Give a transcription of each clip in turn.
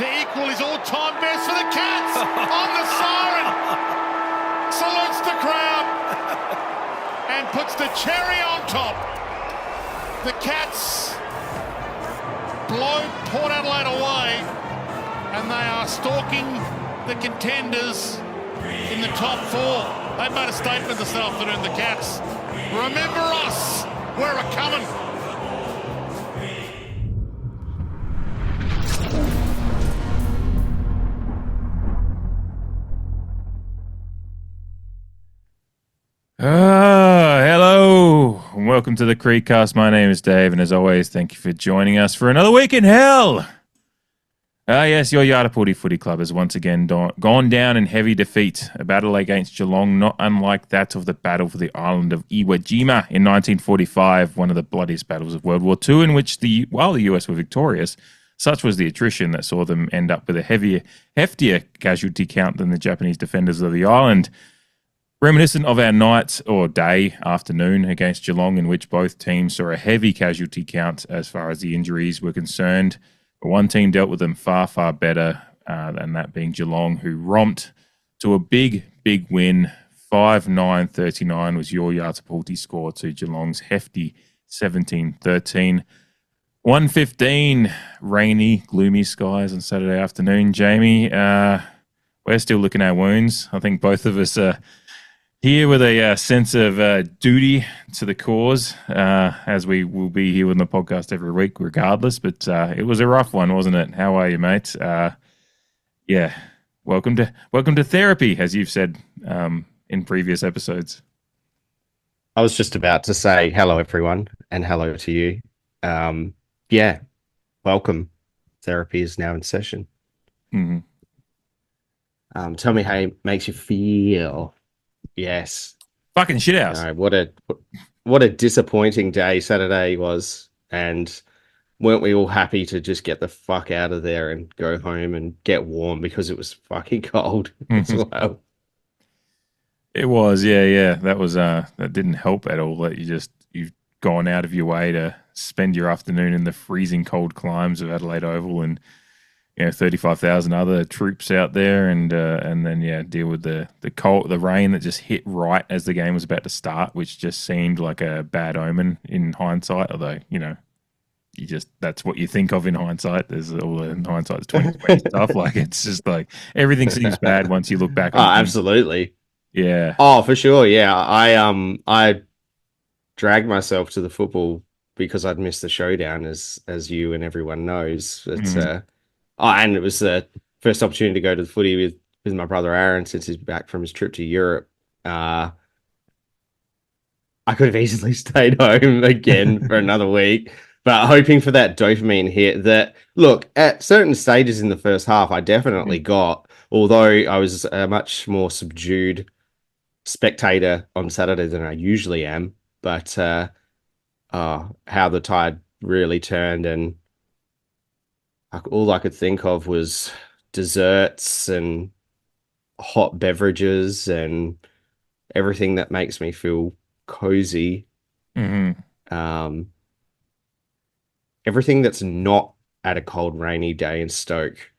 to equal his all-time best for the Cats on the siren. Salutes the crowd and puts the cherry on top. The Cats blow Port Adelaide away and they are stalking the contenders in the top four. They've made a statement this afternoon, the Cats. Remember us, we're a-coming. Hello, and welcome to the CREEDCAST. My name is Dave, and as always, thank you for joining us for another week in hell. Yes, your Yartapuulti Footy Club has once again gone down in heavy defeat. A battle against Geelong, not unlike that of the battle for the island of Iwo Jima in 1945, one of the bloodiest battles of World War II, in which while the US were victorious, such was the attrition that saw them end up with a heftier casualty count than the Japanese defenders of the island. Reminiscent of our night or day, afternoon against Geelong, in which both teams saw a heavy casualty count as far as the injuries were concerned. But one team dealt with them far, far better, than that being Geelong, who romped to a big, big win. 5-9-39 was your Yartapuulti score to Geelong's hefty 17-13. 1:15, rainy, gloomy skies on Saturday afternoon. Jamie, we're still licking our wounds. I think both of us are here with a sense of duty to the cause, as we will be here on the podcast every week regardless. But it was a rough one, wasn't it? How are you, mate? Yeah, welcome to therapy, as you've said in previous episodes. I was just about to say hello, everyone, and hello to you. Yeah, welcome. Therapy is now in session. Mm-hmm. Tell me how it makes you feel. Yes. Fucking shithouse. No, what a disappointing day Saturday was, and weren't we all happy to just get the fuck out of there and go home and get warm because it was fucking cold as well. It was, yeah. That was that didn't help at all. That you've gone out of your way to spend your afternoon in the freezing cold climes of Adelaide Oval and 35,000 other troops out there, and then deal with the cold, the rain that just hit right as the game was about to start, which just seemed like a bad omen in hindsight. Although that's what you think of in hindsight. There's all the hindsight's 20/20 stuff. Like it's just like everything seems bad once you look back. Oh, absolutely. Yeah. Oh, for sure. Yeah, I dragged myself to the football because I'd missed the showdown, as you and everyone knows. It's and it was the first opportunity to go to the footy with my brother Aaron since he's back from his trip to Europe. I could have easily stayed home again for another week, but hoping for that dopamine hit that, look, at certain stages in the first half, I definitely got, although I was a much more subdued spectator on Saturday than I usually am. But how the tide really turned, and all I could think of was desserts and hot beverages and everything that makes me feel cozy. Mm-hmm. Everything that's not at a cold, rainy day in Stoke,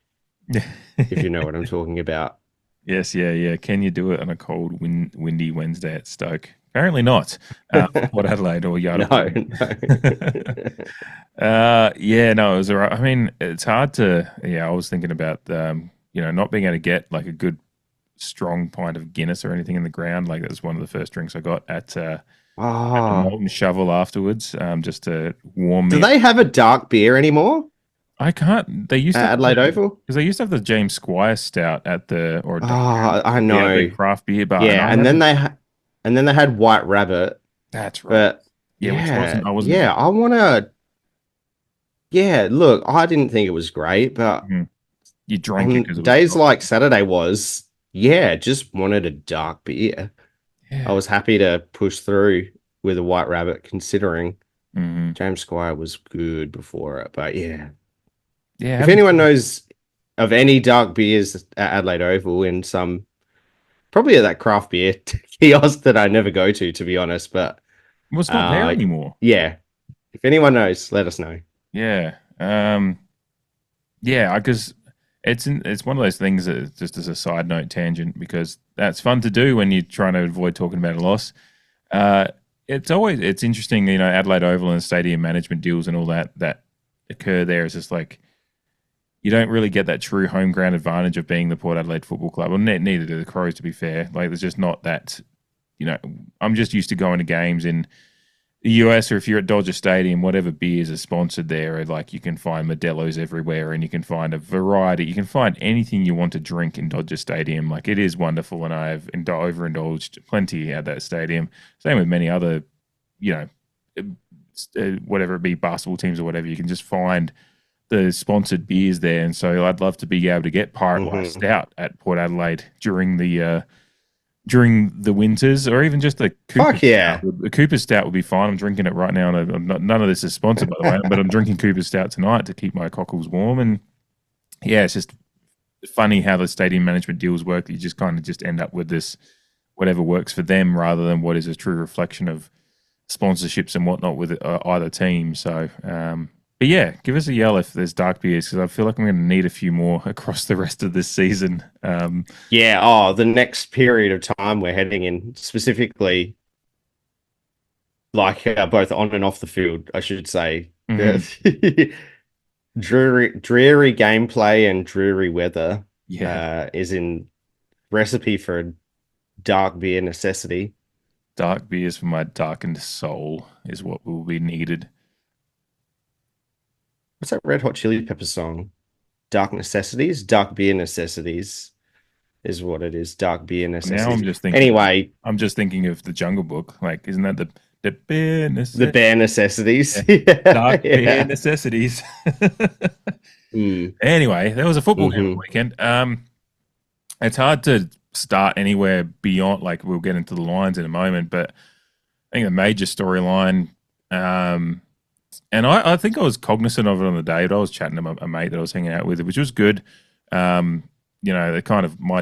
if you know what I'm talking about. Yes, yeah. Can you do it on a cold, windy Wednesday at Stoke? Apparently not. Port Adelaide or Yartapuulti. No. It was all right. I mean, it's hard to. Yeah, I was thinking about not being able to get like a good, strong pint of Guinness or anything in the ground. Like that was one of the first drinks I got at the Molten Shovel afterwards, just to warm me. Do they have a dark beer anymore? I can't. They used to Adelaide Oval, because they used to have the James Squire Stout at the I know, the craft beer bar. Yeah, and then they had White Rabbit. That's right. But I wasn't. Yeah, I want to. Yeah, look, I didn't think it was great, but you drank it because days like Saturday was. Yeah, just wanted a dark beer. Yeah. I was happy to push through with a White Rabbit, considering James Squire was good before it. But yeah. If anyone knows of any dark beers at Adelaide Oval, in some probably at that craft beer kiosk that I never go to be honest. But it's not there anymore. Yeah, if anyone knows, let us know. Yeah, because It's one of those things that just as a side note tangent, because that's fun to do when you're trying to avoid talking about a loss. It's interesting, Adelaide Oval and stadium management deals and all that occur there. Is just like you don't really get that true home ground advantage of being the Port Adelaide Football Club. Well, neither do the Crows, to be fair. Like, there's just not that. I'm just used to going to games in the US, or if you're at Dodger Stadium, whatever beers are sponsored there, like you can find Modelo's everywhere, and you can find a variety. You can find anything you want to drink in Dodger Stadium. Like, it is wonderful, and I've overindulged plenty at that stadium. Same with many other, whatever it be, basketball teams or whatever. You can just find the sponsored beers there, and so I'd love to be able to get Pirate Life Stout at Port Adelaide during the winters, or even just the Cooper Stout. The Cooper Stout would be fine. I'm drinking it right now, and none of this is sponsored, by the way, but I'm drinking Cooper Stout tonight to keep my cockles warm. And yeah, it's just funny how the stadium management deals work. You just kind of just end up with this whatever works for them, rather than what is a true reflection of sponsorships and whatnot with either team. So but yeah, give us a yell if there's dark beers, because I feel like I'm going to need a few more across the rest of this season. The next period of time we're heading in, specifically, like both on and off the field, I should say. Mm-hmm. dreary gameplay and dreary weather is in recipe for a dark beer necessity. Dark beers for my darkened soul is what will be needed. What's that Red Hot Chili Pepper song? Dark necessities? Dark beer necessities is what it is. Dark beer necessities. Now I'm just thinking. Anyway, I'm just thinking of the Jungle Book. Like, isn't that the bare necessities? The bare necessities. Yeah. Dark beer necessities. Anyway, there was a football game weekend. It's hard to start anywhere beyond, like, we'll get into the lines in a moment, but I think the major storyline, and I think I was cognizant of it on the day, but I was chatting to a mate that I was hanging out with, which was good. My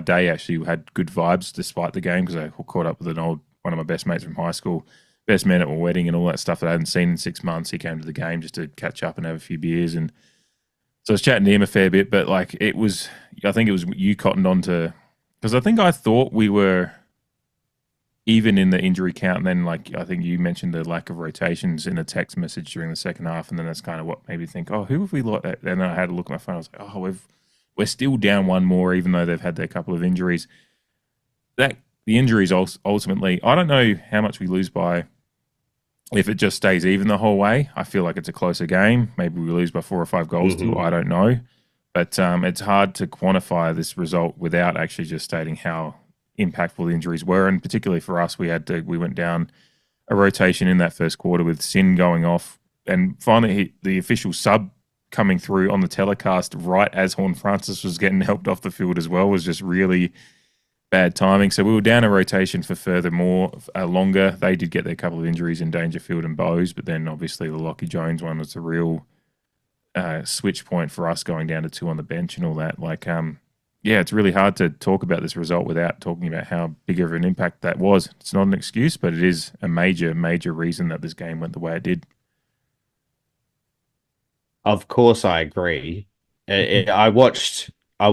day actually had good vibes despite the game, because I caught up with one of my best mates from high school, best man at my wedding and all that stuff that I hadn't seen in 6 months. He came to the game just to catch up and have a few beers. And so I was chatting to him a fair bit, but I think it was you cottoned on to, because I think I thought we were even in the injury count, and then I think you mentioned the lack of rotations in a text message during the second half, and then that's kind of what made me think, oh, who have we lost? And then I had a look at my phone. I was like, oh, we're still down one more, even though they've had their couple of injuries. The injuries ultimately, I don't know how much we lose by if it just stays even the whole way. I feel like it's a closer game. Maybe we lose by 4 or 5 goals too. I don't know, but it's hard to quantify this result without actually just stating how impactful the injuries were. And particularly for us, we went down a rotation in that first quarter with Sin going off, and finally the official sub coming through on the telecast right as HORNE-FRANCIS was getting helped off the field as well was just really bad timing. So we were down a rotation for longer. They did get their couple of injuries in Dangerfield and Bowes, but then obviously the Lockie Jones one was the real switch point for us, going down to 2 on the bench and all that. It's really hard to talk about this result without talking about how big of an impact that was. It's not an excuse, but it is a major, major reason that this game went the way it did. Of course, I agree. I watched the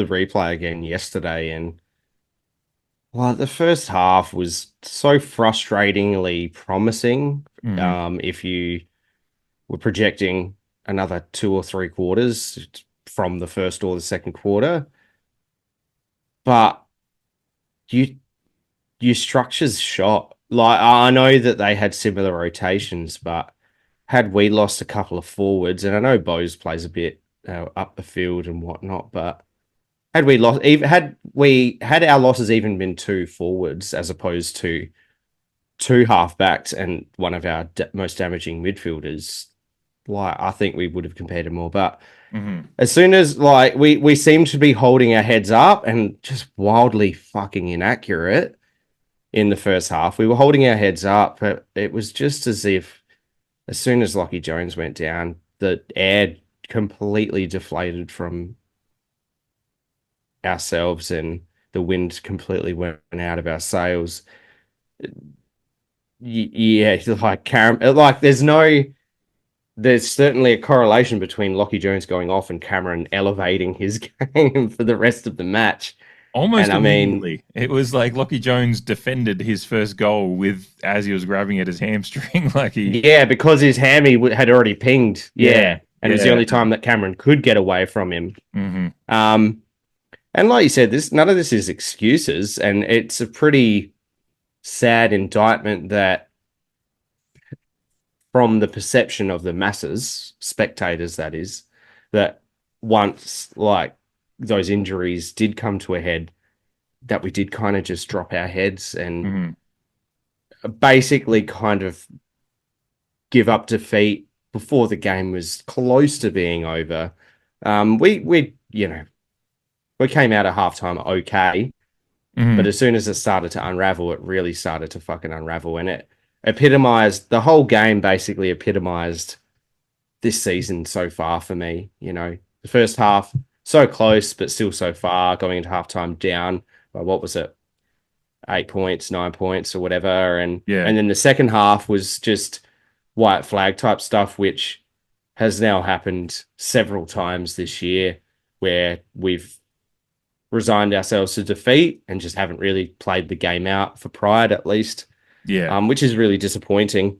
replay again yesterday, and the first half was so frustratingly promising. If you were projecting another 2 or 3 quarters from the first or the second quarter, but your structure's shot. I know that they had similar rotations, but had we lost a couple of forwards, and I know Bowes plays a bit up the field and whatnot, but had our losses even been 2 forwards as opposed to 2 halfbacks and one of our most damaging midfielders, I think we would have compared it more. But as soon as we seem to be holding our heads up and just wildly fucking inaccurate in the first half, we were holding our heads up, but it was just as if as soon as Lockie Jones went down, the air completely deflated from ourselves and the wind completely went out of our sails. Yeah, there's no there's certainly a correlation between Lockie Jones going off and Cameron elevating his game for the rest of the match. Almost And I mean, immediately. It was like Lockie Jones defended his first goal with as he was grabbing at his hamstring. Like he, yeah, because his hammy had already pinged. yeah, Yeah. And it was the yeah. only time that Cameron could get away from him. Hmm. And like you said, none of this is excuses, and it's a pretty sad indictment that from the perception of the masses, spectators, that is, that once like those injuries did come to a head, that we did kind of just drop our heads and basically kind of give up defeat before the game was close to being over. We we came out at halftime okay, but as soon as it started to unravel, it really started to fucking unravel, and it epitomized the whole game. Basically, epitomized this season so far for me. The first half so close, but still so far. Going into halftime down by what was it, 8 points, 9 points, or whatever, and Yeah. then the second half was just white flag type stuff, which has now happened several times this year, where we've resigned ourselves to defeat and just haven't really played the game out for pride, at least. Yeah. Which is really disappointing.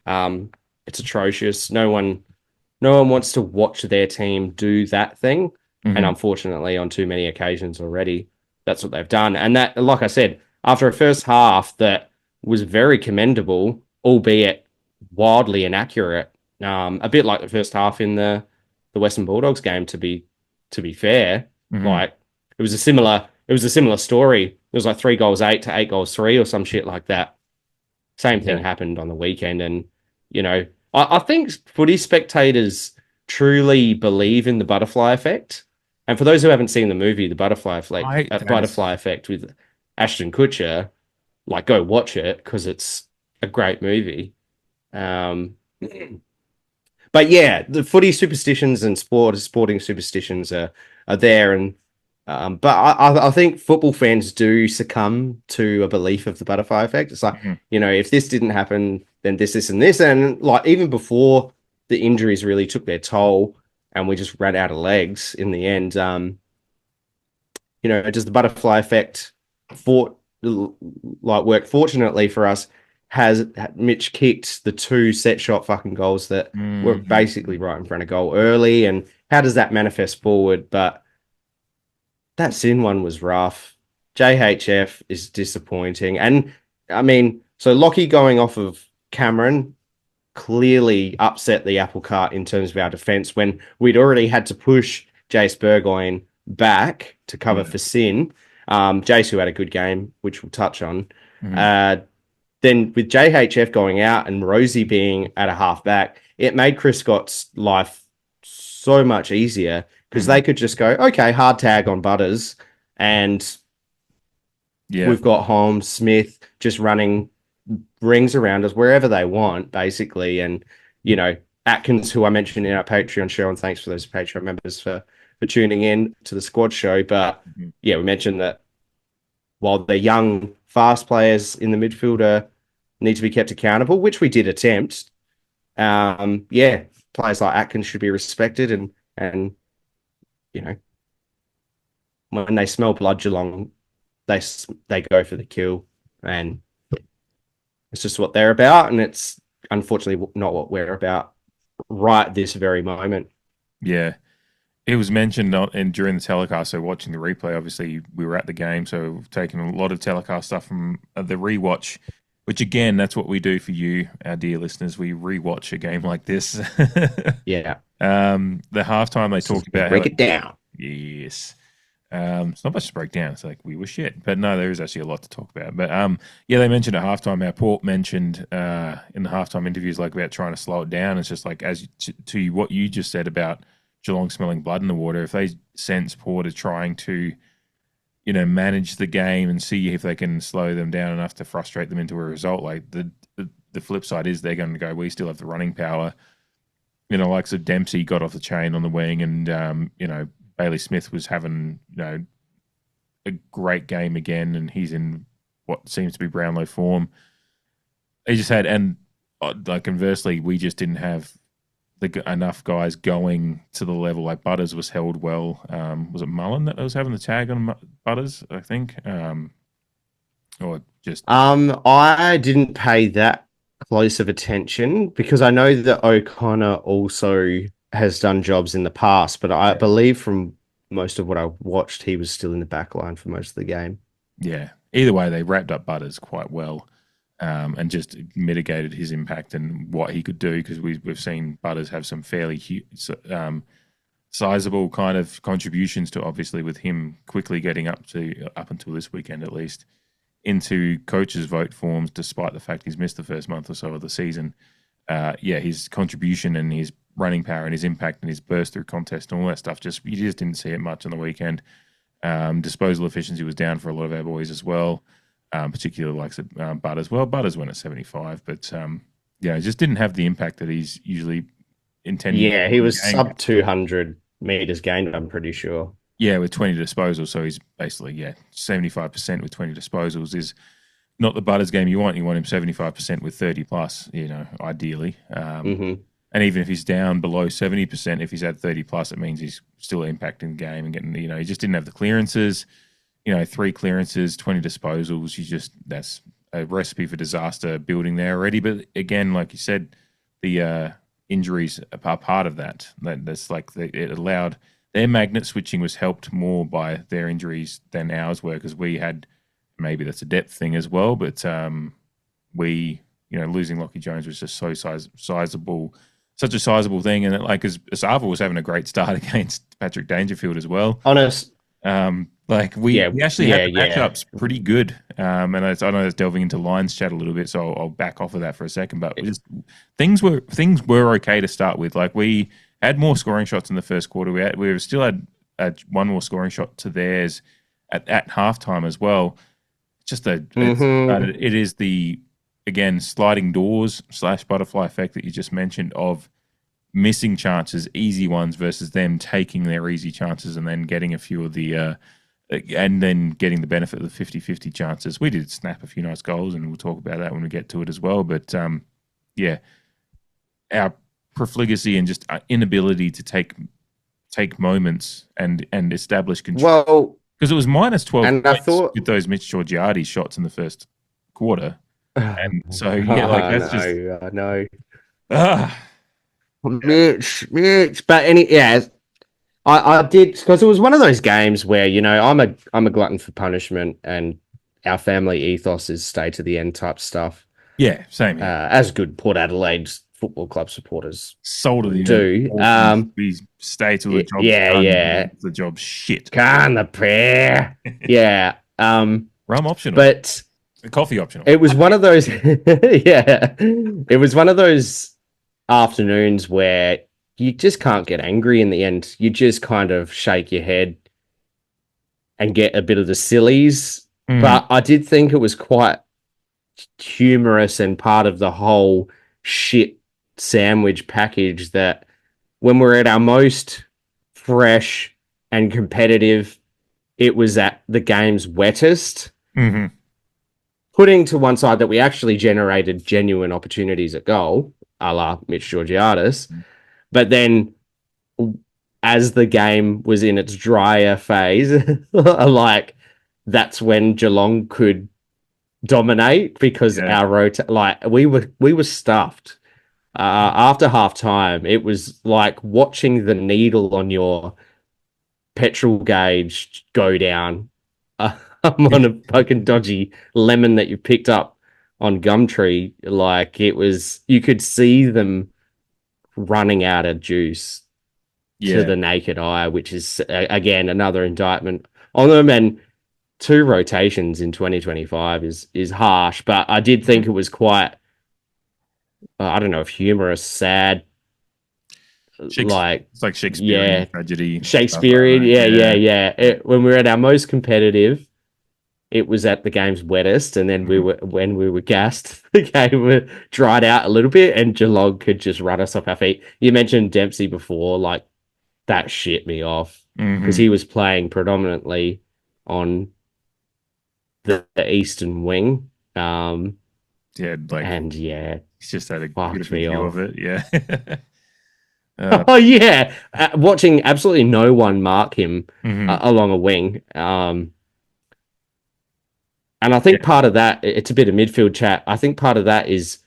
It's atrocious. No one wants to watch their team do that thing, and unfortunately, on too many occasions already, that's what they've done. And that, like I said, after a first half that was very commendable, albeit wildly inaccurate, a bit like the first half in the Western Bulldogs game. To be fair, like it was a similar story. It was like 3 goals 8 to 8 goals 3 or some shit like that. Same thing happened on the weekend, and I think footy spectators truly believe in the butterfly effect. And for those who haven't seen the movie, the butterfly effect with Ashton Kutcher, like go watch it because it's a great movie. But yeah, the footy superstitions and sporting superstitions are there, and but I think football fans do succumb to a belief of the butterfly effect. It's like, if this didn't happen, then this, and this, and like even before the injuries really took their toll, and we just ran out of legs in the end. Does the butterfly effect work? Fortunately for us, has Mitch kicked the 2 set shot fucking goals that were basically right in front of goal early, and how does that manifest forward? But that Sin one was rough. JHF is disappointing, and I mean, so Lockie going off of Cameron clearly upset the apple cart in terms of our defense when we'd already had to push Jace Burgoyne back to cover for Sin. Jace, who had a good game, which we'll touch on. Then with JHF going out and Rosie being at a half back, it made Chris Scott's life so much easier because they could just go, okay, hard tag on Butters, and we've got Holmes, Smith just running rings around us wherever they want, basically. And, Atkins, who I mentioned in our Patreon show, and thanks for those Patreon members for tuning in to the squad show. But yeah, we mentioned that while the young, fast players in the midfielder need to be kept accountable, which we did attempt. Players like Atkins should be respected, and when they smell blood, Geelong, they go for the kill, and it's just what they're about, and it's unfortunately not what we're about right this very moment. Yeah. It was mentioned during the telecast, so watching the replay, obviously we were at the game, so we've taken a lot of telecast stuff from the rewatch, which again, that's what we do for you, our dear listeners. We rewatch a game like this. Yeah. The halftime they talked about break it down. Yes. It's not much to break down. It's like we were shit, but no, there is actually a lot to talk about. But they mentioned at halftime. Our Port mentioned in the halftime interviews about trying to slow it down. It's just like to what you just said about Geelong smelling blood in the water. If they sense Port are trying to, manage the game and see if they can slow them down enough to frustrate them into a result, like the flip side is they're going to go, we still have the running power. Like so Dempsey got off the chain on the wing, and Bailey Smith was having a great game again, and he's in what seems to be Brownlow form. He just had, and conversely, we just didn't have enough guys going to the level. Like Butters was held well. Was it Mullen that was having the tag on Butters? I think, or just I didn't pay that close of attention because I know that O'Connor also has done jobs in the past, but I believe from most of what I watched, he was still in the back line for most of the game. Yeah. Either way, they wrapped up Butters quite well, and just mitigated his impact and what he could do, because we've seen Butters have some fairly sizable kind of contributions to, obviously, with him quickly getting up until this weekend at least, into coaches' vote forms, despite the fact he's missed the first month or so of the season. His contribution and his running power and his impact and his burst through contest and all that stuff, you just didn't see it much on the weekend. Disposal efficiency was down for a lot of our boys as well, particularly like Butters. Well, Butters went at 75, but he just didn't have the impact that he's usually intended. Yeah, he was sub 200 meters gained, I'm pretty sure. Yeah, with 20 disposals. So he's basically, 75% with 20 disposals is not the Butters game you want. You want him 75% with 30 plus, ideally. And even if he's down below 70%, if he's at 30 plus, it means he's still impacting the game and getting, he just didn't have the clearances, 3 clearances, 20 disposals. That's a recipe for disaster building there already. But again, like you said, the injuries are part of that. That's like it allowed their magnet switching was helped more by their injuries than ours were, because we had, maybe that's a depth thing as well, but losing Lockie Jones was just so sizable, such a sizable thing. And as Asava was having a great start against Patrick Dangerfield as well. Honest. We actually had the matchups pretty good. And I know that's delving into Lions chat a little bit, so I'll back off of that for a second. But things were okay to start with. Like, we had more scoring shots in the first quarter. We still had one more scoring shot to theirs at halftime as well. Just it is the, again, sliding doors / butterfly effect that you just mentioned, of missing chances, easy ones, versus them taking their easy chances and then getting a few of the and then getting the benefit of the 50-50 chances. We did snap a few nice goals, and we'll talk about that when we get to it as well. But our profligacy and just our inability to take moments and establish control. Well, because it was minus 12 and points I thought with those Mitch Georgiades shots in the first quarter. And so, that's just... I know. Ah. Mitch. But I did, because it was one of those games where, I'm a glutton for punishment, and our family ethos is stay to the end type stuff. Yeah, same here. As good Port Adelaide Football Club supporters soul to the do. We stay till the job's done. The job's shit. Can the prayer. Yeah. Rum optional. But coffee optional. It was one of those It was one of those afternoons where you just can't get angry in the end. You just kind of shake your head and get a bit of the sillies. But I did think it was quite humorous and part of the whole shit sandwich package that when we're at our most fresh and competitive, it was at the game's wettest. Putting to one side that we actually generated genuine opportunities at goal, a la Mitch Georgiades. But then as the game was in its drier phase, that's when Geelong could dominate, because we were stuffed. After half time, it was like watching the needle on your petrol gauge go down. On a fucking dodgy lemon that you picked up on Gumtree. Like, it was, you could see them running out of juice to the naked eye, which is, again, another indictment on them. And 2 rotations in 2025 is harsh, but I did think it was quite, I don't know if humorous, sad. It's like Shakespearean tragedy. Shakespearean, when we were at our most competitive, it was at the game's wettest, and then when we were gassed, the game dried out a little bit, and Geelong could just run us off our feet. You mentioned Dempsey before, like, that shit me off, because he was playing predominantly on the eastern wing. He's just had a beautiful view of it. Yeah. Oh yeah, watching absolutely no one mark him mhm. along a wing. And I think part of that, it's a bit of midfield chat. I think part of that is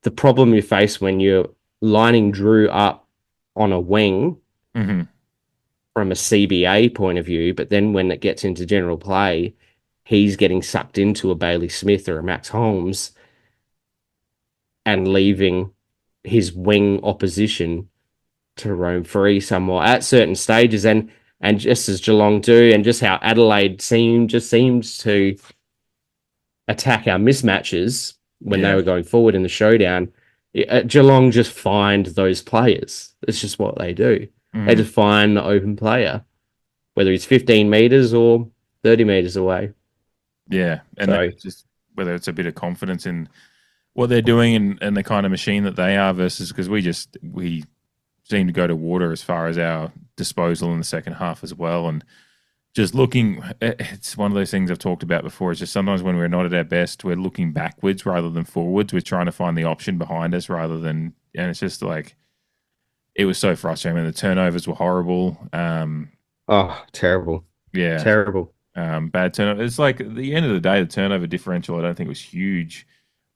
the problem you face when you're lining Drew up on a wing Mhm. from a CBA point of view, but then when it gets into general play, he's getting sucked into a Bailey Smith or a Max Holmes and leaving his wing opposition to roam free somewhat at certain stages. And just as Geelong do, and just how Adelaide seems to attack our mismatches when they Yeah. were going forward in the showdown, Geelong just find those players. It's just what they do. They Mhm. just find the open player, whether he's 15 meters or 30 meters away. Yeah. And So, that's just whether it's a bit of confidence in what they're doing and the kind of machine that they are versus because we seem to go to water as far as our disposal in the second half as well. And just looking, it's one of those things I've talked about before. It's just sometimes when we're not at our best, we're looking backwards rather than forwards. We're trying to find the option behind us rather than, and it's just like, it was so frustrating. The turnovers were horrible. oh, terrible. Yeah, Terrible. bad turnover. It's like at the end of the day, the turnover differential I don't think was huge,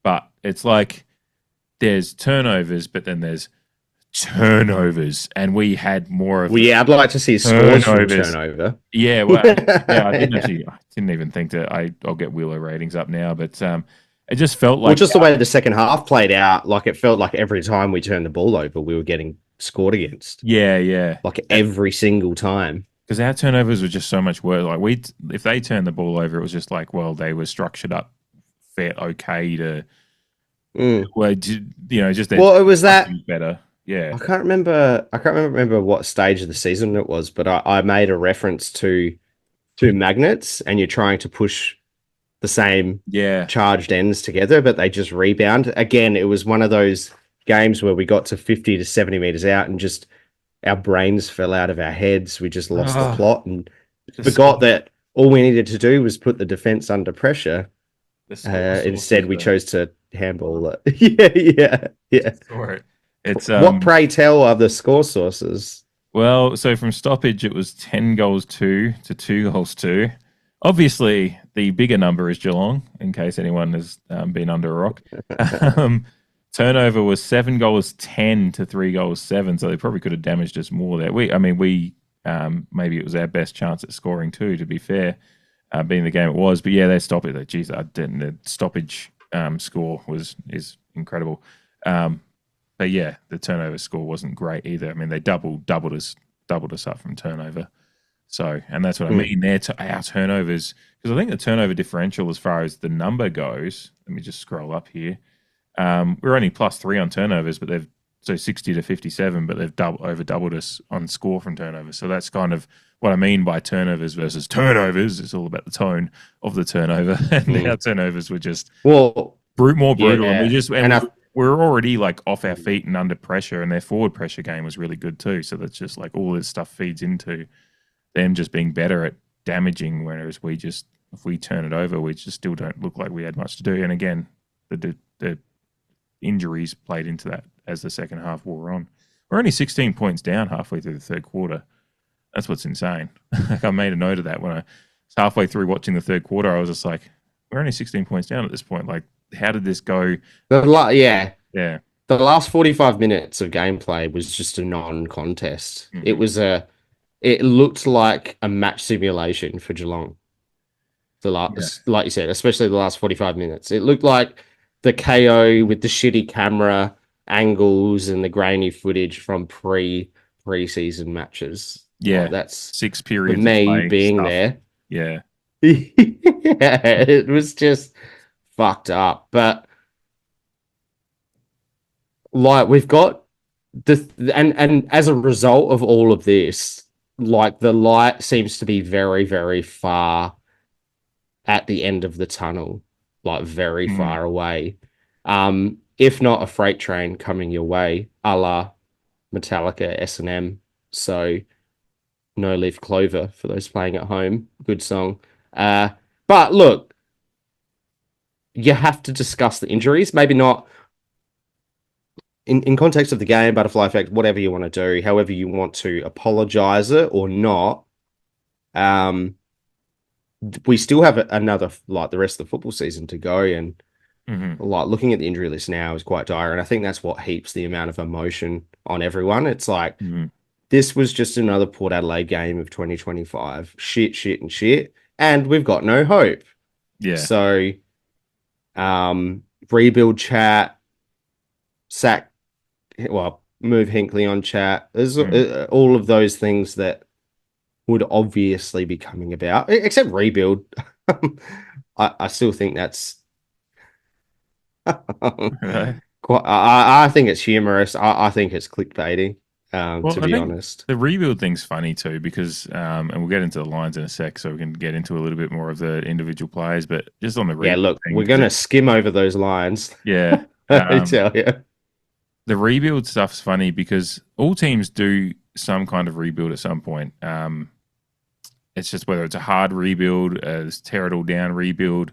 but it's like there's turnovers, but then there's turnovers, and we had more of Well, the yeah, I'd like to see scores from turnovers. turnover. Yeah, well, yeah, I didn't even think that I'll get Wheeler ratings up now, but it just felt Well, like just the way the second half played out, like it felt like every time we turned the ball over, we were getting scored against, yeah, like every single time. because our turnovers were just so much worse. Like if they turned the ball over, it was just like, well, they were structured up fair okay to, Mm. well, just their Well, it was that better. Yeah, I can't remember. I can't remember what stage of the season it was, but I made a reference to two magnets, and you're trying to push the same yeah, charged ends together, but they just rebound. Again, it was one of those games where we got to 50 to 70 meters out and just our brains fell out of our heads. We just lost the oh, plot and just forgot that all we needed to do was put the defense under pressure. the score Instead, sources. we chose to handball it. Yeah. Score it. It's What, pray tell, are the score sources? Well, so from stoppage, it was 10 goals 2 to 2 goals 2. Obviously, the bigger number is Geelong, in case anyone has been under a rock. Um, Turnover was 7 goals 10 to 3 goals 7, so they probably could have damaged us more there. Maybe it was our best chance at scoring too, to be fair, being the game it was. But yeah, they stopped it. Geez, I didn't. The stoppage score is incredible. But yeah, the turnover score wasn't great either. I mean, they doubled us up from turnover. So, and that's what I mean. Our turnovers, because I think the turnover differential, as far as the number goes, let me just scroll up here. We're only +3 on turnovers, but they've 60 to 57, but they've over doubled us on score from turnovers. So that's kind of what I mean by turnovers versus turnovers. It's all about the tone of the turnover, and our turnovers were just Well, more brutal, and yeah. we're already like off our feet and under pressure, and their forward pressure game was really good too. So that's just like all this stuff feeds into them just being better at damaging, whereas if we turn it over, we just still don't look like we had much to do. And again, the injuries played into that as the second half wore on. We're only 16 points down halfway through the third quarter. That's what's insane. Like I made a note of that when I was halfway through watching the third quarter. I was just like, we're only 16 points down at this point. Like, how did this go? Yeah. Yeah. The last 45 minutes of gameplay was just a non-contest. Mm-hmm. It looked like a match simulation for Geelong. Yeah. Like you said, especially the last 45 minutes. It looked like the KO with the shitty camera angles and the grainy footage from preseason matches. Yeah. Like that's 6 for periods of me play being stuff. there. Yeah. Yeah, it was just fucked up. But like we've got and as a result of all of this, like the light seems to be very, very far at the end of the tunnel, like very far away. If not a freight train coming your way, a la Metallica S&M. So No Leaf Clover for those playing at home. Good song. But look, you have to discuss the injuries. Maybe not in context of the game, butterfly effect, whatever you want to do, however you want to apologize it or not, we still have another, like the rest of the football season to go. And like looking at the injury list now is quite dire. And I think that's what heaps the amount of emotion on everyone. It's like, this was just another Port Adelaide game of 2025. Shit, shit, and shit. And we've got no hope. Yeah. So, rebuild chat, move Hinkley on chat. There's all of those things that would obviously be coming about, except rebuild. I still think that's quite. I think it's humorous. I think it's clickbaiting. To be honest, the rebuild thing's funny too because, and we'll get into the lines in a sec, so we can get into a little bit more of the individual players. But just on the rebuild thing, we're gonna skim over those lines. Yeah, I tell you, the rebuild stuff's funny because all teams do some kind of rebuild at some point. It's just whether it's a hard rebuild, a tear it all down rebuild,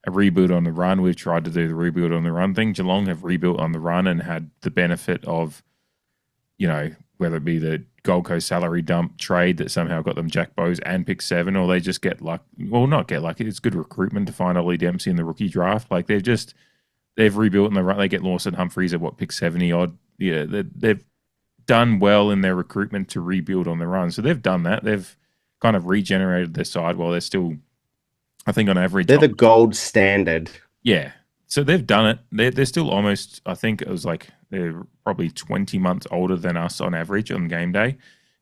a rebuild on the run. We've tried to do the rebuild on the run thing. Geelong have rebuilt on the run and had the benefit of, whether it be the Gold Coast salary dump trade that somehow got them Jack Bowes and pick 7, or they just get luck. Well, not get lucky. It's good recruitment to find Ollie Dempsey in the rookie draft. Like they've rebuilt in the run. They get Lawson Humphreys at pick 70 odd. Yeah, they've done well in their recruitment to rebuild on the run. So they've done that. They've kind of regenerated their side while they're still, I think on average, they're the gold standard. Yeah. So they've done it. They're still almost, I think it was like they're probably 20 months older than us on average on game day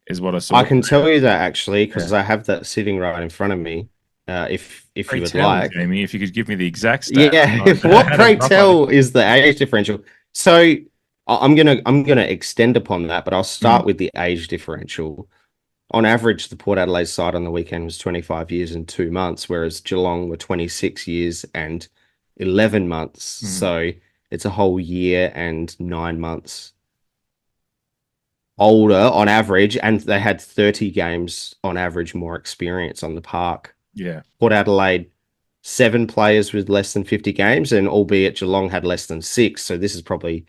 is what I saw. I can tell you that actually because I have that sitting right in front of me. If you would like, Jamie, if you could give me the exact stat. Yeah. What pray tell is the age differential? So I'm gonna extend upon that, but I'll start with the age differential. On average, the Port Adelaide side on the weekend was 25 years and 2 months, whereas Geelong were 26 years and 11 months. So it's a whole year and 9 months older on average, and they had 30 games on average more experience on the park. Yeah. Port Adelaide, 7 players with less than 50 games, and albeit Geelong had less than 6. So this is probably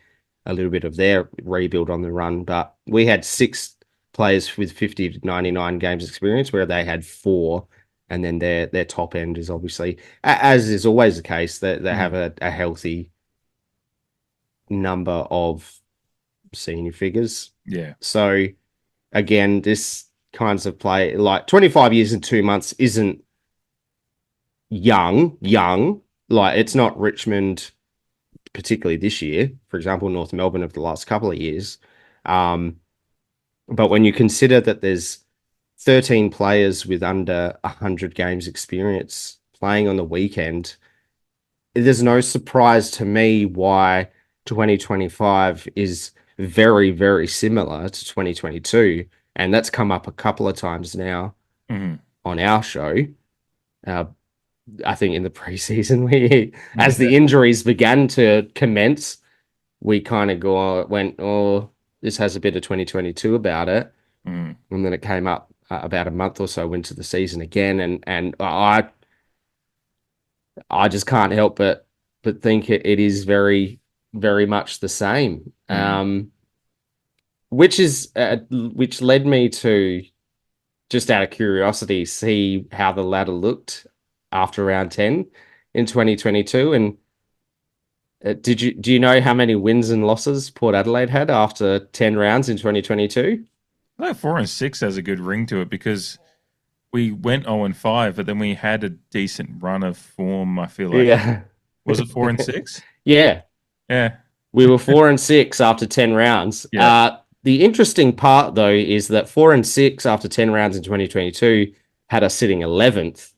a little bit of their rebuild on the run. But we had 6 players with 50 to 99 games experience, where they had 4. And then their top end is obviously, as is always the case, that they have a healthy number of senior figures. Yeah. So again, this kinds of play, like 25 years and 2 months isn't young. Like it's not Richmond, particularly this year, for example, North Melbourne of the last couple of years. But when you consider that there's 13 players with under 100 games experience playing on the weekend, there's no surprise to me why 2025 is very, very similar to 2022. And that's come up a couple of times now on our show. I think in the preseason, as the injuries began to commence, we kind of went, oh, this has a bit of 2022 about it. And then it came up about a month or so into the season again. And I just can't help but think it is very, very much the same. Which led me to, just out of curiosity, see how the ladder looked after round 10 in 2022. And do you know how many wins and losses Port Adelaide had after 10 rounds in 2022? I think 4 and 6 has a good ring to it because we went 0 and 5, but then we had a decent run of form. I feel like, was it 4 and 6? Yeah. We were 4 and 6 after 10 rounds. The interesting part, though, is that 4 and 6 after 10 rounds in 2022 had us sitting 11th,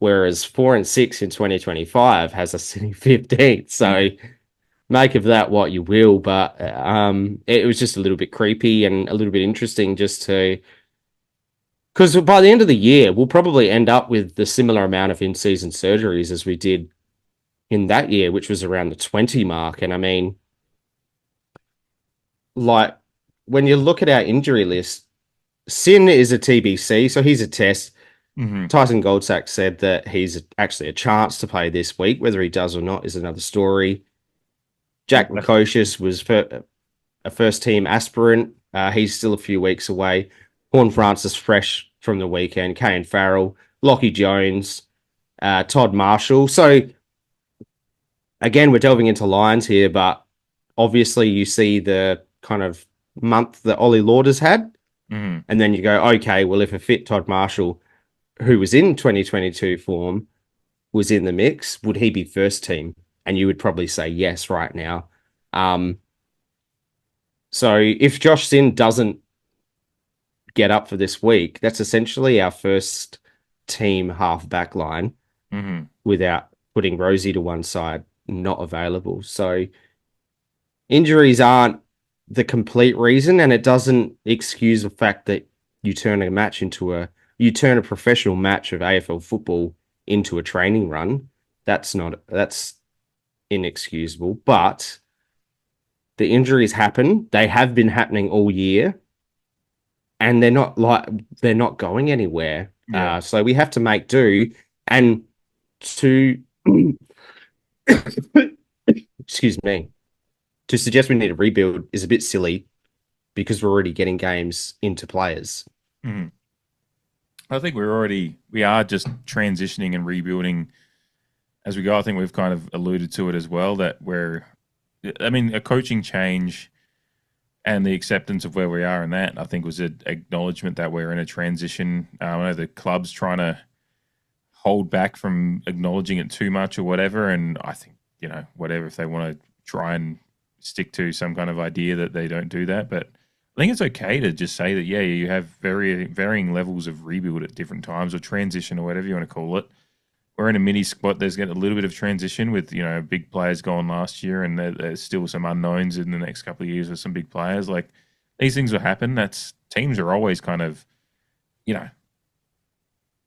whereas 4 and 6 in 2025 has us sitting 15th. So make of that what you will, but it was just a little bit creepy and a little bit interesting just to... Because by the end of the year, we'll probably end up with the similar amount of in-season surgeries as we did in that year, which was around the 20 mark. And I mean, like, when you look at our injury list, Sin is a TBC, so he's a test. Tyson Goldsack said that he's actually a chance to play this week. Whether he does or not is another story. Jack Lukosius was a first team aspirant. He's still a few weeks away. HORNE-FRANCIS fresh from the weekend. Kane Farrell, Lockie Jones, Todd Marshall. So again, we're delving into Lions here, but obviously you see the kind of month that Ollie Lauder's had, and then you go, okay, well, if a fit Todd Marshall, who was in 2022 form, was in the mix, would he be first team? And you would probably say yes right now. So if Josh Sinn doesn't get up for this week, that's essentially our first team half back line without putting Rosie to one side, not available. So injuries aren't the complete reason, and it doesn't excuse the fact that you turn a professional match of AFL football into a training run. That's inexcusable, but the injuries happen. They have been happening all year, and they're not going anywhere. Yeah. So we have to make do. And to excuse me, to suggest we need a rebuild is a bit silly because we're already getting games into players. I think we are just transitioning and rebuilding as we go. I think we've kind of alluded to it as well, that a coaching change and the acceptance of where we are in that, I think, was an acknowledgement that we're in a transition. I know the club's trying to hold back from acknowledging it too much or whatever, and I think, whatever, if they want to try and stick to some kind of idea that they don't do that. But I think it's okay to just say that, yeah, you have varying levels of rebuild at different times, or transition, or whatever you want to call it. We're in a mini spot. There's getting a little bit of transition with, big players gone last year, and there's still some unknowns in the next couple of years with some big players. Like, these things will happen. Teams are always kind of,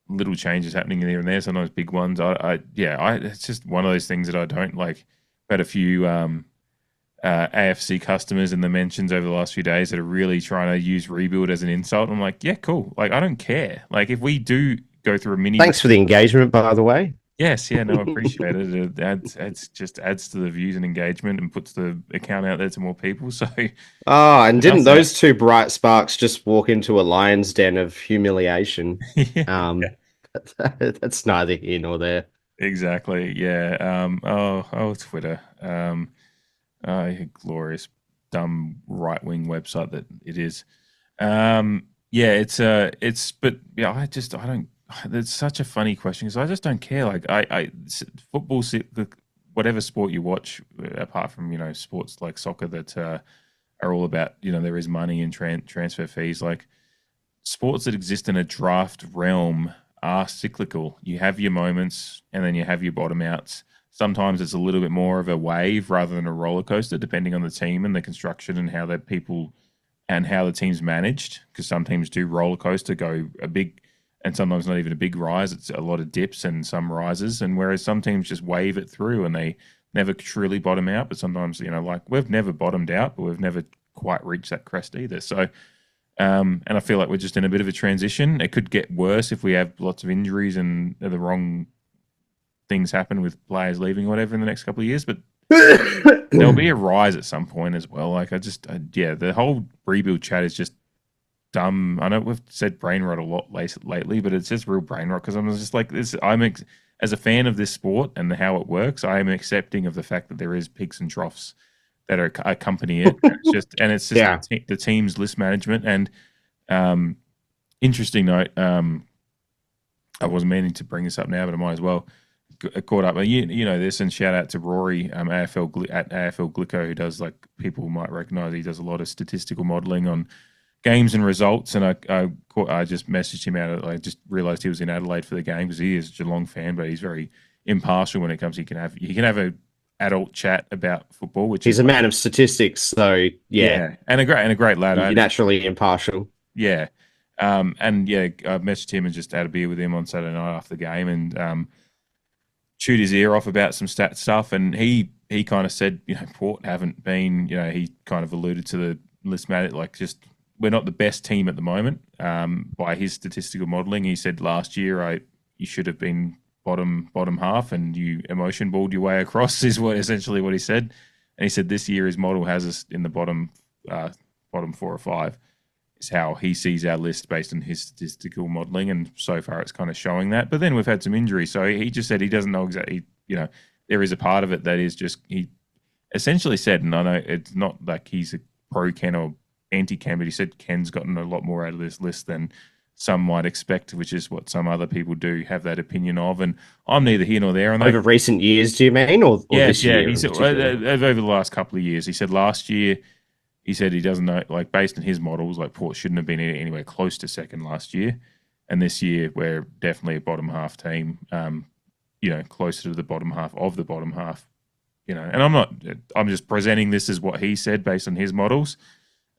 little changes happening here and there, sometimes big ones. It's just one of those things that I don't like. I've had a few AFC customers in the mentions over the last few days that are really trying to use rebuild as an insult. I'm like, yeah, cool. Like, I don't care. Like, if we do go through a mini... Thanks for the engagement, by the way. Yes, yeah, no, I appreciate it. It just adds to the views and engagement and puts the account out there to more people. So, and didn't those two bright sparks just walk into a lion's den of humiliation? Yeah. That's neither here nor there. Exactly. Yeah. Twitter. Glorious, dumb right wing website that it is. I don't. It's such a funny question because I just don't care. Like, football, whatever sport you watch, apart from sports like soccer that are all about there is money and transfer fees. Like, sports that exist in a draft realm are cyclical. You have your moments and then you have your bottom outs. Sometimes it's a little bit more of a wave rather than a roller coaster, depending on the team and the construction and how the team's managed. Because some teams do roller coaster, go a big, and sometimes not even a big rise. It's a lot of dips and some rises. And whereas some teams just wave it through and they never truly bottom out. But sometimes, like, we've never bottomed out, but we've never quite reached that crest either. So, and I feel like we're just in a bit of a transition. It could get worse if we have lots of injuries and the wrong things happen with players leaving or whatever in the next couple of years. But there'll be a rise at some point as well. Like, the whole rebuild chat is just dumb. I know we've said brain rot a lot lately, but it's just real brain rot because I'm just like this. As a fan of this sport and how it works, I am accepting of the fact that there is peaks and troughs that accompany it. It's just the team's list management. And interesting note, I wasn't meaning to bring this up now, but I might as well. Caught up, this, and shout out to Rory at AFL Glico, who does, like, people might recognize, he does a lot of statistical modeling on games and results. And I just messaged him out. I just realized he was in Adelaide for the game because he is a Geelong fan, but he's very impartial when it comes. He can have a adult chat about football, which he's a man of statistics. So yeah, and a great lad. You're naturally impartial. Yeah, I messaged him and just had a beer with him on Saturday night after the game and chewed his ear off about some stat stuff. And he kind of said, Port haven't been, he kind of alluded to the list matter, like, just we're not the best team at the moment by his statistical modelling. He said last year you should have been bottom half and you emotion balled your way across is essentially what he said. And he said this year his model has us in the bottom bottom 4 or 5 is how he sees our list based on his statistical modelling, and so far it's kind of showing that. But then we've had some injuries, so he just said he doesn't know exactly. There is a part of it that is just he essentially said, and I know it's not like he's a pro Ken or anti Ken, but he said Ken's gotten a lot more out of this list than some might expect, which is what some other people do have that opinion of. And I'm neither here nor there. And over recent years, do you mean, or yes, this year? He said over the last couple of years. He said last year, he said he doesn't know, like based on his models, like Port shouldn't have been anywhere close to second last year, and this year we're definitely a bottom half team. Closer to the bottom half of the bottom half. And I'm just presenting this as what he said based on his models.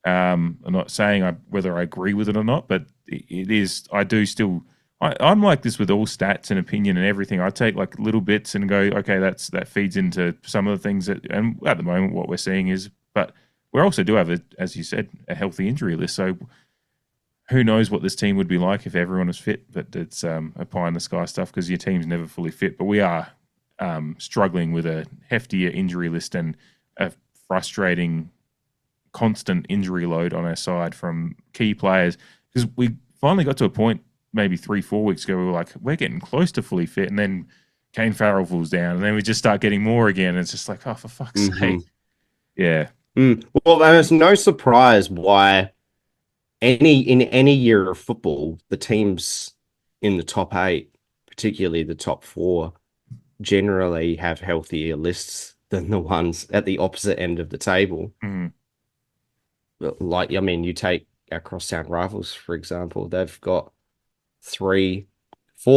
I'm not saying whether I agree with it or not, but it is. I do still. I'm like this with all stats and opinion and everything. I take like little bits and go, okay, that feeds into some of the things and at the moment what we're seeing is, but we also do have, as you said, a healthy injury list. So who knows what this team would be like if everyone was fit? But it's a pie in the sky stuff because your team's never fully fit. But we are struggling with a heftier injury list and a frustrating constant injury load on our side from key players, because we finally got to a point maybe 3-4 weeks ago we were like, we're getting close to fully fit, and then Kane Farrell falls down, and then we just start getting more again, and it's just like, oh, for fuck's sake. Yeah. Well, there's no surprise why in any year of football, the teams in the top 8, particularly the top 4, generally have healthier lists than the ones at the opposite end of the table. Like, I mean, you take our crosstown rivals, for example, they've got 4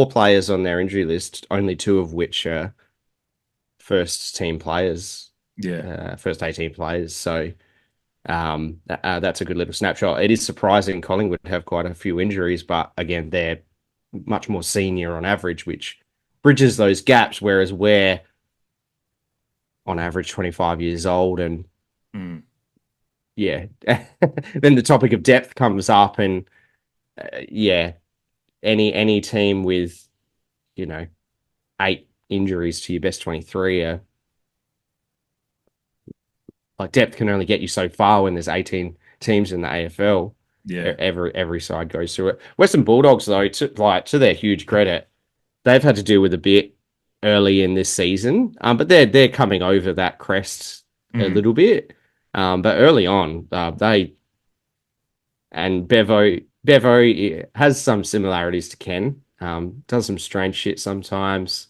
players on their injury list, only 2 of which are first team players. Yeah. First 18 players. So that's a good little snapshot. It is surprising Collingwood have quite a few injuries, but again, they're much more senior on average, which bridges those gaps, whereas we're on average 25 years old and yeah, then the topic of depth comes up, and any team with 8 injuries to your best 23 are like, depth can only get you so far when there's 18 teams in the AFL. Yeah, every side goes through it. Western Bulldogs, though, to their huge credit, they've had to deal with a bit early in this season, but they're coming over that crest a little bit. But early on, they and Bevo has some similarities to Ken. Does some strange shit sometimes.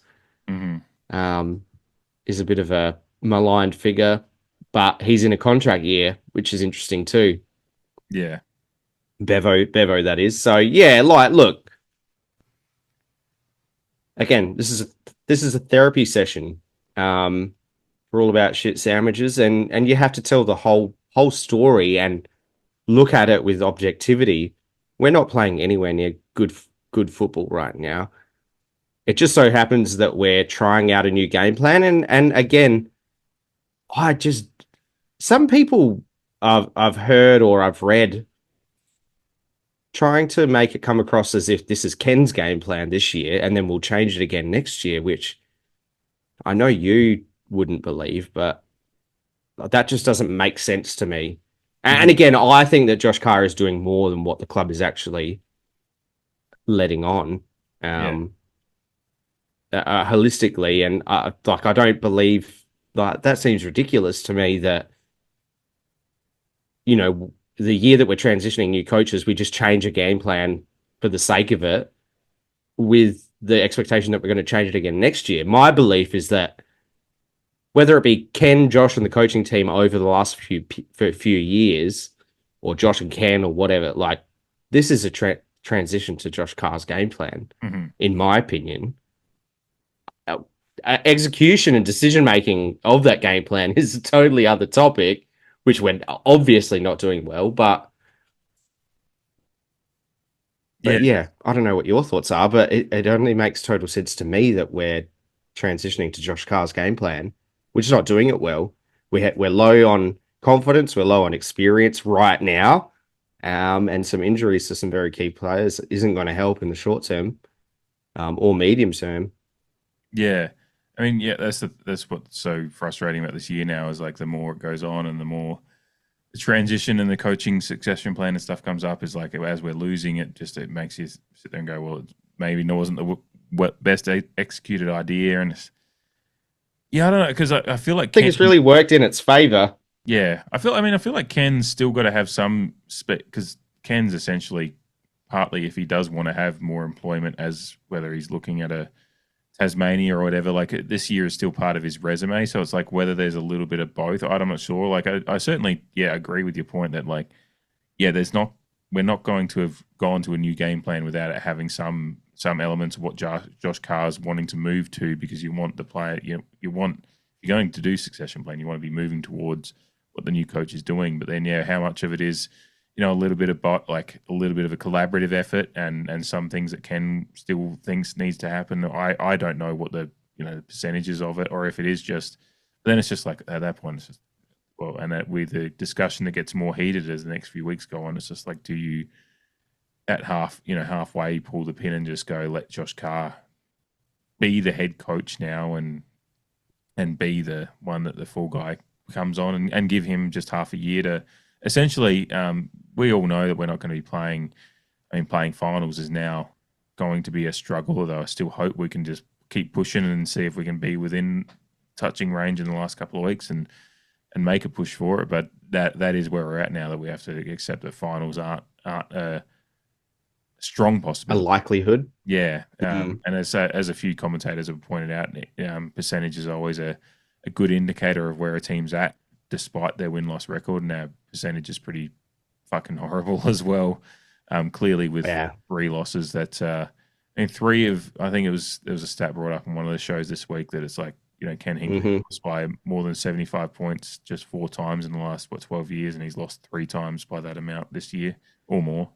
Is a bit of a maligned figure, but he's in a contract year, which is interesting too. Yeah, Bevo, that is. So yeah, like, look, again, this is a therapy session. We're all about shit sandwiches, and you have to tell the whole story and look at it with objectivity. We're not playing anywhere near good football right now. It just so happens that we're trying out a new game plan, and again, some people I've heard or I've read trying to make it come across as if this is Ken's game plan this year, and then we'll change it again next year, which I know you wouldn't believe, but that just doesn't make sense to me. And again, I think that Josh Carr is doing more than what the club is actually letting on, holistically. And I don't believe that seems ridiculous to me that, the year that we're transitioning new coaches, we just change a game plan for the sake of it with the expectation that we're going to change it again next year. My belief is that whether it be Ken, Josh, and the coaching team over the last few years, or Josh and Ken, or whatever, like, this is a transition to Josh Carr's game plan, in my opinion. Execution and decision-making of that game plan is a totally other topic, which we're obviously not doing well, but yeah, I don't know what your thoughts are, but it only makes total sense to me that we're transitioning to Josh Carr's game plan. We're just not doing it well. We're low on confidence, we're low on experience right now, and some injuries to some very key players isn't going to help in the short term or medium term. Yeah. I mean, yeah, that's what's so frustrating about this year now is, like, the more it goes on and the more the transition and the coaching succession plan and stuff comes up, is like as we're losing it, just it makes you sit there and go, well, it maybe wasn't the best executed idea. And I don't know, because I feel like I think it's really worked in its favour. Yeah, I feel like Ken's still got to have some because Ken's essentially partly, if he does want to have more employment, as whether he's looking at a Tasmania or whatever, like this year is still part of his resume. So it's like whether there's a little bit of both. I'm not sure. Like I certainly, agree with your point that like, we're not going to have gone to a new game plan without it having some elements of what Josh Carr's wanting to move to, because you want the player, you want, if you're going to do succession plan, you want to be moving towards what the new coach is doing. But then, how much of it is, a little bit of a little bit of a collaborative effort and some things that Ken still thinks needs to happen. I don't know what the the percentages of it, or if it is just, then it's just like at that point it's just, well, and that with the discussion that gets more heated as the next few weeks go on, it's just like, do you at halfway pull the pin and just go, let Josh Carr be the head coach now and be the one that the full guy comes on, and give him just half a year to essentially, we all know that we're not going to be playing. I mean, playing finals is now going to be a struggle, although I still hope we can just keep pushing and see if we can be within touching range in the last couple of weeks and make a push for it. But that is where we're at now, that we have to accept that finals aren't a strong possibility. A likelihood. Yeah. And as a few commentators have pointed out, percentage is always a good indicator of where a team's at, despite their win-loss record, and our percentage is pretty fucking horrible as well. Clearly with 3 losses that, I think there was a stat brought up on one of the shows this week that it's like, Ken Hinkley lost by more than 75 points just 4 times in the last, 12 years, and he's lost 3 times by that amount this year or more.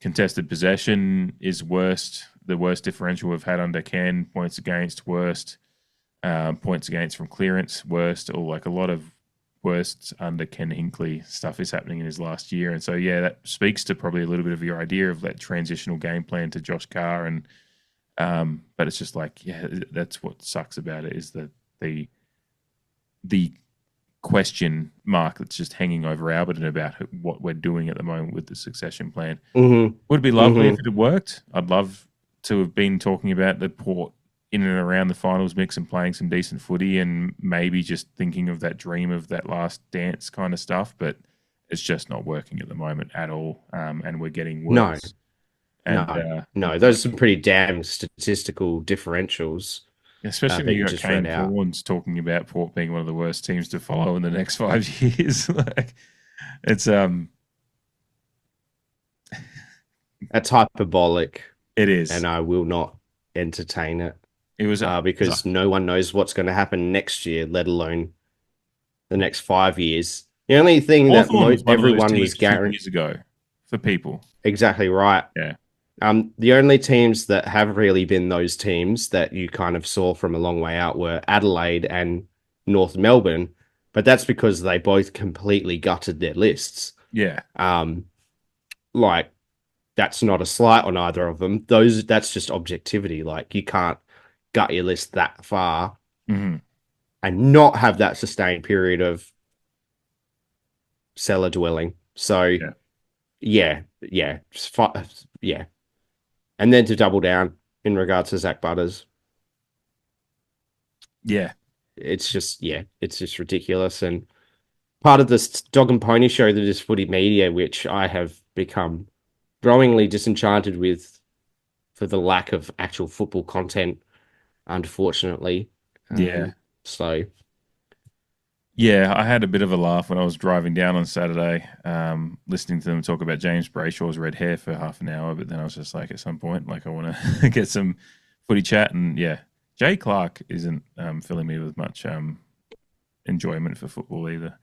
Contested possession is the worst differential we've had under Ken. Points against, worst. Points against from clearance, worst, or like a lot of worst under Ken Hinkley stuff is happening in his last year. And so, that speaks to probably a little bit of your idea of that transitional game plan to Josh Carr. And, but it's just like, that's what sucks about it, is that the question mark that's just hanging over Alberton about what we're doing at the moment with the succession plan. Would be lovely if it had worked. I'd love to have been talking about the Port in and around the finals mix and playing some decent footy, and maybe just thinking of that dream of that last dance kind of stuff, but it's just not working at the moment at all. And we're getting worse. No, those are some pretty damn statistical differentials. Especially when you got Kane Corns talking about Port being one of the worst teams to follow in the next 5 years. Like, it's that's hyperbolic. It is, and I will not entertain it. It was because no one knows what's going to happen next year, let alone the next 5 years. The only thing that everyone was guaranteed years ago for people. Exactly right. Yeah. The only teams that have really been those teams that you kind of saw from a long way out were Adelaide and North Melbourne, but that's because they both completely gutted their lists. Yeah. Like, that's not a slight on either of them. That's just objectivity. Like, you can't gut your list that far and not have that sustained period of cellar dwelling. So, yeah. And then to double down in regards to Zach Butters. Yeah. It's just ridiculous. And part of this dog and pony show that is footy media, which I have become growingly disenchanted with for the lack of actual football content, unfortunately. So... Yeah, I had a bit of a laugh when I was driving down on Saturday, listening to them talk about James Brayshaw's red hair for half an hour. But then I was just like, at some point, like, I want to get some footy chat. And Jay Clark isn't filling me with much enjoyment for football either.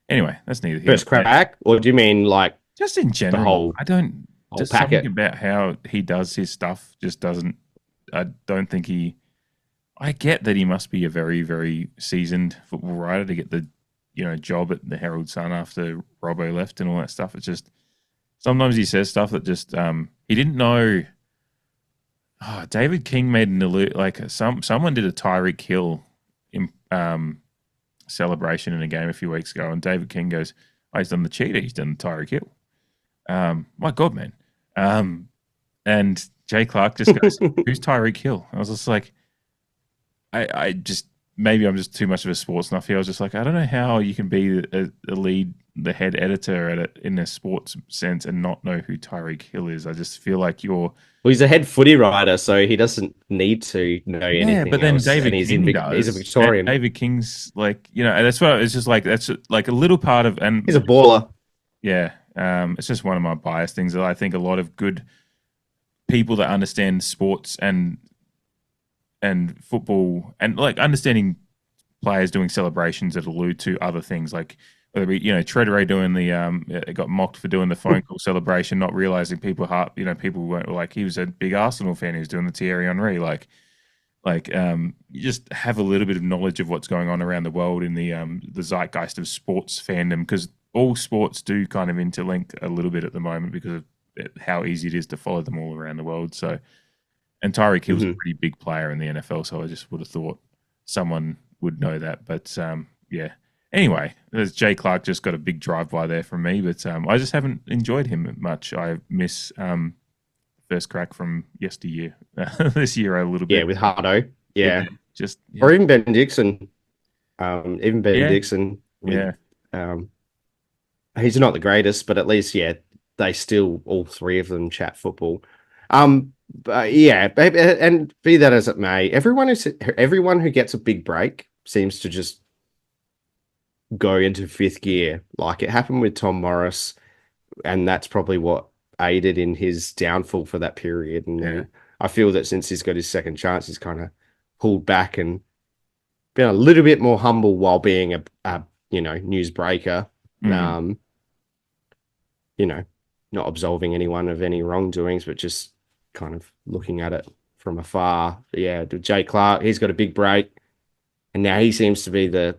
Anyway, that's neither here. First crack, or do you mean like just in general? The whole, I don't. Just packet. something about how he does his stuff just doesn't. I don't think he. I get that he must be a very, very seasoned football writer to get the, job at the Herald Sun after Robbo left and all that stuff. It's just sometimes he says stuff that just he didn't know. Oh, David King made an alert, like someone did a Tyreek Hill celebration in a game a few weeks ago, and David King goes, "Oh, he's done the cheater. He's done the Tyreek Hill." My God, man. And Jay Clark just goes, "Who's Tyreek Hill?" I was just like, I just, maybe I'm just too much of a sports nuffy. I was just like, I don't know how you can be the head editor at it in a sports sense and not know who Tyreek Hill is. I just feel like you're. Well, he's a head footy writer, so he doesn't need to know anything but then else. David And King he's a does. Victorian. And David King's like, and that's what it's just like. That's like a little part of, and He's a baller. yeah, it's just one of my bias things that I think a lot of good people that understand sports and football and like understanding players doing celebrations that allude to other things, like whether it be, Treaderay doing it got mocked for doing the phone call celebration, not realizing people weren't like, he was a big Arsenal fan, he was doing the Thierry Henry, you just have a little bit of knowledge of what's going on around the world in the zeitgeist of sports fandom, because all sports do kind of interlink a little bit at the moment because of how easy it is to follow them all around the world. So, and Tyreek Hill's a pretty big player in the NFL, so I just would have thought someone would know that. But yeah. Anyway, there's Jay Clark just got a big drive-by there from me, but I just haven't enjoyed him much. I miss first crack from yesteryear. This year a little bit. Yeah, with Hardo. Yeah. Yeah. Or even Ben Dixon. Dixon. Yeah. He's not the greatest, but at least, they still, all three of them, chat football. But yeah, and be that as it may, everyone who gets a big break seems to just go into fifth gear. Like it happened with Tom Morris, and that's probably what aided in his downfall for that period. And I feel that since he's got his second chance, he's kind of pulled back and been a little bit more humble while being a newsbreaker. Not absolving anyone of any wrongdoings, but just kind of looking at it from afar. Yeah, Jay Clark, he's got a big break, and now he seems to be the,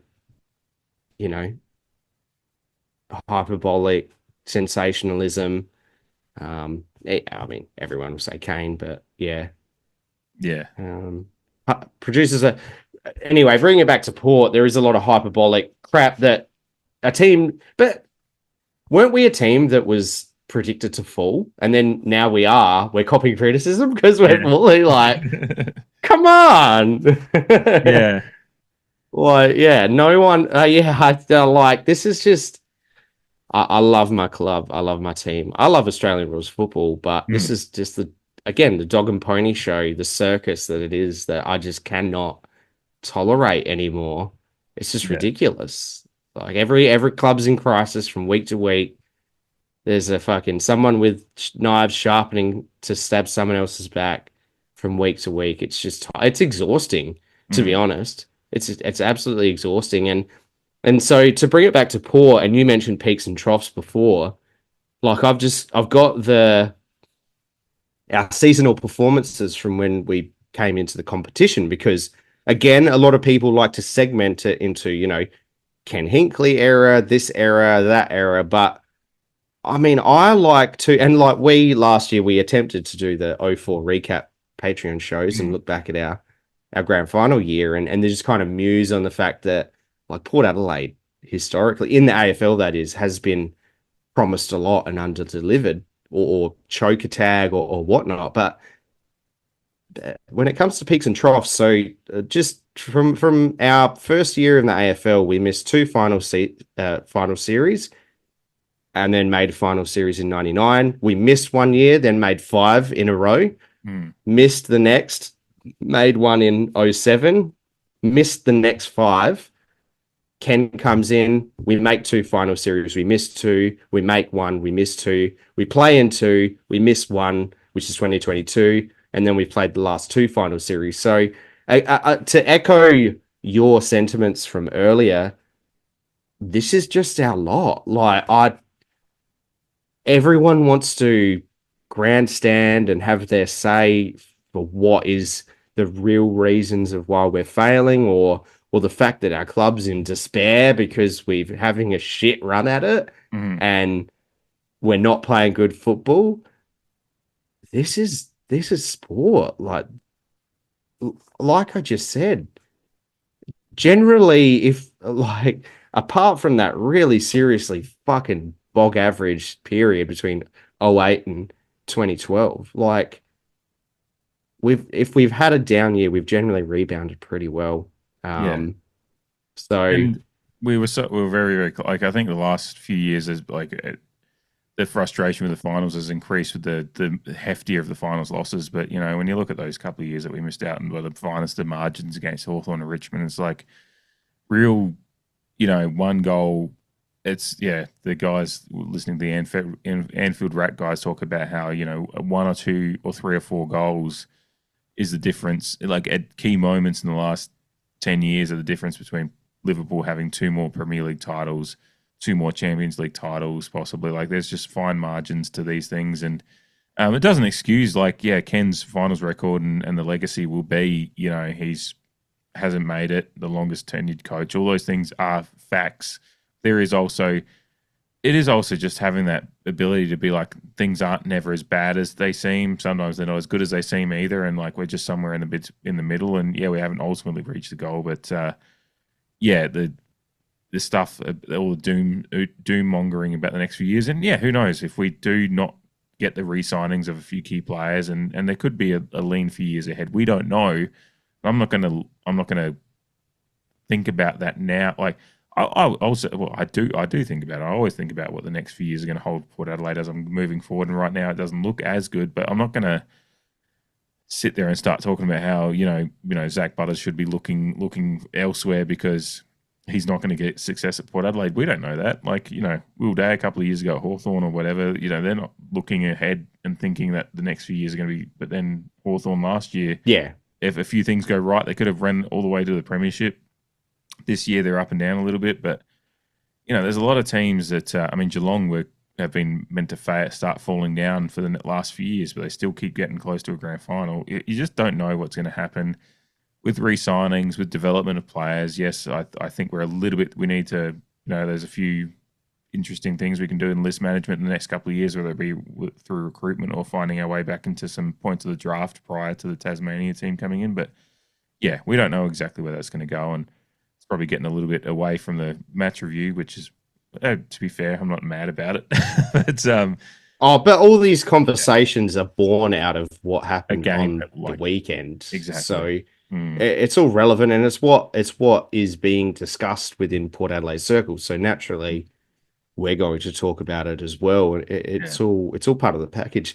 hyperbolic sensationalism. I mean, everyone will say Kane, but yeah. Produces anyway. Bringing it back to Port, there is a lot of hyperbolic crap that a team, but weren't we a team that was predicted to fall, and then now we're copying criticism because we're fully like, come on. No one. This is just. I love my club. I love my team. I love Australian rules football, but this is just the dog and pony show, the circus that it is, that I just cannot tolerate anymore. It's just ridiculous. Like every club's in crisis from week to week. There's a fucking someone with knives sharpening to stab someone else's back from week to week. It's exhausting, to be honest. It's absolutely exhausting. And so to bring it back to Port, and you mentioned peaks and troughs before, like I've got our seasonal performances from when we came into the competition, because again, a lot of people like to segment it into, Ken Hinckley era, this era, that era, but I mean, I like to, and like last year, we attempted to do the 04 recap Patreon shows and look back at our grand final year and just kind of muse on the fact that like Port Adelaide, historically, in the AFL that is, has been promised a lot and under-delivered or choke a tag or whatnot. But when it comes to peaks and troughs, so just from our first year in the AFL, we missed two final series, and then made a final series in 99. We missed 1 year, then made 5 in a row. Missed the next, made one in 07, missed the next 5. Ken comes in, we make 2 final series. We miss 2, we make 1, we miss 2. We play in 2, we miss 1, which is 2022. And then we played the last 2 final series. So to echo your sentiments from earlier, this is just our lot. Like everyone wants to grandstand and have their say for what is the real reasons of why we're failing, or the fact that our club's in despair because we're having a shit run at it and we're not playing good football. This is sport. Like I just said, generally, if like, apart from that really seriously fucking bog average period between '08 and 2012, like, if we've had a down year, we've generally rebounded pretty well. Yeah. So And we were very, very like, I think the last few years is like the frustration with the finals has increased with the heftier of the finals losses. But you know, when you look at those couple of years that we missed out and by the finest of margins against Hawthorn and Richmond, it's like real, you know, one goal. It's the guys listening to the Anfield Rat guys talk about how, you know, one or two or three or four goals is the difference. Like at key moments in the last 10 years are the difference between Liverpool having two more Premier League titles, two more Champions League titles, possibly. Like there's just fine margins to these things, and it doesn't excuse Ken's finals record and the legacy will be, you know, hasn't made it, the longest tenured coach. All those things are facts. It is also just having that ability to be like, things aren't never as bad as they seem. Sometimes they're not as good as they seem either, and like we're just somewhere in the middle. And we haven't ultimately reached the goal, but the stuff, all the doom mongering about the next few years, and who knows if we do not get the re-signings of a few key players, and there could be a lean few years ahead. We don't know. I'm not gonna think about that now. Like I do think about it. I always think about what the next few years are going to hold Port Adelaide as I'm moving forward. And right now it doesn't look as good, but I'm not going to sit there and start talking about how, you know, Zach Butters should be looking elsewhere because he's not going to get success at Port Adelaide. We don't know that. Like, you know, Will Day a couple of years ago at Hawthorn or whatever, you know, they're not looking ahead and thinking that the next few years are going to be, but then Hawthorn last year, if a few things go right, they could have run all the way to the premiership. This year they're up and down a little bit, but you know, there's a lot of teams that Geelong have been meant to start falling down for the last few years, but they still keep getting close to a grand final. You just don't know what's going to happen with re-signings, with development of players. Yes, I think we need to, you know, there's a few interesting things we can do in list management in the next couple of years, whether it be through recruitment or finding our way back into some points of the draft prior to the Tasmania team coming in. But we don't know exactly where that's going to go, and probably getting a little bit away from the match review, which is, to be fair, I'm not mad about it. But all these conversations are born out of what happened on the weekend. Exactly. So it's all relevant, and it's what is being discussed within Port Adelaide circles. So naturally, we're going to talk about it as well. It's all part of the package.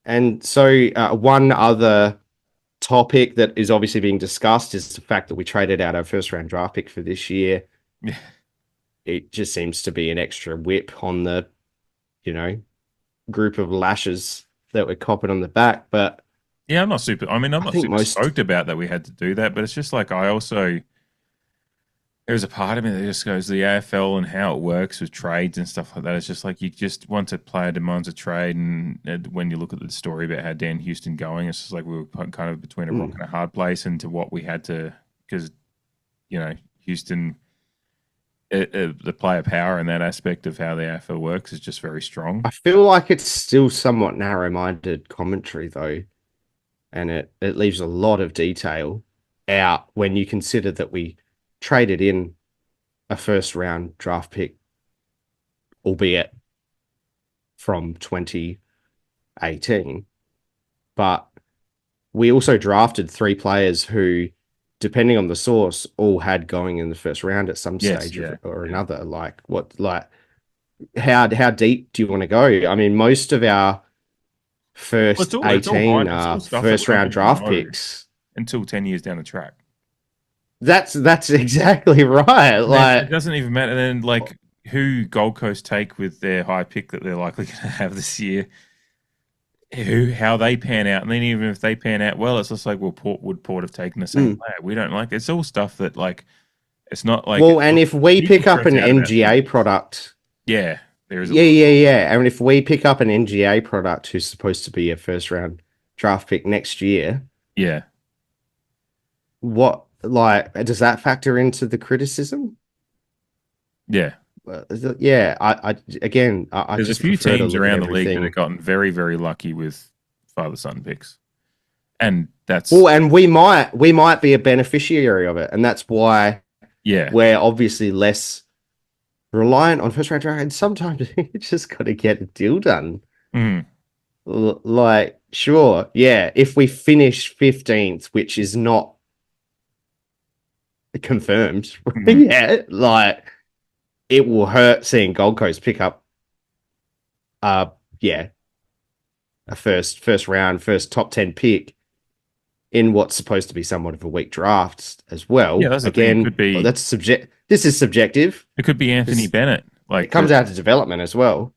And so one other topic that is obviously being discussed is the fact that we traded out our first round draft pick for this year. It just seems to be an extra whip on the, you know, group of lashes that we're copping on the back. But I'm not super stoked about that we had to do that, but it's just like, there's a part of me that just goes, the AFL and how it works with trades and stuff like that. It's just like, you just once a player demands a trade, and when you look at the story about how Dan Houston going, it's just like we were kind of between a rock and a hard place into what we had to, because, you know, Houston, the player power and that aspect of how the AFL works is just very strong. I feel like it's still somewhat narrow-minded commentary though, and it leaves a lot of detail out when you consider that we traded in a first round draft pick, albeit from 2018, but we also drafted three players who, depending on the source, all had going in the first round at some stage or another. How deep do you want to go? I mean, most of our first 18 are first round draft picks until 10 years down the track. That's exactly right. Like, it doesn't even matter then, like, who Gold Coast take with their high pick that they're likely going to have this year, how they pan out, and then even if they pan out well, it's just like, well, Port have taken the same player? We don't like. It's all stuff that, like, it's not like. Well, and if we pick up an NGA product, there is. And if we pick up an NGA product who's supposed to be a first round draft pick next year, what? Like, does that factor into the criticism? Yeah. There's a few teams around the league that have gotten very, very lucky with father-son picks, and that's and we might be a beneficiary of it, and that's why Yeah. we're obviously less reliant on first round draft, and sometimes you just got to get a deal done. Mm. Like, sure, yeah, if we finish 15th, which is not confirmed, yeah, like it will hurt seeing Gold Coast pick up, yeah, a first round, first top 10 pick in what's supposed to be somewhat of a weak draft as well. Yeah, that's the thing. It Again, could be. well, this is subjective. It could be Anthony Bennett. It comes out to development as well.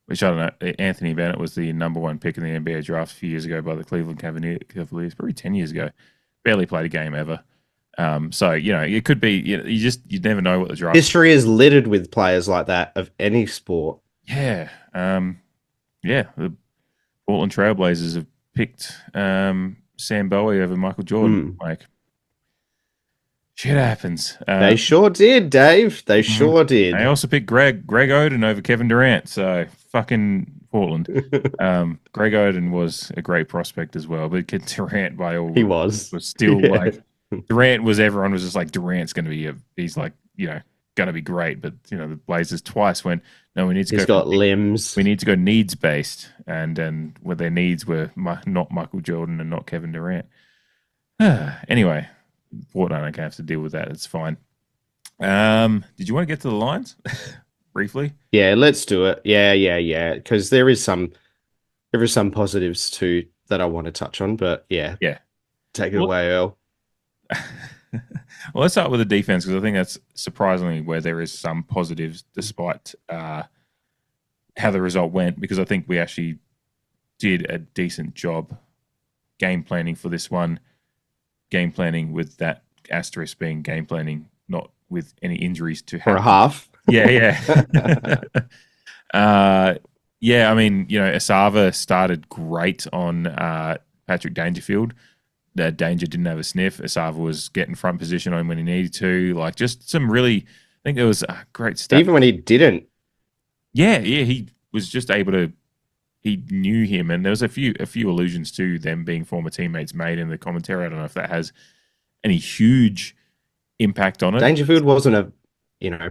Which I don't know. Anthony Bennett was the number 1 pick in the NBA draft a few years ago by the Cleveland Cavaliers, probably 10 years ago. Barely played a game ever. So it could be. You never know what the draft. History is littered with players like that of any sport. Yeah. The Portland Trailblazers have picked Sam Bowie over Michael Jordan. Like, shit happens. They sure did, Dave. They sure did. They also picked Greg Oden over Kevin Durant. So fucking Portland. Greg Oden was a great prospect as well, but Durant he was still like Durant was. Everyone was just like Durant's going to be he's like going to be great, but the Blazers twice went. No, we need to He's got limbs. We need to go needs based, and where their needs were not Michael Jordan and not Kevin Durant. Anyway, Portland don't have to deal with that. It's fine. Did you want to get to the lines briefly? Yeah, let's do it. Yeah. Because there is some positives too that I want to touch on, but yeah, take it away, Earl. Well, let's start with the defense because I think that's surprisingly where there is some positives despite how the result went, because I think we actually did a decent job game planning for this one. Game planning with that asterisk being game planning, not with any injuries to happen. For a half. Yeah. I mean, Asava started great on Patrick Dangerfield. Danger didn't have a sniff. Asava was getting front position on when he needed to. Like, just some really, I think there was a great stuff. Even when he didn't. Yeah, he was just able to. He knew him, and there was a few allusions to them being former teammates made in the commentary. I don't know if that has any huge impact on it. Dangerfield wasn't a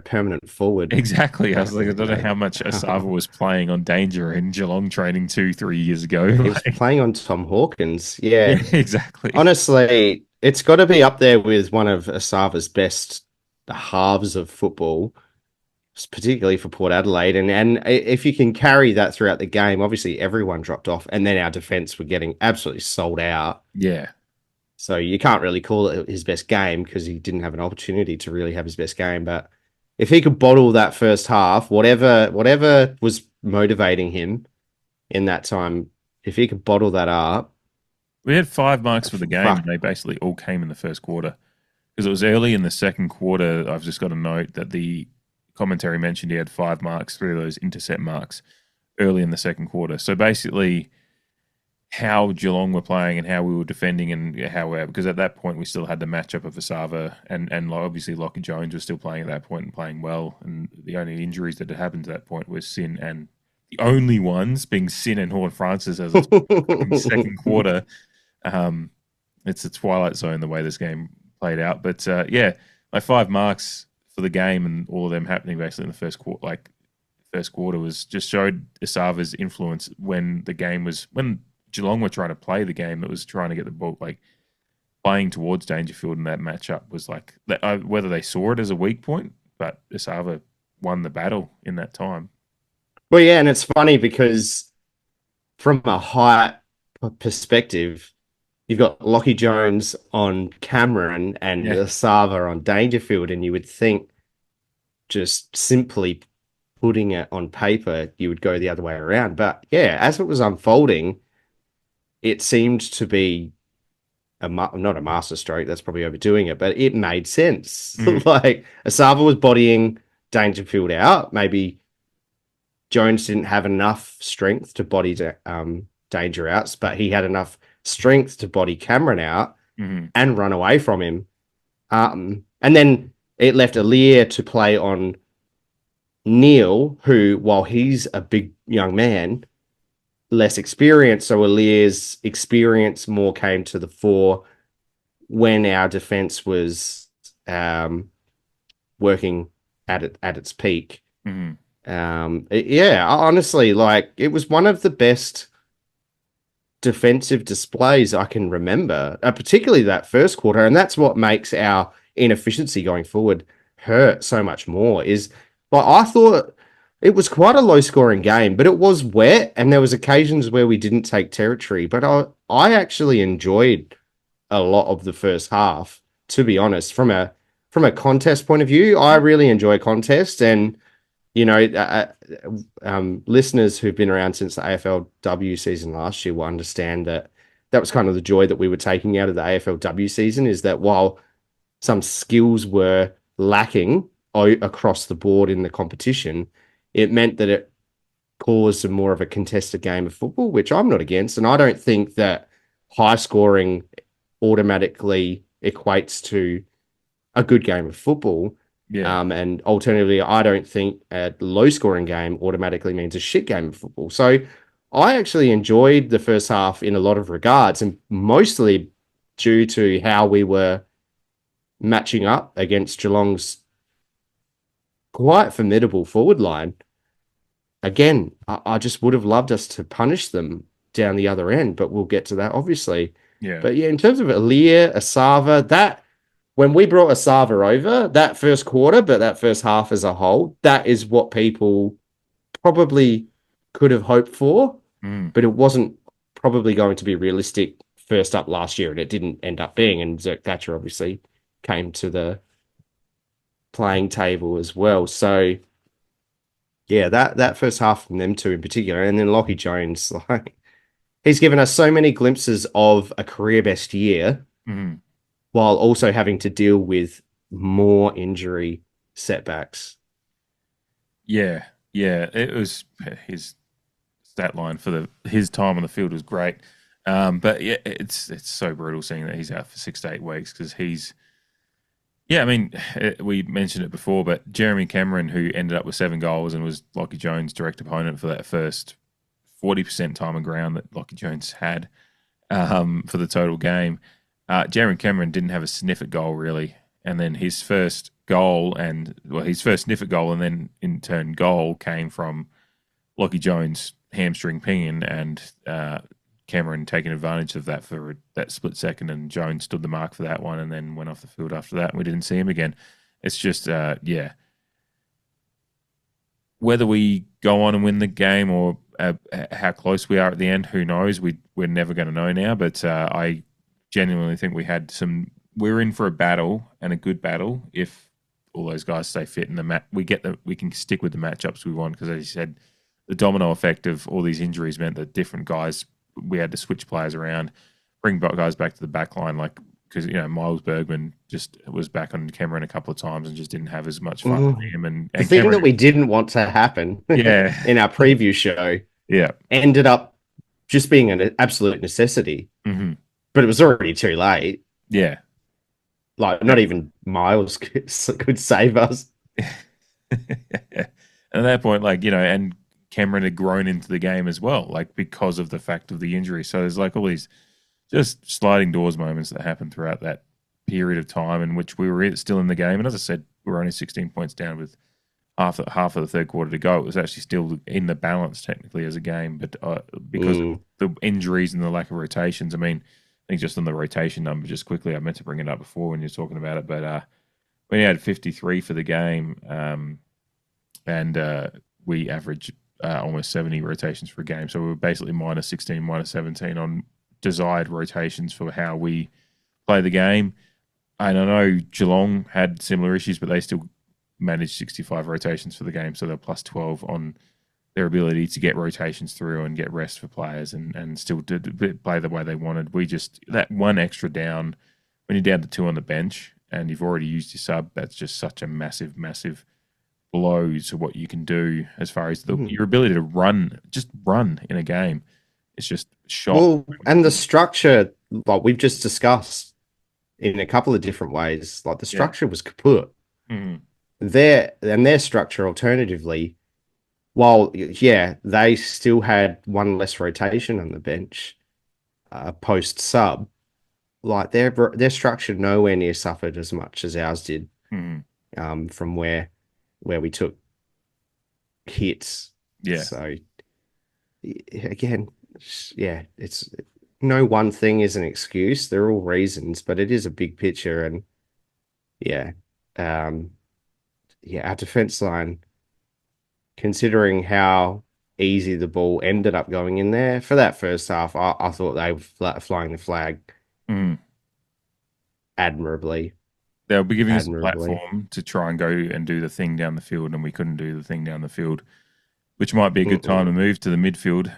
permanent forward. Exactly. I was like, I don't know how much Asava was playing on Danger in Geelong training 2-3 years ago. He was playing on Tom Hawkins. Yeah, exactly. Honestly, it's got to be up there with one of Asava's best halves of football, particularly for Port Adelaide. And if you can carry that throughout the game, obviously everyone dropped off, and then our defense were getting absolutely sold out. Yeah. So you can't really call it his best game because he didn't have an opportunity to really have his best game. But if he could bottle that first half, whatever was motivating him in that time, if he could bottle that up. We had 5 marks for the game, and they basically all came in the first quarter. Because it was early in the second quarter, I've just got to note that the commentary mentioned he had 5 marks, 3 of those intercept marks, early in the second quarter. So basically, how Geelong were playing and how we were defending and because at that point we still had the matchup of Asava and obviously Lockie Jones was still playing at that point and playing well, and the only injuries that had happened to that point was Sin, and the only ones being Sin and HORNE-FRANCIS as a second quarter. It's a twilight zone the way this game played out, but like 5 marks for the game and all of them happening basically in the first quarter. First quarter was just showed Asava's influence when Geelong were trying to play the game that was trying to get the ball, like playing towards Dangerfield, and that matchup was like whether they saw it as a weak point, but Asava won the battle in that time. Well, yeah, and it's funny because from a height perspective, you've got Lockie Jones on Cameron and Asava on Dangerfield, and you would think just simply putting it on paper, you would go the other way around. But yeah, as it was unfolding, it seemed to be not a masterstroke. That's probably overdoing it, but it made sense. Like Asava was bodying Dangerfield out. Maybe Jones didn't have enough strength to body Danger out, but he had enough strength to body Cameron out and run away from him. And then it left Aliir to play on Neil, who, while he's a big young man, less experienced, so Aliir's experience more came to the fore when our defense was working at its peak. Mhm. Honestly, like it was one of the best defensive displays I can remember, particularly that first quarter, and that's what makes our inefficiency going forward hurt so much more. Is like I thought it was quite a low scoring game, but it was wet, and there was occasions where we didn't take territory. But I actually enjoyed a lot of the first half, to be honest. From a contest point of view, I really enjoy contest, and listeners who've been around since the AFLW season last year will understand that that was kind of the joy that we were taking out of the AFLW season, is that while some skills were lacking across the board in the competition, it meant that it caused a more of a contested game of football, which I'm not against. And I don't think that high scoring automatically equates to a good game of football. Yeah. And alternatively, I don't think a low scoring game automatically means a shit game of football. So I actually enjoyed the first half in a lot of regards, and mostly due to how we were matching up against Geelong's quite formidable forward line. Again, I just would have loved us to punish them down the other end, but we'll get to that, obviously. Yeah. But yeah, in terms of Aaliyah, Asava, that when we brought Asava over, that first quarter, but that first half as a whole, that is what people probably could have hoped for, but it wasn't probably going to be realistic first up last year, and it didn't end up being. And Zerk Thatcher obviously came to the playing table as well. So yeah, that first half from them two in particular, and then Lockie Jones, like he's given us so many glimpses of a career best year, while also having to deal with more injury setbacks. Yeah. It was his stat line for his time on the field was great. But yeah, it's so brutal seeing that he's out for 6 to 8 weeks, because he's. Yeah, I mean, we mentioned it before, but Jeremy Cameron, who ended up with 7 goals and was Lockie Jones' direct opponent for that first 40% time of ground that Lockie Jones had for the total game, Jeremy Cameron didn't have a sniff at goal, really. And then his first sniff at goal and then in turn goal came from Lockie Jones' hamstring pinging, and Cameron taking advantage of that for that split second, and Jones stood the mark for that one and then went off the field after that, and we didn't see him again. It's just, whether we go on and win the game or how close we are at the end, who knows? We're never going to know now, but I genuinely think we're in for a battle, and a good battle, if all those guys stay fit and we can stick with the matchups we want, because as you said, the domino effect of all these injuries meant that different guys, we had to switch players around, bring guys back to the back line, like, because Miles Bergman just was back on Cameron a couple of times and just didn't have as much fun with him. And the thing that we didn't want to happen, in our preview show, ended up just being an absolute necessity. But it was already too late. Yeah, like not even Miles could save us. At that point, and Cameron had grown into the game as well, because of the fact of the injury. So there's all these just sliding doors moments that happened throughout that period of time in which we were still in the game. And as I said, we were only 16 points down with half of the third quarter to go. It was actually still in the balance technically as a game, but because of the injuries and the lack of rotations, I mean, I think just on the rotation number, just quickly, I meant to bring it up before when you were talking about it, but we had 53 for the game, and we averaged almost 70 rotations for a game. So we were basically minus 16, minus 17 on desired rotations for how we play the game. And I know Geelong had similar issues, but they still managed 65 rotations for the game. So they're plus 12 on their ability to get rotations through and get rest for players and still play the way they wanted. That one extra down, when you're down to 2 on the bench and you've already used your sub, that's just such a massive, massive blow to what you can do as far as your ability to run in a game. It's just shot. Well, and the structure, like we've just discussed in a couple of different ways, like the structure was kaput. Their structure, alternatively, while they still had one less rotation on the bench post sub, like their structure nowhere near suffered as much as ours did. From where we took hits. Yeah. So again, yeah, it's no one thing is an excuse. They're all reasons, but it is a big picture. And yeah, our defense line, considering how easy the ball ended up going in there for that first half, I thought they were flying the flag admirably. They'll be giving us a platform to try and go and do the thing down the field, and we couldn't do the thing down the field, which might be a good time to move to the midfield.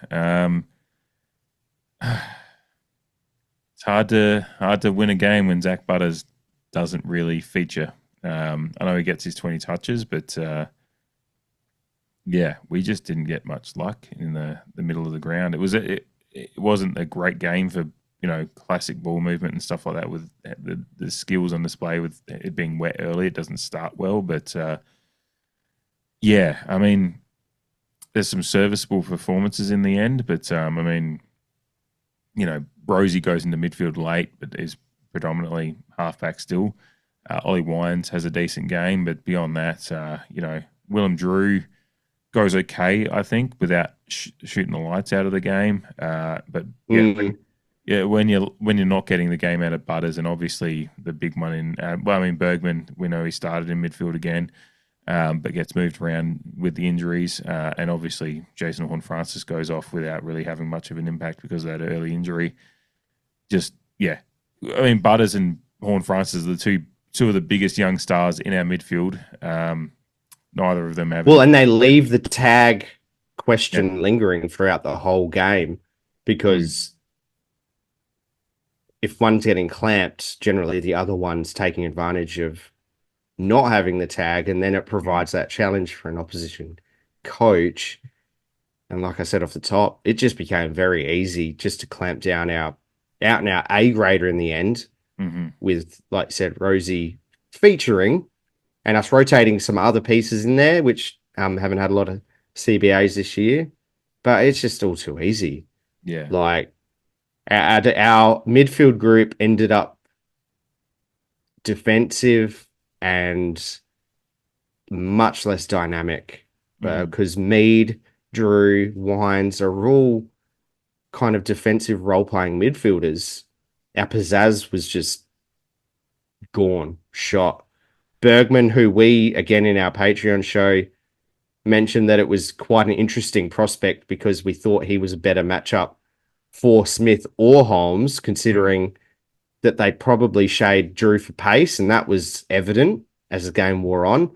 It's hard to win a game when Zach Butters doesn't really feature. I know he gets his 20 touches, but yeah, we just didn't get much luck in the middle of the ground. It wasn't a great game for classic ball movement and stuff like that with the skills on display. With it being wet early, it doesn't start well, but yeah, I mean, there's some serviceable performances in the end, but I mean, Rosie goes into midfield late, but is predominantly halfback still. Ollie Wines has a decent game, but beyond that, Willem Drew goes okay, I think, without shooting the lights out of the game. But yeah, when you're not getting the game out of Butters, and obviously the big one in Bergman, we know he started in midfield again, but gets moved around with the injuries, and obviously Jason Horne-Francis goes off without really having much of an impact because of that early injury. Just I mean, Butters and Horne-Francis are the two of the biggest young stars in our midfield. Neither of them have. Well, and they leave the tag question lingering throughout the whole game because if one's getting clamped, generally the other one's taking advantage of not having the tag, and then it provides that challenge for an opposition coach. And like I said off the top, it just became very easy just to clamp down our out and out A grader in the end with, like you said, Rosie featuring and us rotating some other pieces in there, which haven't had a lot of CBAs this year, but it's just all too easy. Yeah. Like our midfield group ended up defensive and much less dynamic because Mead, Drew, Wines are all kind of defensive role-playing midfielders. Our pizzazz was just gone, shot. Bergman, who we, again, in our Patreon show, mentioned that it was quite an interesting prospect because we thought he was a better matchup for Smith or Holmes, considering that they probably shade Drew for pace, and that was evident as the game wore on.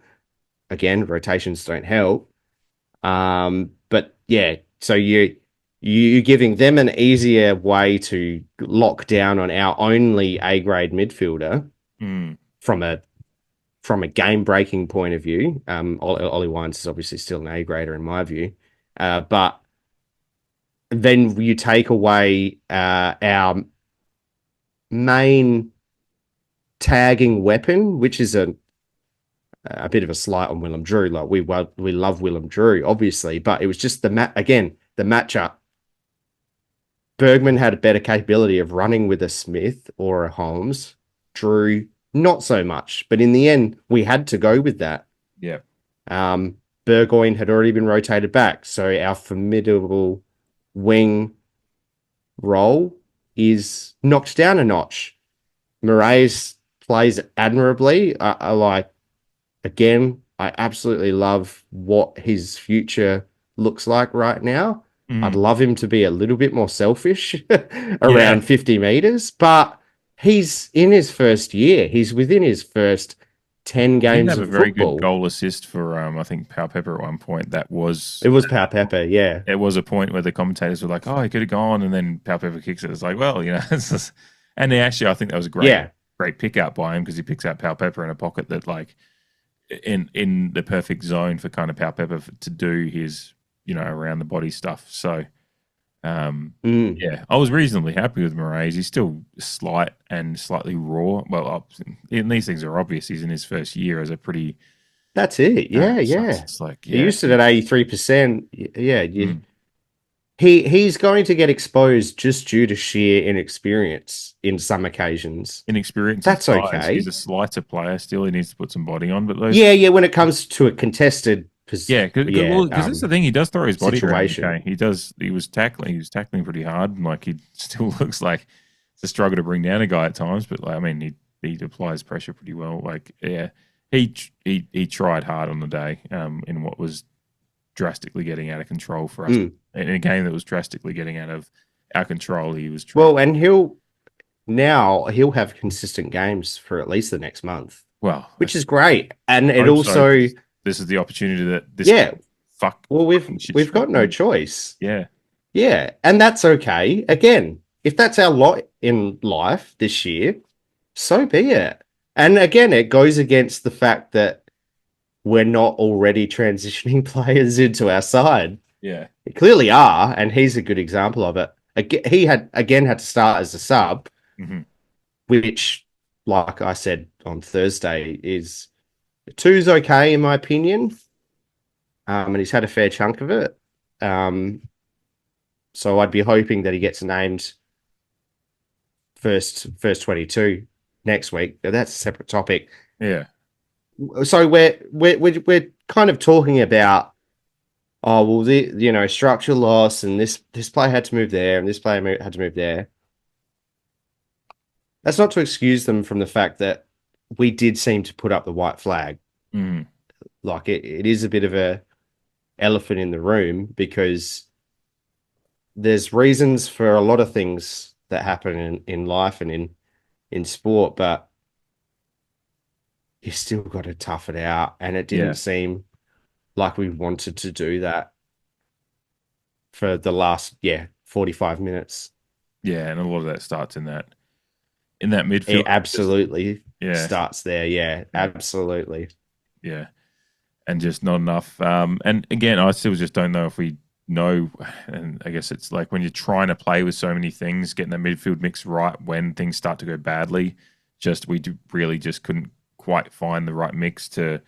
Again, rotations don't help. But yeah, so you're giving them an easier way to lock down on our only A-grade midfielder from a game-breaking point of view. Ollie Wines is obviously still an A-grader in my view. But then you take away our main tagging weapon, which is a bit of a slight on Willem Drew. Like we love Willem Drew, obviously, but it was just the matchup. Bergman had a better capability of running with a Smith or a Holmes. Drew, not so much, but in the end, we had to go with that. Yeah. Burgoyne had already been rotated back, so our formidable wing role is knocked down a notch. Moraes plays admirably. I absolutely love what his future looks like right now. I'd love him to be a little bit more selfish around 50 meters, but he's in his first year. He's within his first 10 games of football. He had a very good goal assist for, I think, POWELL-PEPPER at one point. It was POWEL-PEPPER, yeah. It was a point where the commentators were like, oh, he could have gone, and then POWEL-PEPPER kicks it. It's like, well, it's just... And actually, I think that was a great pick-up by him because he picks out POWEL-PEPPER in a pocket that, like, in the perfect zone for kind of POWEL-PEPPER to do his, around the body stuff. So, yeah, I was reasonably happy with Moraes. He's still slight and slightly raw. Well, and these things are obvious. He's in his first year as a pretty... That's it. Yeah, yeah. It's like, he used it at 83%. Yeah, he's going to get exposed just due to sheer inexperience in some occasions. Inexperience. That's okay. He's a slighter player still. He needs to put some body on. But those, Yeah. When it comes to a contested, because that's the thing. He does throw his body situation. around. Okay, he does. He was tackling pretty hard. And like he still looks like it's a struggle to bring down a guy at times. But like, I mean, he applies pressure pretty well. Like he tried hard on the day. In what was drastically getting out of control for us. In a game that was drastically getting out of our control, he was trying. Well, and he'll have consistent games for at least the next month. Well, which is great. And it also this is the opportunity that fuck. Well, we've got no choice. Yeah. Yeah. And that's okay. Again, if that's our lot in life this year, so be it. And again, it goes against the fact that we're not already transitioning players into our side. Yeah. We clearly are, and he's a good example of it. He had to start as a sub, which, like I said on Thursday, is 2's okay in my opinion. And he's had a fair chunk of it. So I'd be hoping that he gets named first 22 next week. That's a separate topic. Yeah. So we're kind of talking about, structure loss, and this player had to move there, and this player had to move there. That's not to excuse them from the fact that we did seem to put up the white flag. Like it is a bit of a elephant in the room, because there's reasons for a lot of things that happen in life and in sport, but you still got to tough it out. And it didn't seem like we wanted to do that for the last 45 minutes. Yeah, and a lot of that starts in that midfield. It absolutely starts there. Yeah, absolutely. Yeah. And just not enough. And again, I still just don't know if we know. And I guess it's like when you're trying to play with so many things, getting the midfield mix right when things start to go badly, we really just couldn't quite find the right mix to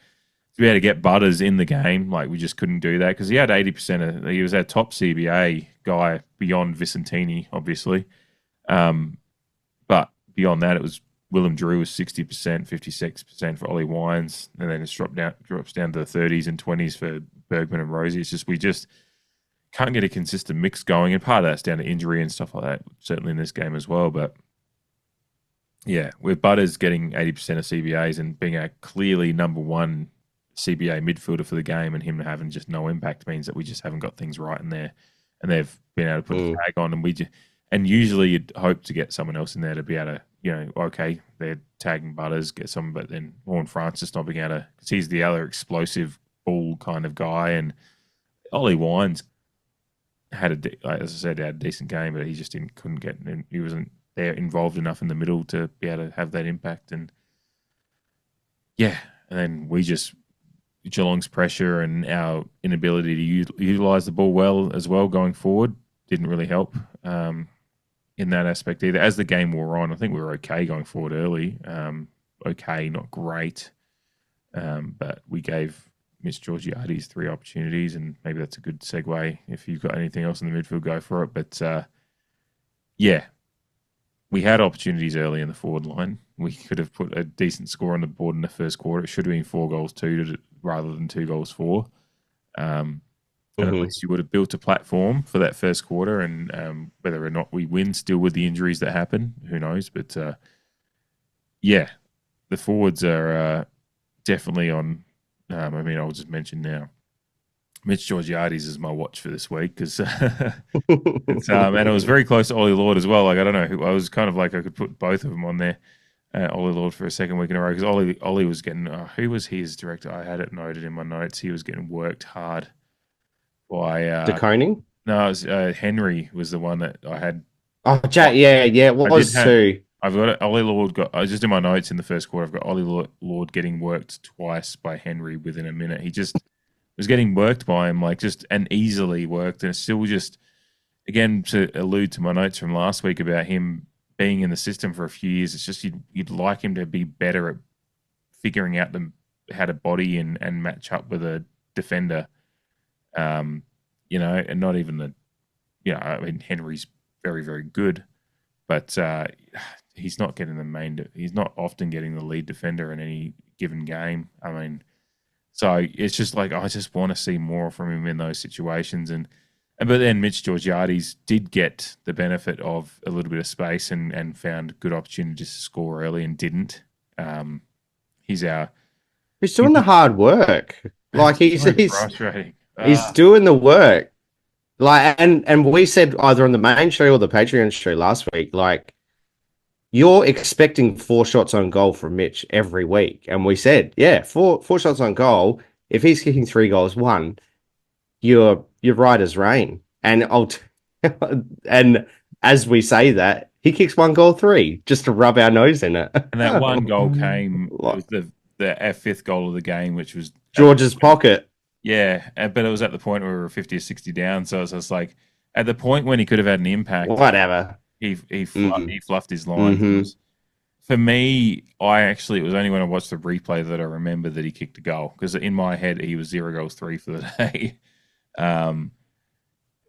be able to get Butters in the game. Like we just couldn't do that because he had 80%. He was our top CBA guy beyond Vicentini, obviously. But beyond that, it was Willem Drew was 60%, 56% for Ollie Wines, and then it drops down to the 30s and 20s for Bergman and Rosie. It's just we just can't get a consistent mix going, and part of that's down to injury and stuff like that. Certainly in this game as well, but. Yeah, with Butters getting 80% of CBAs and being a clearly number one CBA midfielder for the game, and him having just no impact means that we just haven't got things right in there, and they've been able to put the tag on, and usually you'd hope to get someone else in there to be able to, okay, they're tagging Butters, get someone, but then HORNE-FRANCIS not being able to, because he's the other explosive ball kind of guy, and Ollie Wines had as I said, had a decent game, but he just couldn't get, he wasn't. They're involved enough in the middle to be able to have that impact. And and then Geelong's pressure and our inability to utilise the ball well as well going forward didn't really help in that aspect either. As the game wore on, I think we were okay going forward early. Okay, not great. But we gave Mitch Georgiades 3 opportunities, and maybe that's a good segue. If you've got anything else in the midfield, go for it. But we had opportunities early in the forward line. We could have put a decent score on the board in the first quarter. It should have been 4-2 rather than 2-4. And at least you would have built a platform for that first quarter. And whether or not we win still with the injuries that happen, who knows? But the forwards are definitely on. I'll just mention now. Mitch Georgiades is my watch for this week because and it was very close to Ollie Lord as well. Like I don't know who I was kind of like I could put both of them on there. Ollie Lord for a second week in a row because Ollie was getting who was he as director? I had it noted in my notes. He was getting worked hard by De Koning? No, it was, Henry was the one that I had. Oh, Jack, yeah. What was too? I've got it. Ollie Lord I just in my notes in the first quarter. I've got Ollie Lord getting worked twice by Henry within a minute. He just was getting worked by him, and easily worked. And it's still just, again, to allude to my notes from last week about him being in the system for a few years, it's just you'd like him to be better at figuring out how to body and match up with a defender, and not even I mean, Henry's very, very good, but he's not getting the main. He's not often getting the lead defender in any given game. I mean, so it's just like I just want to see more from him in those situations. But then Mitch Georgiades did get the benefit of a little bit of space and found good opportunities to score early and didn't. He's doing the hard work. Like he's frustrating. He's doing the work. Like, and we said either on the main show or the Patreon show last week, like, you're expecting 4 shots on goal from Mitch every week. And we said, yeah, four shots on goal. If he's kicking 3 goals, 1, you're right as rain. And and as we say that, he kicks 1 goal 3 just to rub our nose in it. And that 1 goal came, it was the 5th goal of the game, which was George's pocket. Yeah, but it was at the point where we were 50 or 60 down. So it was like at the point when he could have had an impact. Whatever. He fluffed his line. For me, it was only when I watched the replay that I remember that he kicked a goal, because in my head he was 0 goals 3 for the day.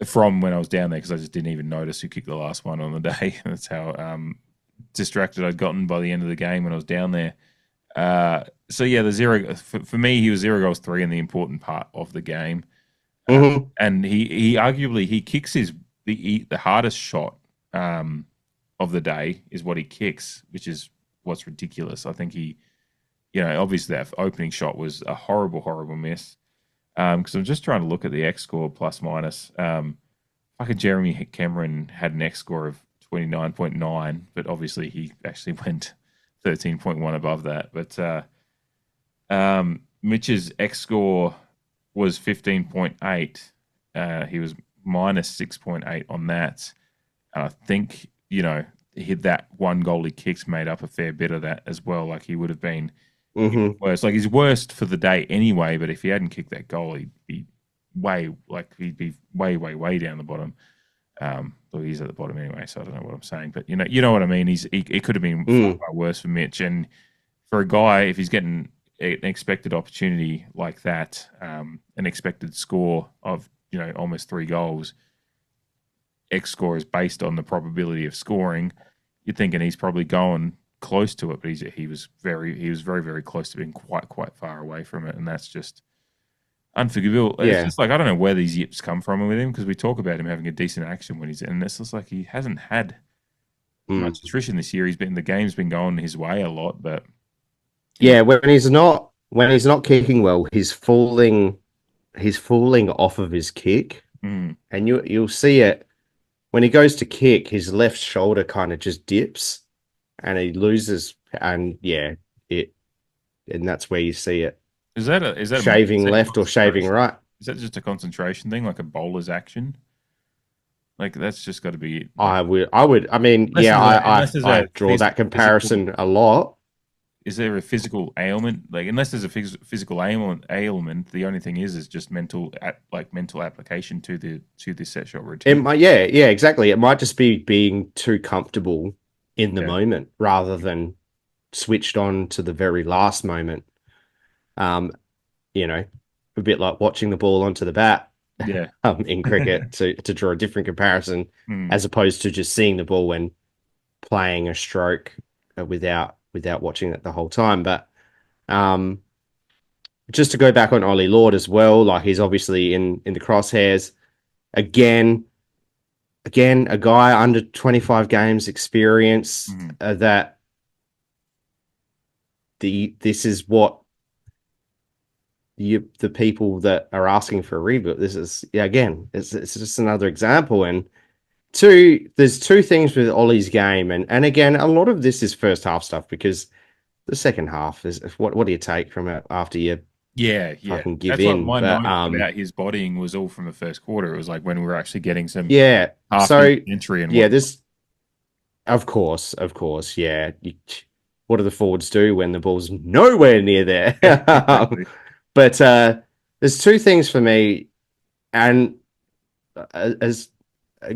From when I was down there, because I just didn't even notice who kicked the last one on the day. That's how distracted I'd gotten by the end of the game when I was down there. So yeah, the 0 for me, he was 0 goals 3 in the important part of the game, and he arguably kicks the hardest shot of the day is what he kicks, which is what's ridiculous. I think obviously that opening shot was a horrible miss. Because I'm just trying to look at the X score plus minus. Fucking Jeremy Cameron had an X score of 29.9, but obviously he actually went 13.1 above that. But Mitch's X score was 15.8. He was minus 6.8 on that. And I think, that 1 goal he kicks made up a fair bit of that as well. Like, he would have been worse. Like, he's worst for the day anyway, but if he hadn't kicked that goal, he'd be way down the bottom. Well, he's at the bottom anyway, so I don't know what I'm saying. But you know what I mean. It could have been far worse for Mitch. And for a guy, if he's getting an expected opportunity like that, an expected score of almost 3 goals, X score is based on the probability of scoring. You're thinking he's probably going close to it, but he was very, very close to being quite far away from it, and that's just unforgivable. Yeah. It's just like, I don't know where these yips come from with him, because we talk about him having a decent action when he's in, and it's just like he hasn't had much attrition this year. The game's been going his way a lot, but when he's not kicking well, he's falling off of his kick, and you'll see it when he goes to kick. His left shoulder kind of just dips, and he loses, and that's where you see it. Is that shaving left or shaving right? Is that just a concentration thing, like a bowler's action? Like, that's just got to be it. I draw that comparison a lot. Is there a physical ailment? Like, unless there's a physical ailment, the only thing is just mental application to the set shot routine. Exactly. It might just be being too comfortable in the moment rather than switched on to the very last moment. A bit like watching the ball onto the bat in cricket to draw a different comparison, as opposed to just seeing the ball when playing a stroke without watching it the whole time. But just to go back on Ollie Lord as well, like, he's obviously in the crosshairs again, a guy under 25 games experience, that this is what the people that are asking for a reboot. This is it's just another example. And there's 2 things with Ollie's game, and again, a lot of this is first half stuff, because the second half is what do you take from it after you fucking give in? What my note about his bodying was all from the first quarter. It was like when we were actually getting some entry and this. Of course, what do the forwards do when the ball's nowhere near there? But there's 2 things for me, and as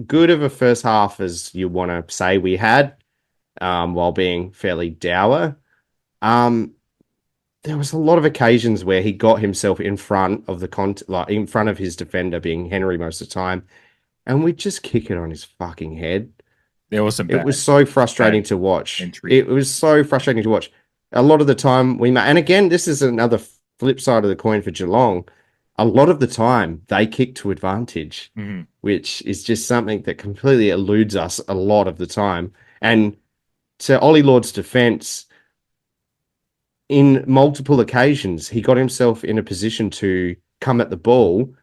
good of a first half as you want to say we had, while being fairly dour, there was a lot of occasions where he got himself in front of in front of his defender, being Henry most of the time, and we just kick it on his fucking head. There was some It bad, was so frustrating bad to watch. entry. It was so frustrating to watch. A lot of the time and again, this is another flip side of the coin for Geelong. A lot of the time they kick to advantage, which is just something that completely eludes us a lot of the time. And to Ollie Lord's defense, in multiple occasions, he got himself in a position to come at the ball,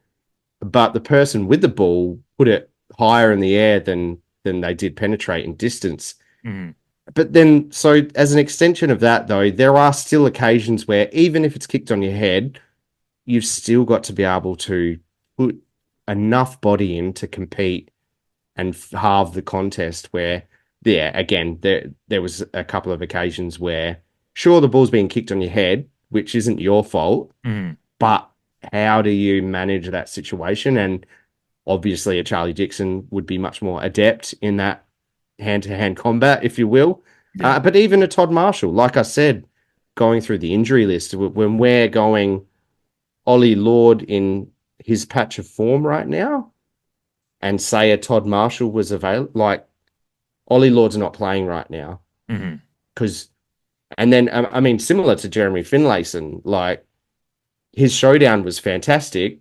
but the person with the ball put it higher in the air than they did penetrate in distance. But then, so as an extension of that, though, there are still occasions where even if it's kicked on your head, you've still got to be able to put enough body in to compete and halve the contest where, yeah, again, there was a couple of occasions where, sure, the ball's being kicked on your head, which isn't your fault, but how do you manage that situation? And obviously, a Charlie Dixon would be much more adept in that hand-to-hand combat, if you will. Yeah. But even a Todd Marshall, like I said, going through the injury list, when we're going Ollie Lord in his patch of form right now, and say a Todd Marshall was available, like Ollie Lord's not playing right now. Because, and then, I mean, similar to Jeremy Finlayson, like his showdown was fantastic,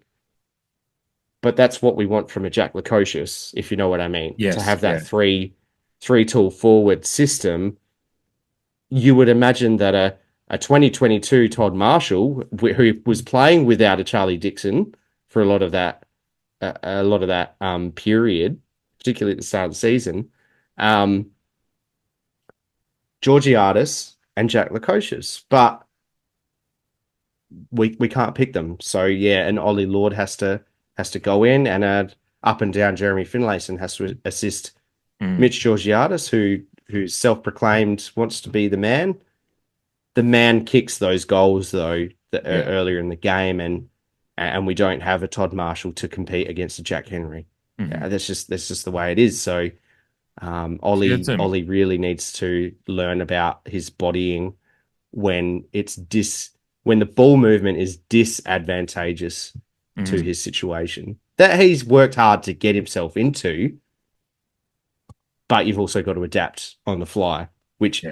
but that's what we want from a Jack Lukosius, if you know what I mean. Yes, to have that three-tool forward system, you would imagine that a 2022 Todd Marshall, who was playing without a Charlie Dixon for a lot of that period, particularly at the start of the season, Georgiades and Jack Lukosius, but we can't pick them. So yeah, and Ollie Lord has to go in, and up and down Jeremy Finlayson has to assist Mitch Georgiades, who's self-proclaimed wants to be the man. The man kicks those goals though earlier in the game, and we don't have a Todd Marshall to compete against a Jack Henry. That's just the way it is. So Ollie really needs to learn about his bodying when when the ball movement is disadvantageous to his situation that he's worked hard to get himself into, but you've also got to adapt on the fly, which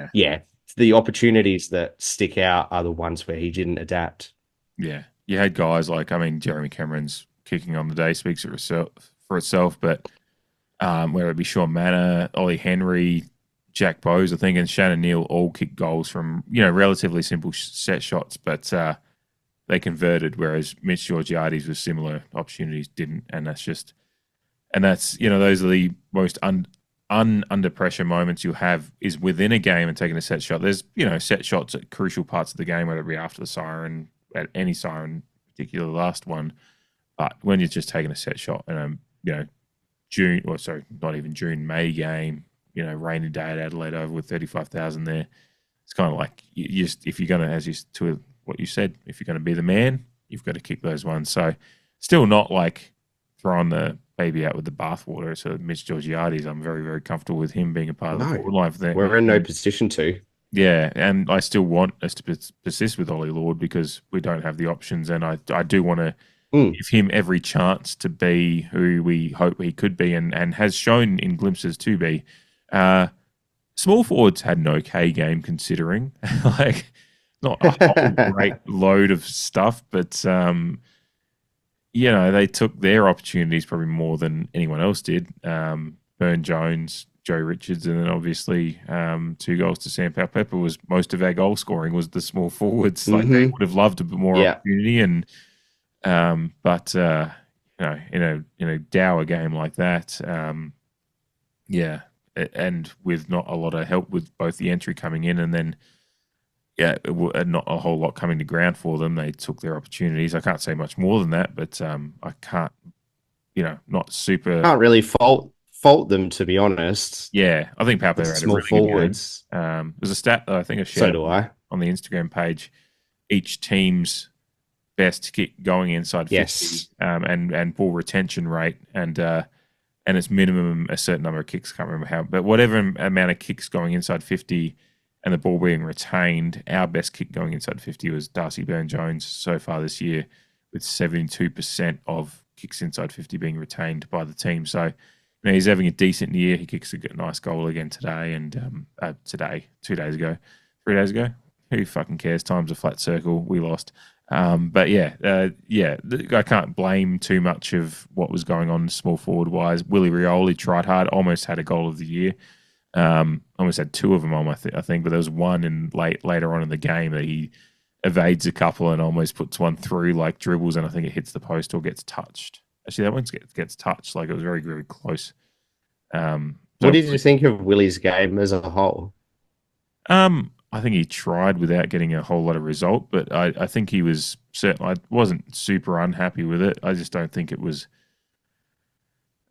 the opportunities that stick out are the ones where he didn't adapt. Yeah. You had guys like, I mean, Jeremy Cameron's kicking on the day speaks for itself, but whether it be Sean Manor, Ollie Henry, Jack Bowes, I think, and Shannon Neal all kicked goals from, relatively simple set shots, but they converted, whereas Mitch Georgiades with similar opportunities didn't. And that's those are the most under pressure moments you have is within a game and taking a set shot. There's, set shots at crucial parts of the game, whether it be after the siren, at any siren, particularly the last one. But when you're just taking a set shot in a, May game, rainy day at Adelaide over with 35,000 there, it's kind of like if you're going to, to what you said, if you're going to be the man, you've got to kick those ones. So still not like throwing the baby out with the bathwater. So Mitch Georgiades, I'm very, very comfortable with him being a part of the forward line for that. We're in no position to. Yeah, and I still want us to persist with Ollie Lord because we don't have the options, and I do want to give him every chance to be who we hope he could be and has shown in glimpses to be. Small forwards had an okay game considering. Like, not a whole great load of stuff, but, they took their opportunities probably more than anyone else did. Burn Jones, Joe Richards, and then obviously 2 goals to Sam Powell-Pepper was most of our goal scoring was the small forwards. Like they would have loved a bit more opportunity, and but in a dour game like that, and with not a lot of help with both the entry coming in and then not a whole lot coming to ground for them, they took their opportunities. I can't say much more than that, but I can't, not super. Can't really fault them, to be honest. Yeah, I think Powell-Pepper had small a really forwards. Good game. There's a stat that I think I shared So do I. on the Instagram page. Each team's best kick going inside 50, and ball retention rate, and it's minimum a certain number of kicks. Can't remember how, but whatever amount of kicks going inside 50 and the ball being retained, our best kick going inside 50 was Darcy Burn-Jones so far this year with 72% of kicks inside 50 being retained by the team. So, he's having a decent year. He kicks a nice goal again today and 2 days ago, 3 days ago. Who fucking cares? Time's a flat circle. We lost. But I can't blame too much of what was going on small forward wise. Willie Rioli tried hard, almost had a goal of the year. Almost had two of them on, I think, but there was one later on in the game that he evades a couple and almost puts one through, like dribbles, and I think it hits the post or gets touched. Actually, that one gets touched. Like, it was very, very close. What did you think of Willie's game as a whole? I think he tried without getting a whole lot of result, but I think he was certain. I wasn't super unhappy with it. I just don't think it was.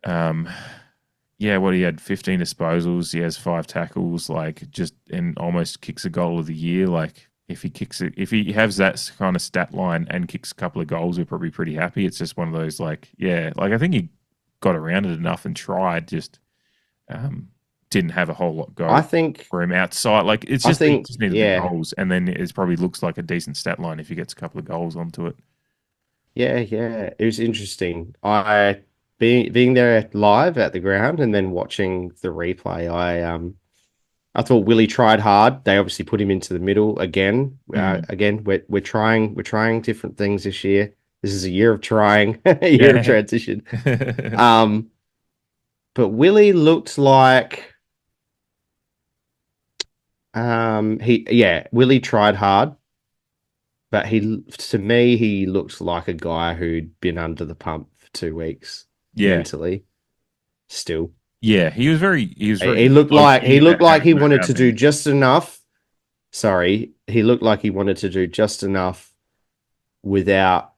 He had 15 disposals. He has 5 tackles. And almost kicks a goal of the year. Like, if he has that kind of stat line and kicks a couple of goals, we're probably pretty happy. It's just one of those I think he got around it enough and tried. Just didn't have a whole lot go. I think for him outside, he just needed the goals, and then it probably looks like a decent stat line if he gets a couple of goals onto it. Yeah, it was interesting. Being there live at the ground and then watching the replay, I thought Willie tried hard. They obviously put him into the middle again. Again, we're trying different things this year. This is a year of trying, a year of transition. But Willie looked like Willie tried hard, but to me he looked like a guy who'd been under the pump for 2 weeks mentally. Still. Yeah, he looked like he wanted to do just enough. Sorry, he looked like he wanted to do just enough without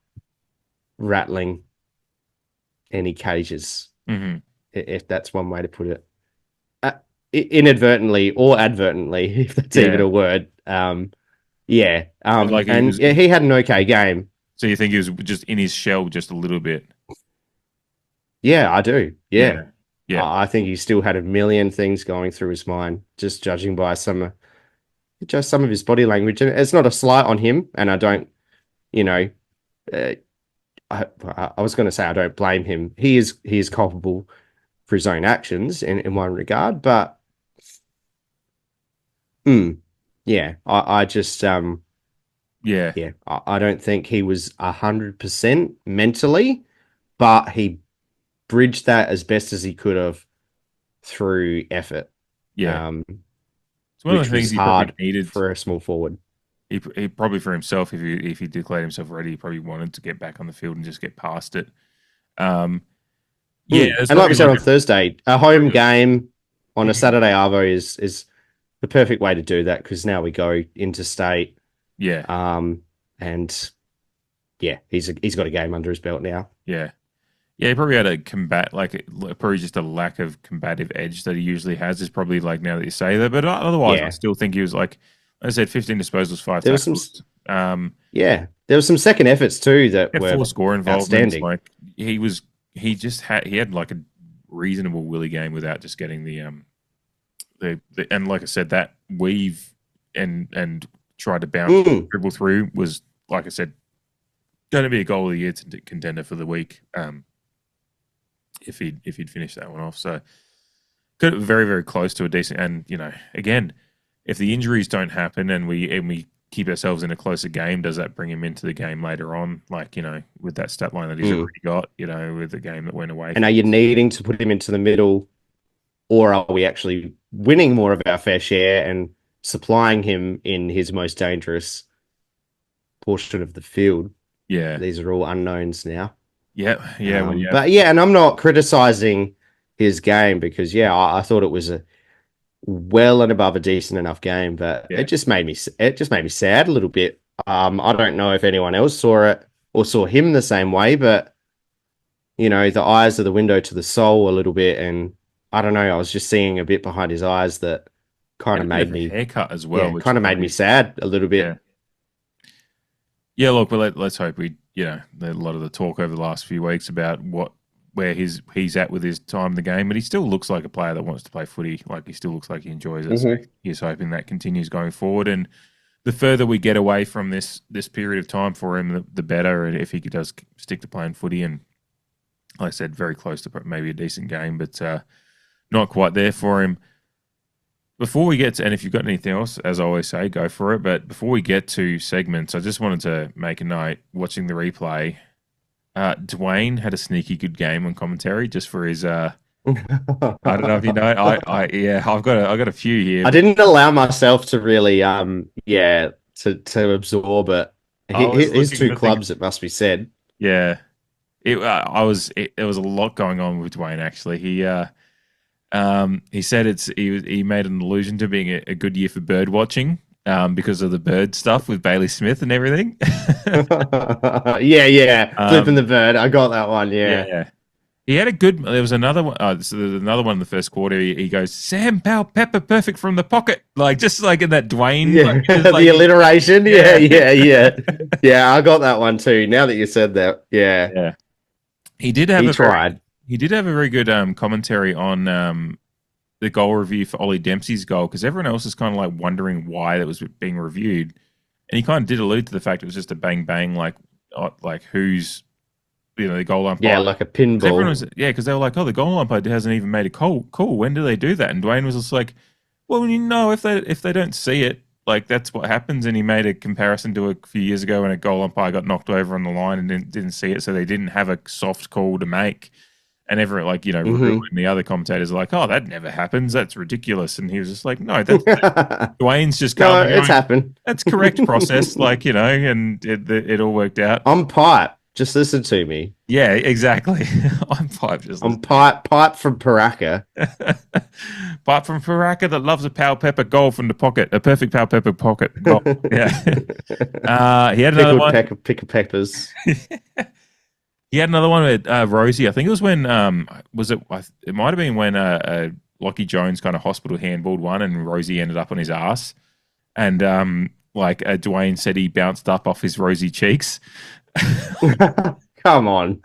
rattling any cages, if that's one way to put it. Inadvertently or advertently, if that's even a word. He had an okay game. So you think he was just in his shell just a little bit? Yeah, I do. Yeah. I think he still had a million things going through his mind, just judging by some of his body language. And it's not a slight on him, and I don't, I was going to say I don't blame him. He is culpable for his own actions in one regard, but I just I don't think he was 100% mentally, but he bridged that as best as he could have through effort. Yeah, it's one of the things he hard probably needed for a small forward. He probably, for himself, if he declared himself ready, he probably wanted to get back on the field and just get past it. And like we said on Thursday, a home game on a Saturday arvo is the perfect way to do that, because now we go interstate. Yeah. He's got a game under his belt now. Yeah. Yeah, he probably had probably just a lack of combative edge that he usually has, is probably now that you say that. But otherwise, I still think he was, like I said, 15 disposals, 5 tackles. There was some second efforts too that were 4 score involvements. Outstanding. He had a reasonable Willie game without just getting the and like I said, that weave and tried to bounce dribble through was, like I said, going to be a goal of the year contender for the week. If he'd finished that one off, so got very, very close to a decent. And again, if the injuries don't happen and we keep ourselves in a closer game, does that bring him into the game later on? With that stat line that he's already got, with the game that went away. And are you needing to put him into the middle, or are we actually winning more of our fair share and supplying him in his most dangerous portion of the field? Yeah, these are all unknowns now. And I'm not criticizing his game, because I thought it was a well and above a decent enough game, but it just made me sad a little bit. I don't know if anyone else saw it or saw him the same way, but the eyes are the window to the soul a little bit, and I don't know, I was just seeing a bit behind his eyes that kind of made me haircut as well. Kind of made me sad a little bit. Yeah, look, but let's hope a lot of the talk over the last few weeks about where he's at with his time in the game, but he still looks like a player that wants to play footy. He still looks like he enjoys it. So he's hoping that continues going forward. And the further we get away from this period of time for him, the better. And if he does stick to playing footy and like I said, very close to maybe a decent game, but not quite there for him. Before we get to, and if you've got anything else, as I always say, go for it. But before we get to segments, I just wanted to make a note watching the replay. Dwayne had a sneaky good game on commentary just for his. I don't know if you know. I've got a few here. I didn't allow myself to really, to absorb it. His two clubs, it must be said. Yeah, there was a lot going on with Dwayne. Actually, he said he made an allusion to being a good year for bird watching. Because of the bird stuff with Bailey Smith and everything. Flipping the bird. I got that one. Yeah. He had a good. There was another one. So there's another one in the first quarter. He goes, Sam Powell-Pepper, perfect from the pocket, just like in that Dwayne. Yeah, the alliteration. Yeah. I got that one too. Now that you said that, yeah. He did have. He did have a very good commentary on the goal review for Ollie Dempsey's goal, because everyone else is kind of like wondering why that was being reviewed, and he kind of did allude to the fact it was just a bang, like who's the goal umpire. Yeah, like a pinball. Because they were like, oh, the goal umpire hasn't even made a call. Cool, when do they do that? And Dwayne was just like, well, if they don't see it, like that's what happens. And he made a comparison to a few years ago when a goal umpire got knocked over on the line and didn't see it, so they didn't have a soft call to make. And everyone, the other commentators are like, oh, that never happens. That's ridiculous. And he was just like, no, Dwayne's just going. No, it's happened. That's correct process, and it all worked out. I'm pipe. Just listen to me. Yeah, exactly. I'm pipe. Pipe from Paraka. Pipe from Paraka that loves a Powell-Pepper goal from the pocket. A perfect Powell-Pepper pocket goal. Yeah. He had another one. Pick peppers. He had another one with Rosie. I think it was when it might have been when Lockie Jones kind of hospital handballed one, and Rosie ended up on his ass, and Dwayne said he bounced up off his rosy cheeks. Come on.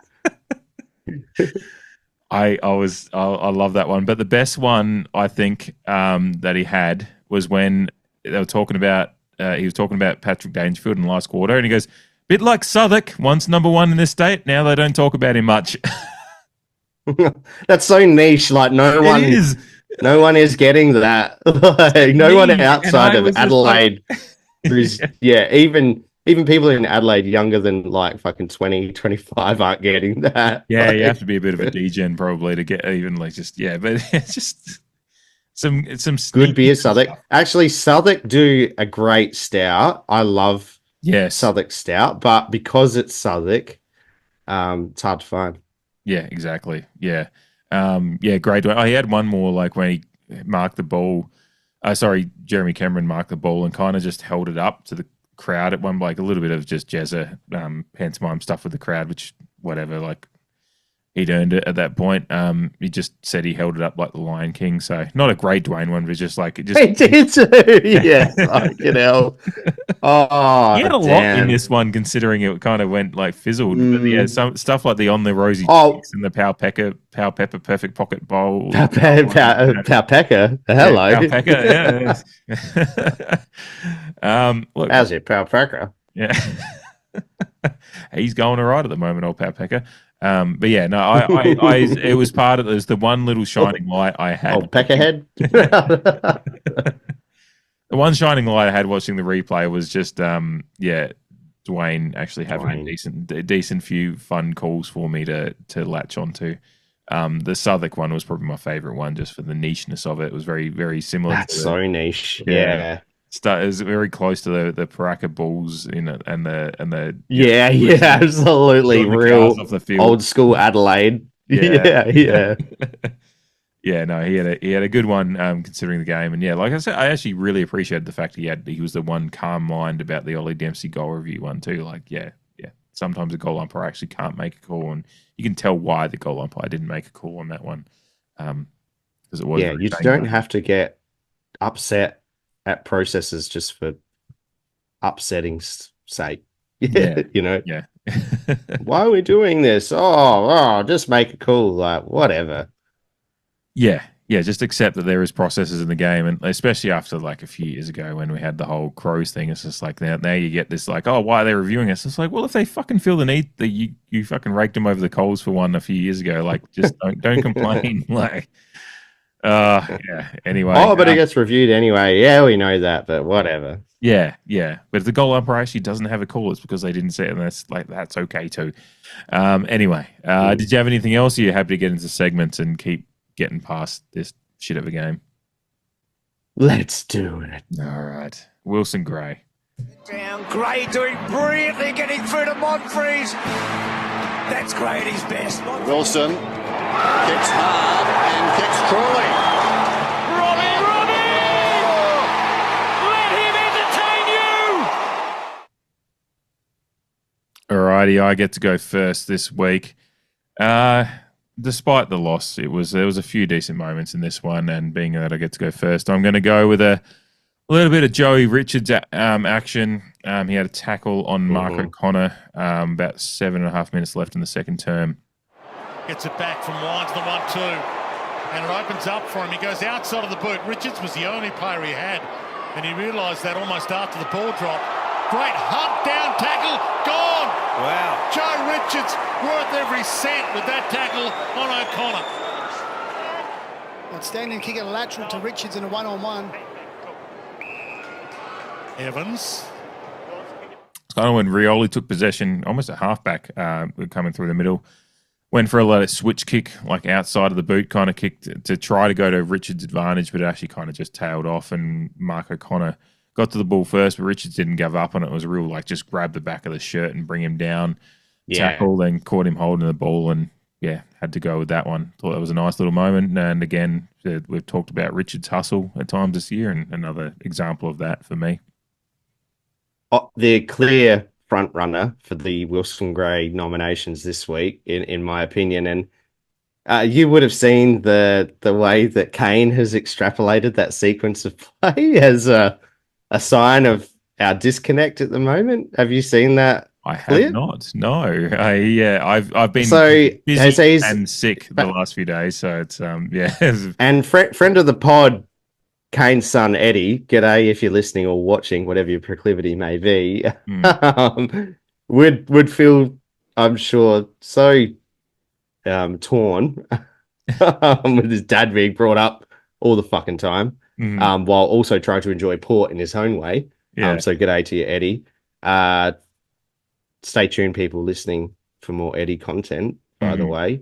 I love that one, but the best one I think that he had was when they were talking about he was talking about Patrick Dangerfield in the last quarter, and he goes, bit like Southwark, once number one in this state, now they don't talk about him much. That's so niche. Like no one is getting that. No one outside of Adelaide. Even people in Adelaide younger than like fucking 20, 25 aren't getting that. Yeah, you have to be a bit of a degen probably to get even but it's just some good beer. Southwark. Actually, Southwark do a great stout. I love Southwark stout, but because it's Southwark, it's hard to find. Yeah, exactly. Yeah. Great. Oh, he had one more like when he marked the ball. Jeremy Cameron marked the ball and kind of just held it up to the crowd at one, like a little bit of just jazzer pantomime stuff with the crowd, which whatever, like he'd earned it at that point. He just said he held it up like the Lion King, so not a great Dwayne one, but just like it just. He did too. Yeah, fucking hell. Oh, he had a lot in this one, considering it kind of went like fizzled. But yeah, some stuff like the on the rosy cheeks and the Powell-Pepper perfect pocket bowl. Powell-Pepper. Hello, Powell-Pepper. Yeah. How's it, Powell-Pepper? Yeah. He's going all right at the moment, old Powell-Pepper. But yeah, no, I it was part of the one little shining light I had. Old Peckerhead. The one shining light I had watching the replay was just Dwayne actually having a decent few fun calls for me to latch onto. The Southwark one was probably my favorite one, just for the nicheness of it. It was very, very similar. That's so niche. Yeah. It was very close to the Paraka Bulls and the absolutely real old school Adelaide. Yeah. Yeah, no, he had a good one considering the game, and yeah, like I said, I actually really appreciated the fact he was the one calm mind about the Ollie Dempsey goal review one too. Like, yeah, sometimes a goal umpire actually can't make a call, and you can tell why the goal umpire didn't make a call on that one, because it was you don't have to get upset at processes just for upsetting's sake. Yeah. Yeah. Why are we doing this? Oh, just make it cool. Like, whatever. Yeah. just accept that there is processes in the game, and especially after like a few years ago when we had the whole Crows thing, it's just like now you get this like, oh, why are they reviewing us? It's like, well, if they fucking feel the need that you fucking raked them over the coals for one a few years ago, like just don't complain. Like, yeah. Anyway, Oh, but it gets reviewed anyway. Yeah, we know that, but whatever. yeah. But if the goal umpire actually doesn't have a call, it's because they didn't say it, and that's okay too. Anyway, did you have anything else? Or are you happy to get into segments and keep getting past this shit of a game? Let's do it. All right. Wilson Gray. Down, Gray doing brilliantly, getting through to Monfries. That's Gray at his best. Wilson kicks hard and kicks Crawley. Robbie! Let him entertain you! Alrighty, I get to go first this week. Despite the loss, there was a few decent moments in this one, and being that I get to go first, I'm going to go with a little bit of Joey Richards action. He had a tackle on Mark O'Connor about 7.5 minutes left in the second term. Gets it back from Wines, the 1-2. And it opens up for him. He goes outside of the boot. Richards was the only player he had. And he realised that almost after the ball drop. Great hunt down tackle. Gone. Wow. Joe Richards worth every cent with that tackle on O'Connor. Outstanding kick at a lateral to Richards in a one-on-one. Evans. It's kind of when Rioli took possession, almost a halfback coming through the middle. Went for a lot of switch kick, like outside of the boot kind of kick to try to go to Richards' advantage, but it actually kind of just tailed off, and Mark O'Connor got to the ball first, but Richards didn't give up on it. It was a real like just grab the back of the shirt and bring him down, tackle, then caught him holding the ball, and had to go with that one. Thought that was a nice little moment, and again, we've talked about Richards' hustle at times this year, and another example of that for me. The clear front runner for the Wilson Gray nominations this week, in my opinion, and you would have seen the way that Kane has extrapolated that sequence of play as a sign of our disconnect at the moment. Have you seen that? I have not. No, I've been busy and sick the last few days, so it's And friend of the pod, Kane's son Eddie, g'day if you're listening or watching, whatever your proclivity may be, would feel, I'm sure, so torn with his dad being brought up all the fucking time, while also trying to enjoy Port in his own way. So g'day to you, Eddie. Stay tuned, people listening, for more Eddie content, by the way.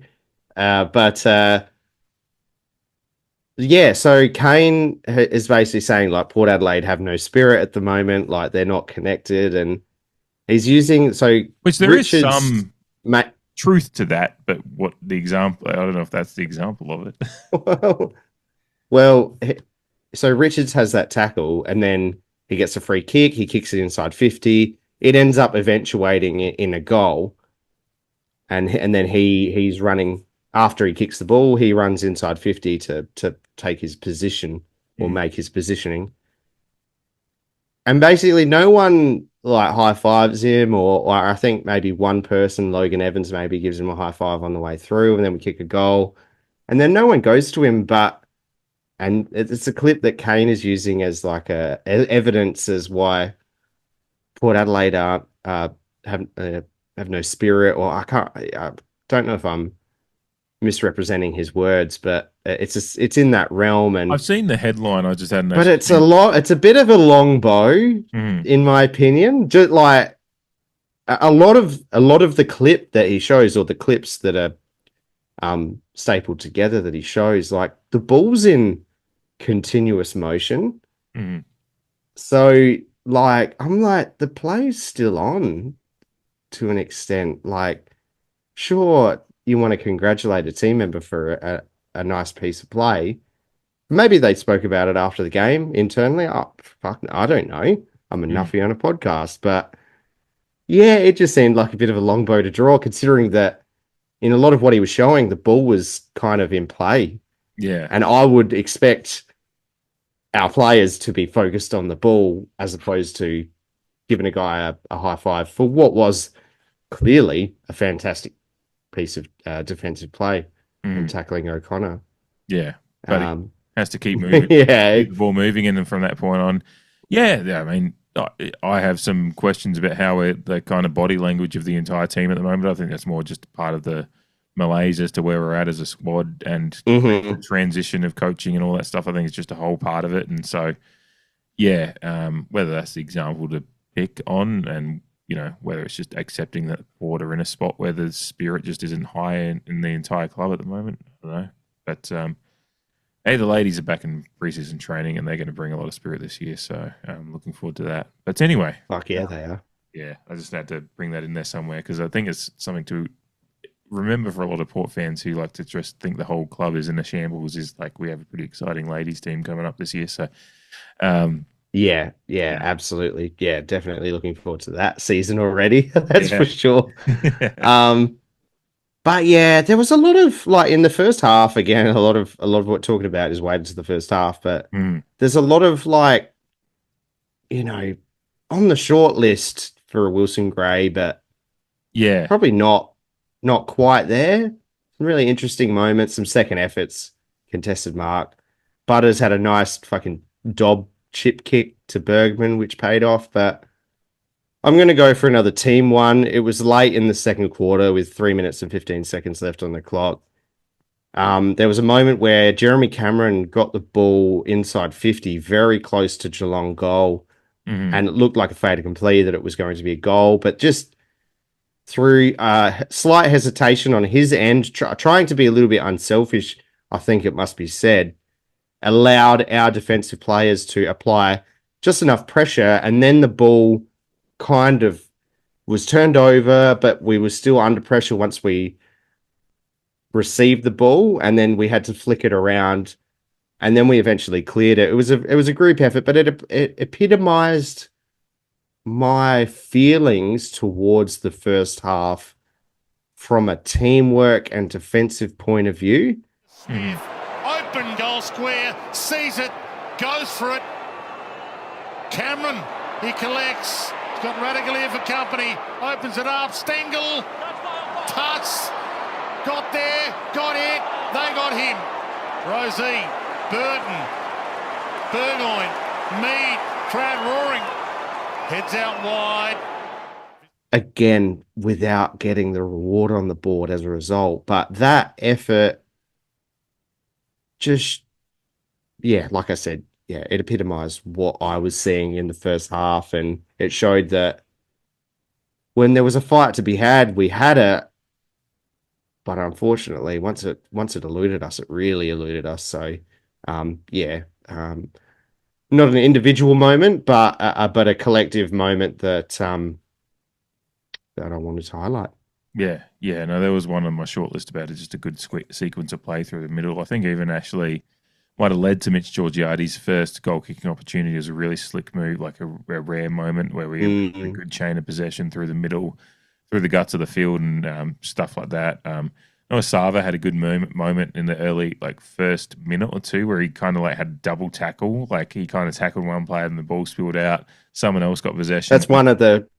So Kane is basically saying like Port Adelaide have no spirit at the moment, like they're not connected, and he's using which there Richards, is some truth to that, but what the example? I don't know if that's the example of it. well, so Richards has that tackle, and then he gets a free kick. He kicks it inside 50. It ends up eventuating in a goal, and then he's running. After he kicks the ball, he runs inside 50 to take his position or make his positioning. And basically no one like high fives him, or I think maybe one person, Logan Evans, maybe gives him a high five on the way through, and then we kick a goal. And then no one goes to him, and it's a clip that Kane is using as like evidence as why Port Adelaide have no spirit, or I don't know if I'm misrepresenting his words, but it's in that realm. And I've seen the headline. I just hadn't. But it's a bit of a long bow, in my opinion. Just like a lot of the clip that he shows, or the clips that are stapled together that he shows, like the ball's in continuous motion. So like I'm like the play's still on to an extent. Like sure, you want to congratulate a team member for a nice piece of play. Maybe they spoke about it after the game internally. Oh, fuck, I don't know. I'm a nuffy on a podcast. But yeah, it just seemed like a bit of a long bow to draw, considering that in a lot of what he was showing, the ball was kind of in play. Yeah. And I would expect our players to be focused on the ball as opposed to giving a guy a high five for what was clearly a fantastic piece of defensive play and tackling O'Connor. Yeah. But he has to keep moving, Yeah. keep the ball moving, and then from that point on, I mean, I have some questions about how the kind of body language of the entire team at the moment. I think that's more just part of the malaise as to where we're at as a squad and the transition of coaching and all that stuff. I think it's just a whole part of it. And so, whether that's the example to pick on and, whether it's just accepting that we're in a spot where the spirit just isn't high in the entire club at the moment. I don't know. But, hey, the ladies are back in preseason training and they're going to bring a lot of spirit this year. So I'm looking forward to that. But anyway. Fuck yeah, they are. Yeah, I just had to bring that in there somewhere because I think it's something to remember for a lot of Port fans who like to just think the whole club is in a shambles. Is like we have a pretty exciting ladies team coming up this year. So, yeah, absolutely. Yeah, definitely looking forward to that season already. That's for sure. But yeah, there was a lot of in the first half. Again, a lot of what we're talking about is weighted to the first half. But there's a lot of on the short list for Wilson Gray, but probably not quite there. Some really interesting moments, some second efforts, contested mark. Butters had a nice fucking dob chip kick to Bergman, which paid off, but I'm going to go for another team one. It was late in the second quarter with 3 minutes and 15 seconds left on the clock. There was a moment where Jeremy Cameron got the ball inside 50, very close to Geelong goal, and it looked like a fait accompli that it was going to be a goal, but just through slight hesitation on his end, trying to be a little bit unselfish, I think it must be said, allowed our defensive players to apply just enough pressure, and then the ball kind of was turned over, but we were still under pressure once we received the ball, and then we had to flick it around, and then we eventually cleared it. It was a group effort, but it epitomized my feelings towards the first half from a teamwork and defensive point of view. Smith, open goal square, sees it, goes for it. Cameron, he collects. He's got Radaglia for company. Opens it up. Stengel. Tuts. Got there. Got it. They got him. Rosie. Burton. Burgoyne. Mead. Crowd roaring. Heads out wide. Again, without getting the reward on the board as a result. But that effort just, like I said, it epitomized what I was seeing in the first half, and it showed that when there was a fight to be had, we had it. But unfortunately, once it eluded us, it really eluded us. So, not an individual moment, but a collective moment that I wanted to highlight. No, there was one on my short list about it, just a good sequence of play through the middle. I think even actually might have led to Mitch Georgiades' first goal kicking opportunity. It was a really slick move, like a rare moment where we had a good chain of possession through the middle, through the guts of the field and stuff like that. Sava had a good moment in the early, first minute or two where he kind of had double tackle. Like he kind of tackled one player and the ball spilled out. Someone else got possession. That's one of the,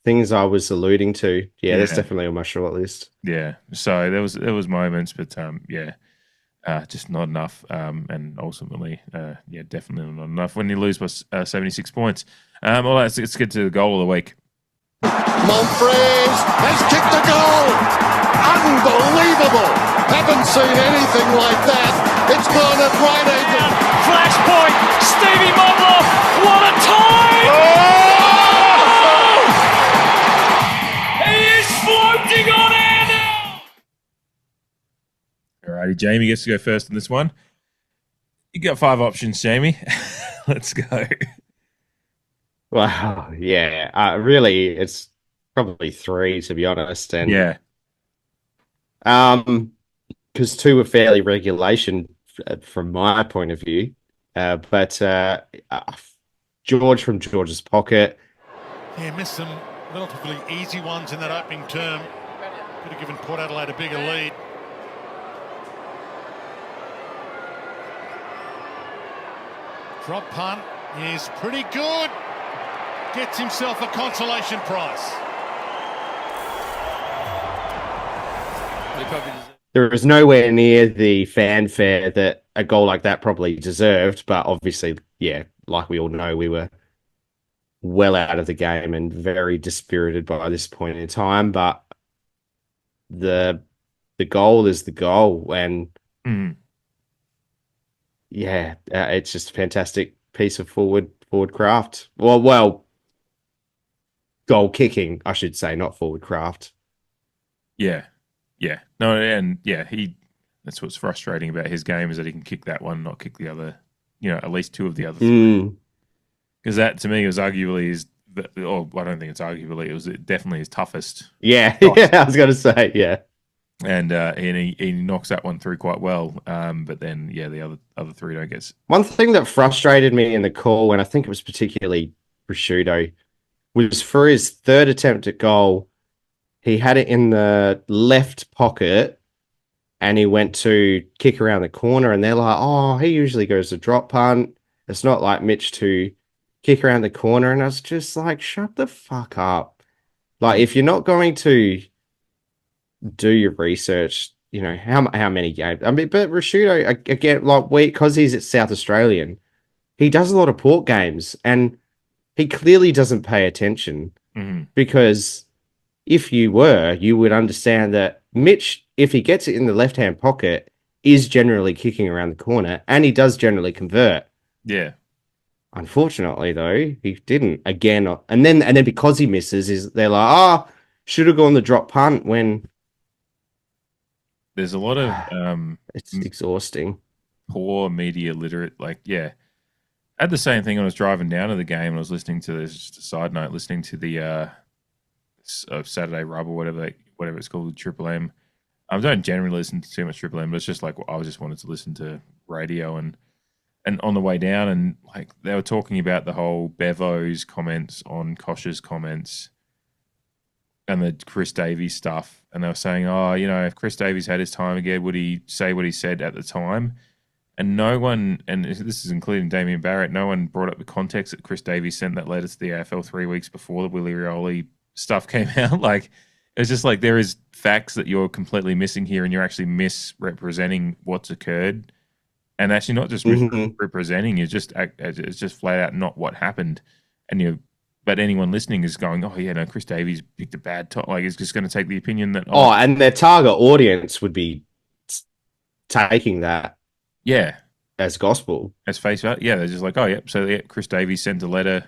things I was alluding to. That's definitely on my short list. Yeah. So there was moments, but just not enough. And ultimately, definitely not enough when you lose by 76 points. Let's get to the goal of the week. Monfries has kicked a goal. Unbelievable. Haven't seen anything like that. It's gone at right angle. Flashpoint. Stevie Modloff. What a time. Oh! He is floating on air now. Alrighty, Jamie gets to go first in this one. You got 5 options, Jamie. Let's go. Wow. Yeah. Really, it's probably 3 to be honest. And because 2 were fairly regulation from my point of view. But George from George's pocket. Yeah, missed some relatively easy ones in that opening term. Could have given Port Adelaide a bigger lead. Drop punt is pretty good. Gets himself a consolation prize. There is nowhere near the fanfare that a goal like that probably deserved, but obviously, yeah, like we all know, we were well out of the game and very dispirited by this point in time. But the goal is the goal, and yeah, it's just a fantastic piece of forward craft. Well, goal kicking, I should say, not forward craft. Yeah. No, and yeah, that's what's frustrating about his game is that he can kick that one, not kick the other, at least two of the other three. Because that, to me, was arguably I don't think it's arguably, it was definitely his toughest. Yeah, yeah, I was going to say, yeah. And he knocks that one through quite well. But then, yeah, the other three don't get. One thing that frustrated me in the call, and I think it was particularly Prosciutto, was for his third attempt at goal, he had it in the left pocket and he went to kick around the corner, and they're like, oh, he usually goes to drop punt. It's not like Mitch to kick around the corner. And I was just like, shut the fuck up. Like, if you're not going to do your research, how many games? I mean, but Prosciutto, again, because he's at South Australian, he does a lot of port games, and he clearly doesn't pay attention because if you would understand that Mitch, if he gets it in the left-hand pocket, is generally kicking around the corner, and he does generally convert. Yeah. Unfortunately, though, he didn't again, and then because he misses, they're like, should have gone the drop punt when. There's a lot of it's exhausting. Poor media literate, I had the same thing when I was driving down to the game and I was listening to this. Just a side note, listening to the Saturday Rub or whatever it's called, Triple M. I don't generally listen to too much Triple M, but it's just I just wanted to listen to radio and on the way down, and they were talking about the whole Bevo's comments on Kosh's comments and the Chris Davies stuff, and they were saying, if Chris Davies had his time again, would he say what he said at the time? And no one, and this is including Damien Barrett, no one brought up the context that Chris Davies sent that letter to the AFL 3 weeks before the Willie Rioli stuff came out. It's just there is facts that you're completely missing here, and you're actually misrepresenting what's occurred. And actually not just representing, it's just flat out not what happened. But anyone listening is going, Chris Davies picked a bad top. It's just going to take the opinion that. And their target audience would be taking that. Yeah. As gospel. As face value. Yeah, they're just So Chris Davies sent a letter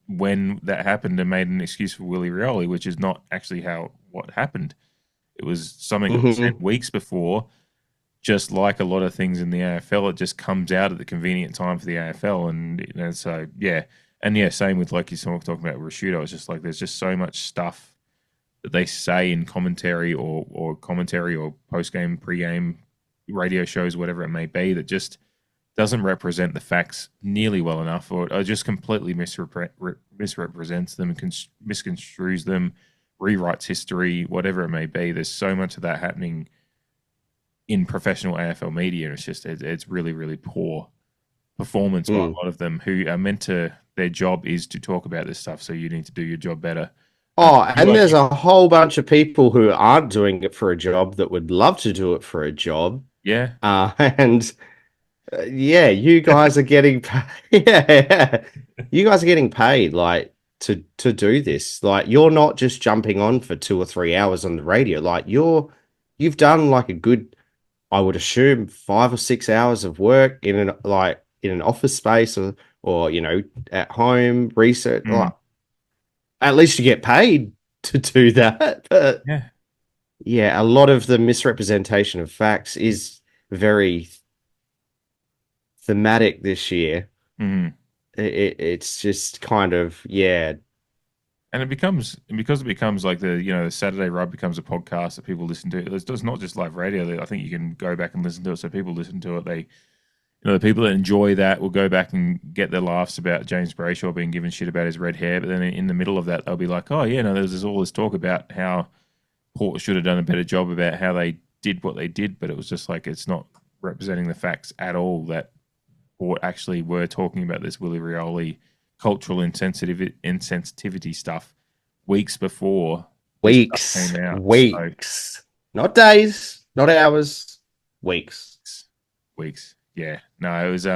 when that happened and made an excuse for Willie Rioli, which is not actually what happened. It was something that was sent weeks before. Just like a lot of things in the AFL, it just comes out at the convenient time for the AFL. And so, yeah. And yeah, same with like you were talking about Prosciutto. It's just there's just so much stuff that they say in commentary or post-game, pre-game radio shows, whatever it may be, that just doesn't represent the facts nearly well enough, or just completely misrepresents them, misconstrues them, rewrites history, whatever it may be. There's so much of that happening in professional AFL media, and it's really, really poor performance by a lot of them who are meant to, their job is to talk about this stuff, so you need to do your job better. And there's a whole bunch of people who aren't doing it for a job that would love to do it for a job. Yeah. You guys are getting you guys are getting paid to do this. You're not just jumping on for 2 or 3 hours on the radio. You've done a good, I would assume, 5 or 6 hours of work in an office space or at home research. At least you get paid to do that. But a lot of the misrepresentation of facts is very thematic this year. It's just kind of, and it becomes the Saturday Rub becomes a podcast that people listen to. It's not just live radio. I think you can go back and listen to it, so people listen to it. The people that enjoy that will go back and get their laughs about James Brayshaw being given shit about his red hair, but then in the middle of that they'll be like, there's all this talk about how Port should have done a better job about how they did what they did, but it was just it's not representing the facts at all that Port actually were talking about this Willie Rioli cultural insensitivity stuff weeks before. Weeks. Came out. Weeks. Not days, not hours, weeks. Yeah, no, it was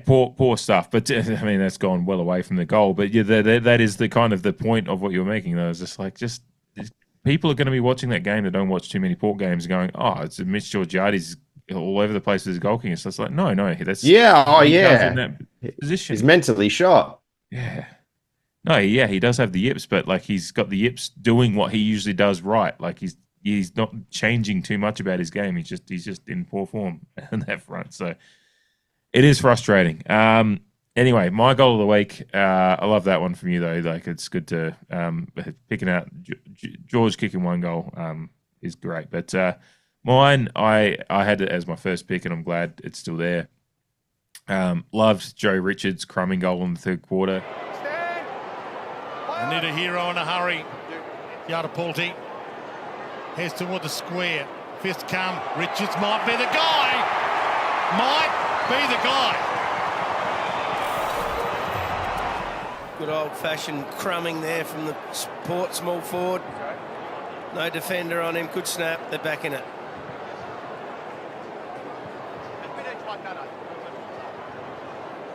poor stuff. But I mean, that's gone well away from the goal. But yeah, that is the kind of the point of what you're making. Though, it's just like people are going to be watching that game that don't watch too many Port games, going, "Oh, it's Mitch Georgiades all over the place with his goal kicking." So it's like, no, that's he does in that position. He's mentally shot. Yeah. No, yeah, he does have the yips, but like he's got the yips doing what he usually does right. Like he's not changing too much about his game. He's just in poor form on that front. So it is frustrating. Anyway, my goal of the week. I love that one from you though. Like it's good to picking out George kicking one goal is great. But mine, I had it as my first pick, and I'm glad it's still there. Loved Joe Richards' crumbing goal in the third quarter. They need a hero in a hurry. Yartapuulti heads toward the square. Fist come. Richards might be the guy. Good old-fashioned crumbing there from the Port small forward. No defender on him. Good snap. They're back in it.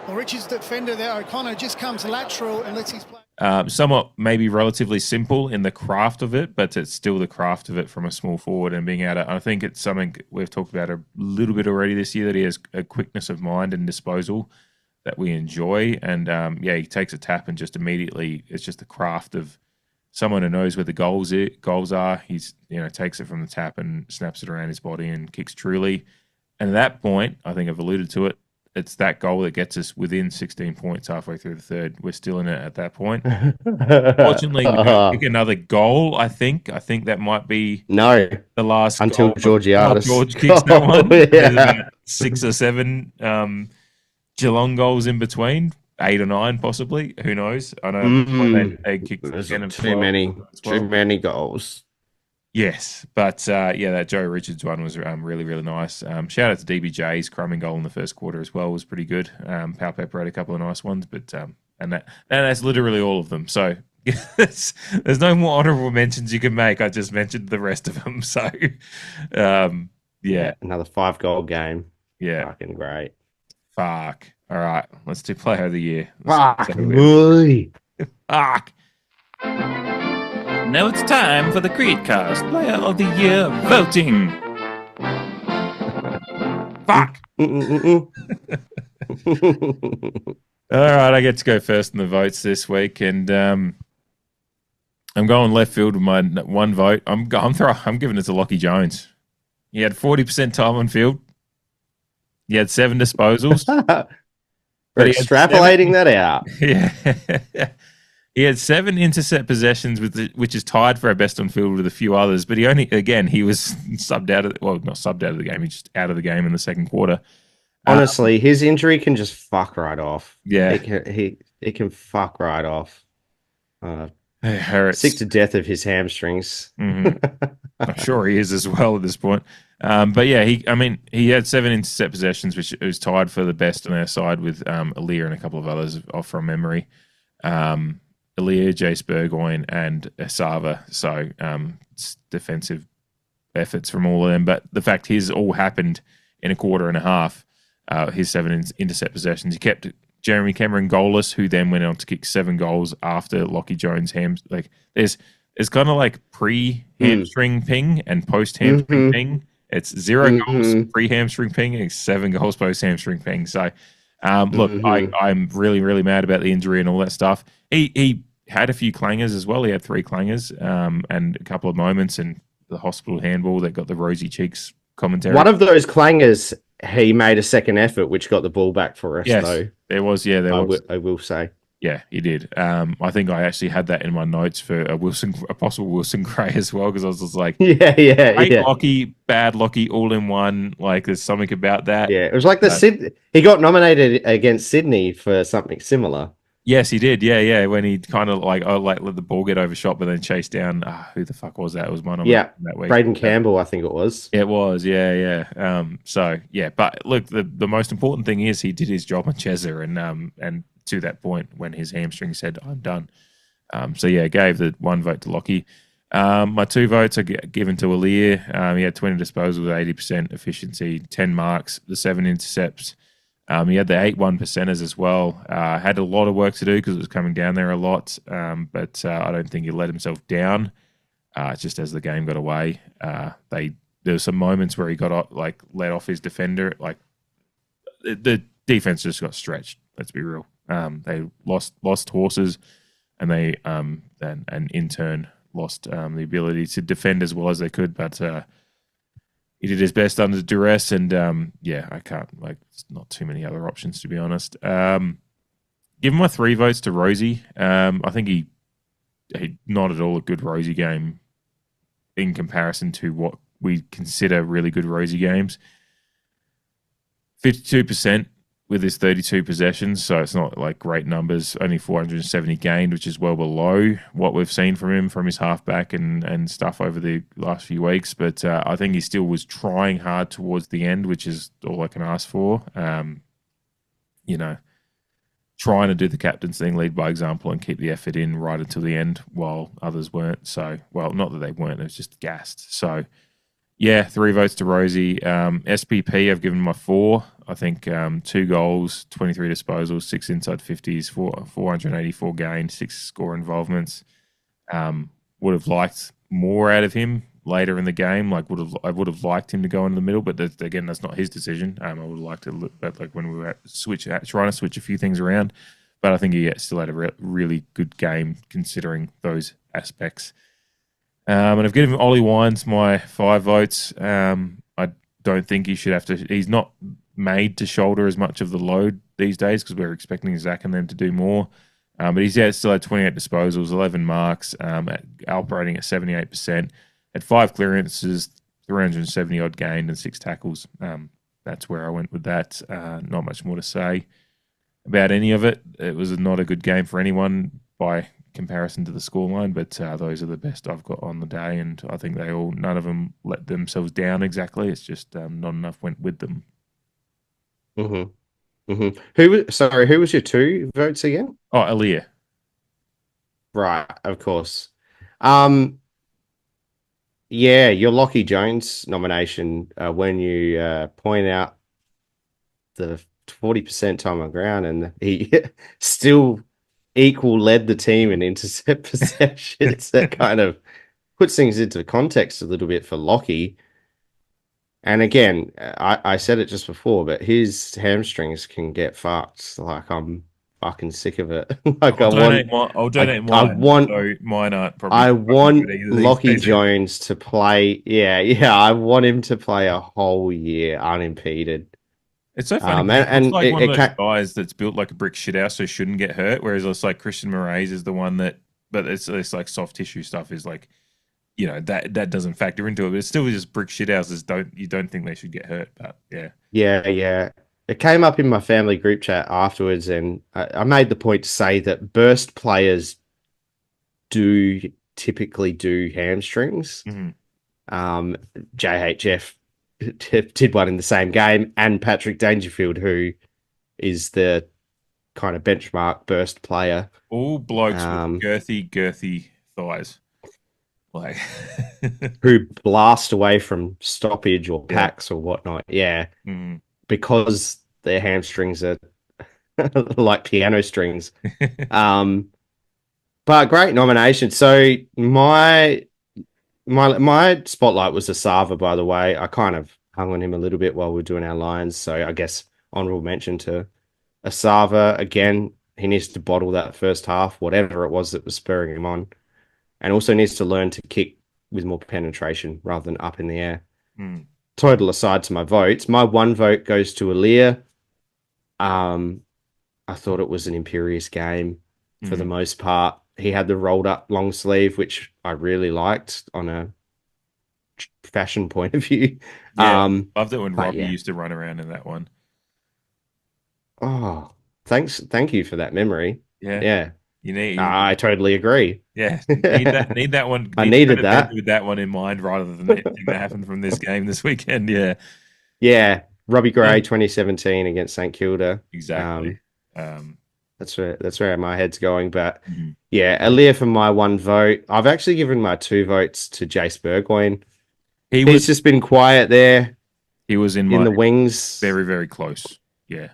Well, Richards' defender there, O'Connor, just comes lateral and lets his play. Somewhat maybe relatively simple in the craft of it, but it's still the craft of it from a small forward and being able to, I think it's something we've talked about a little bit already this year, that he has a quickness of mind and disposal that we enjoy. And he takes a tap and just immediately, it's just the craft of someone who knows where the goals are. He's, takes it from the tap and snaps it around his body and kicks truly. And at that point, I think I've alluded to it, it's that goal that gets us within 16 points halfway through the third. We're still in it at that point. Fortunately, we don't pick another goal, I think. I think that might be the last until Georgiades. George kicks that one. Yeah. There's about 6 or 7 Geelong goals in between. 8 or 9, possibly. Who knows? I know they kicked too many goals. Yes, but that Joe Richards one was really, really nice. Shout out to DBJ's crumbing goal in the first quarter as well, was pretty good. POWELL-PEPPER had a couple of nice ones, but and that's literally all of them. So there's no more honourable mentions you can make. I just mentioned the rest of them. So another 5-goal game. Yeah, fucking great. Fuck. All right, let's do Player of the Year. Fuck. Fuck. Now it's time for the CREEDCAST Player of the Year voting. Fuck. All right, I get to go first in the votes this week, and I'm going left field with my one vote. I'm giving it to Lachie Jones. He had 40% time on field. He had 7 disposals. We're extrapolating that out. Yeah. He had 7 intercept possessions, which is tied for our best on field with a few others. But he was subbed out not subbed out of the game. He's just out of the game in the second quarter. Honestly, his injury can just fuck right off. Yeah, it can fuck right off. It hurts. Sick to death of his hamstrings. Mm-hmm. I'm sure he is as well at this point. But yeah, he had 7 intercept possessions, which was tied for the best on our side with Aaliyah and a couple of others off from memory. Aaliyah, Jace Burgoyne, and Asava. So defensive efforts from all of them. But the fact his all happened in a quarter and a half, his 7 intercept possessions. He kept Jeremy Cameron goalless, who then went on to kick 7 goals after Lachie Jones' There's kind of like pre-hamstring ping and post-hamstring ping. It's 0 goals pre-hamstring ping and 7 goals post-hamstring ping. So, look, I'm really, really mad about the injury and all that stuff. He had a few clangers as well. He had 3 clangers and a couple of moments in the hospital handball that got the rosy cheeks commentary. One of those clangers, he made a second effort, which got the ball back for us, though. There was. I will say. Yeah, he did. I think I actually had that in my notes for a possible Wilson Gray as well, because I was just like, great Lachie, bad Lachie, all in one. Like, there's something about that. Yeah, it was like he got nominated against Sydney for something similar. Yes, he did. Yeah. When he kind of let the ball get overshot, but then chased down. Who the fuck was that? It was one of them that week. Braden Campbell, I think it was. It was. Yeah. But look, the most important thing is he did his job on Chezza, and to that point when his hamstring said, "I'm done." Gave the 1 vote to Lachie. My 2 votes are given to Aliir. He had 20 disposals with 80% efficiency, 10 marks, the 7 intercepts. He had the 8 1%ers as well. Had a lot of work to do because it was coming down there a lot, but I don't think he let himself down. Just as the game got away, there were some moments where he got let off his defender. Like the defense just got stretched. Let's be real. They lost horses, and they and in turn lost the ability to defend as well as they could. But he did his best under duress, and I can't there's not too many other options to be honest. Give my 3 votes to Rosie. I think he not at all a good Rosie game in comparison to what we consider really good Rosie games. 52% with his 32 possessions, so it's not like great numbers. Only 470 gained, which is well below what we've seen from him from his halfback and stuff over the last few weeks. But I think he still was trying hard towards the end, which is all I can ask for. Trying to do the captain's thing, lead by example, and keep the effort in right until the end, while others weren't. So, well, not that they weren't; it was just gassed. So, yeah, 3 votes to Rosie. SPP, I've given my 4. I think 2 goals, 23 disposals, 6 inside 50s, 484 gained, 6 score involvements. Would have liked more out of him later in the game. I would have liked him to go in the middle, but again, that's not his decision. I would have liked to look at when we were trying to switch a few things around. But I think he still had a really good game considering those aspects. And I've given Ollie Wines my 5 votes. I don't think he should have to. He's not made to shoulder as much of the load these days because we're expecting Zach and them to do more. But he's still had 28 disposals, 11 marks, operating at 78%, had 5 clearances, 370 odd gained, and 6 tackles. That's where I went with that. Not much more to say about any of it. It was not a good game for anyone by comparison to the scoreline, but those are the best I've got on the day, and I think none of them let themselves down exactly. It's just not enough went with them. Mm-hmm. Mm-hmm. Who was your 2 votes again? Oh, Aliir. Right, of course. Your Lockie Jones nomination, when you point out the 40% time on ground, and he still led the team in intercept possessions. That kind of puts things into context a little bit for Lockie. And again, I said it just before, but his hamstrings can get fucked. I'm fucking sick of it. I'll donate mine. So mine aren't probably. I want Lockie Jones to play. Yeah. I want him to play a whole year unimpeded. It's so funny. It's like one of those guys that's built like a brick shithouse, so shouldn't get hurt. Whereas it's like Christian Moraes is the one that, but it's like soft tissue stuff is like, that doesn't factor into it. But it's still just brick shithouses. You don't think they should get hurt, but yeah. Yeah. It came up in my family group chat afterwards, and I made the point to say that burst players do typically do hamstrings. Mm-hmm. JHF did one in the same game, and Patrick Dangerfield, who is the kind of benchmark burst player. All blokes with girthy thighs. Who blast away from stoppage or packs or whatnot. Yeah. Mm-hmm. Because their hamstrings are like piano strings. But great nomination. So my spotlight was Asava, by the way. I kind of hung on him a little bit while we were doing our lines. So I guess honorable mention to Asava. Again, he needs to bottle that first half, whatever it was that was spurring him on. And also needs to learn to kick with more penetration rather than up in the air. Mm. Total aside to my votes, my 1 vote goes to Aliir. I thought it was an imperious game for the most part. He had the rolled up long sleeve, which I really liked on a fashion point of view. Yeah, loved it when Robbie used to run around in that one. Oh, thank you for that memory. Yeah. I totally agree. Yeah, need that one. I needed that with that one in mind rather than anything that happened from this game this weekend. Yeah. Robbie Gray, 2017 against St Kilda. Exactly. That's where my head's going. But yeah, Aaliyah for my 1 vote. I've actually given my 2 votes to Jace Burgoyne. He's just been quiet there. He was in the wings. Very, very close. Yeah.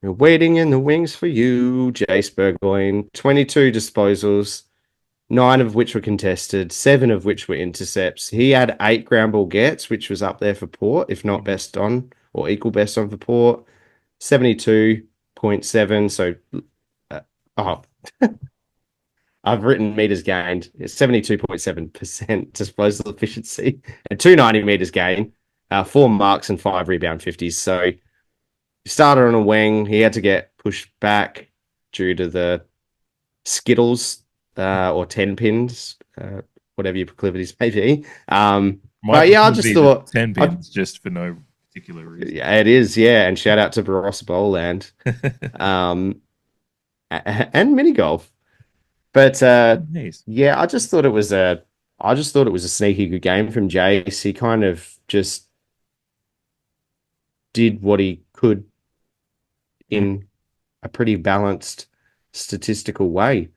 We're waiting in the wings for you, Jace Burgoyne. 22 disposals, 9 of which were contested, 7 of which were intercepts. He had 8 ground ball gets, which was up there for Port, if not best on or equal best on for Port. 72.7. So, I've written meters gained. It's 72.7% disposal efficiency and 290 meters gained, 4 marks and 5 rebound 50s. So, he started on a wing. He had to get pushed back due to the Skittles or 10 pins, whatever your proclivities may be. But yeah, I just thought 10 pins just for no particular reason. Yeah, it is. Yeah, and shout out to Barossa Bowland, and mini golf. But Nice. yeah, I just thought it was a sneaky good game from Jace. He kind of just did what he could in a pretty balanced statistical way.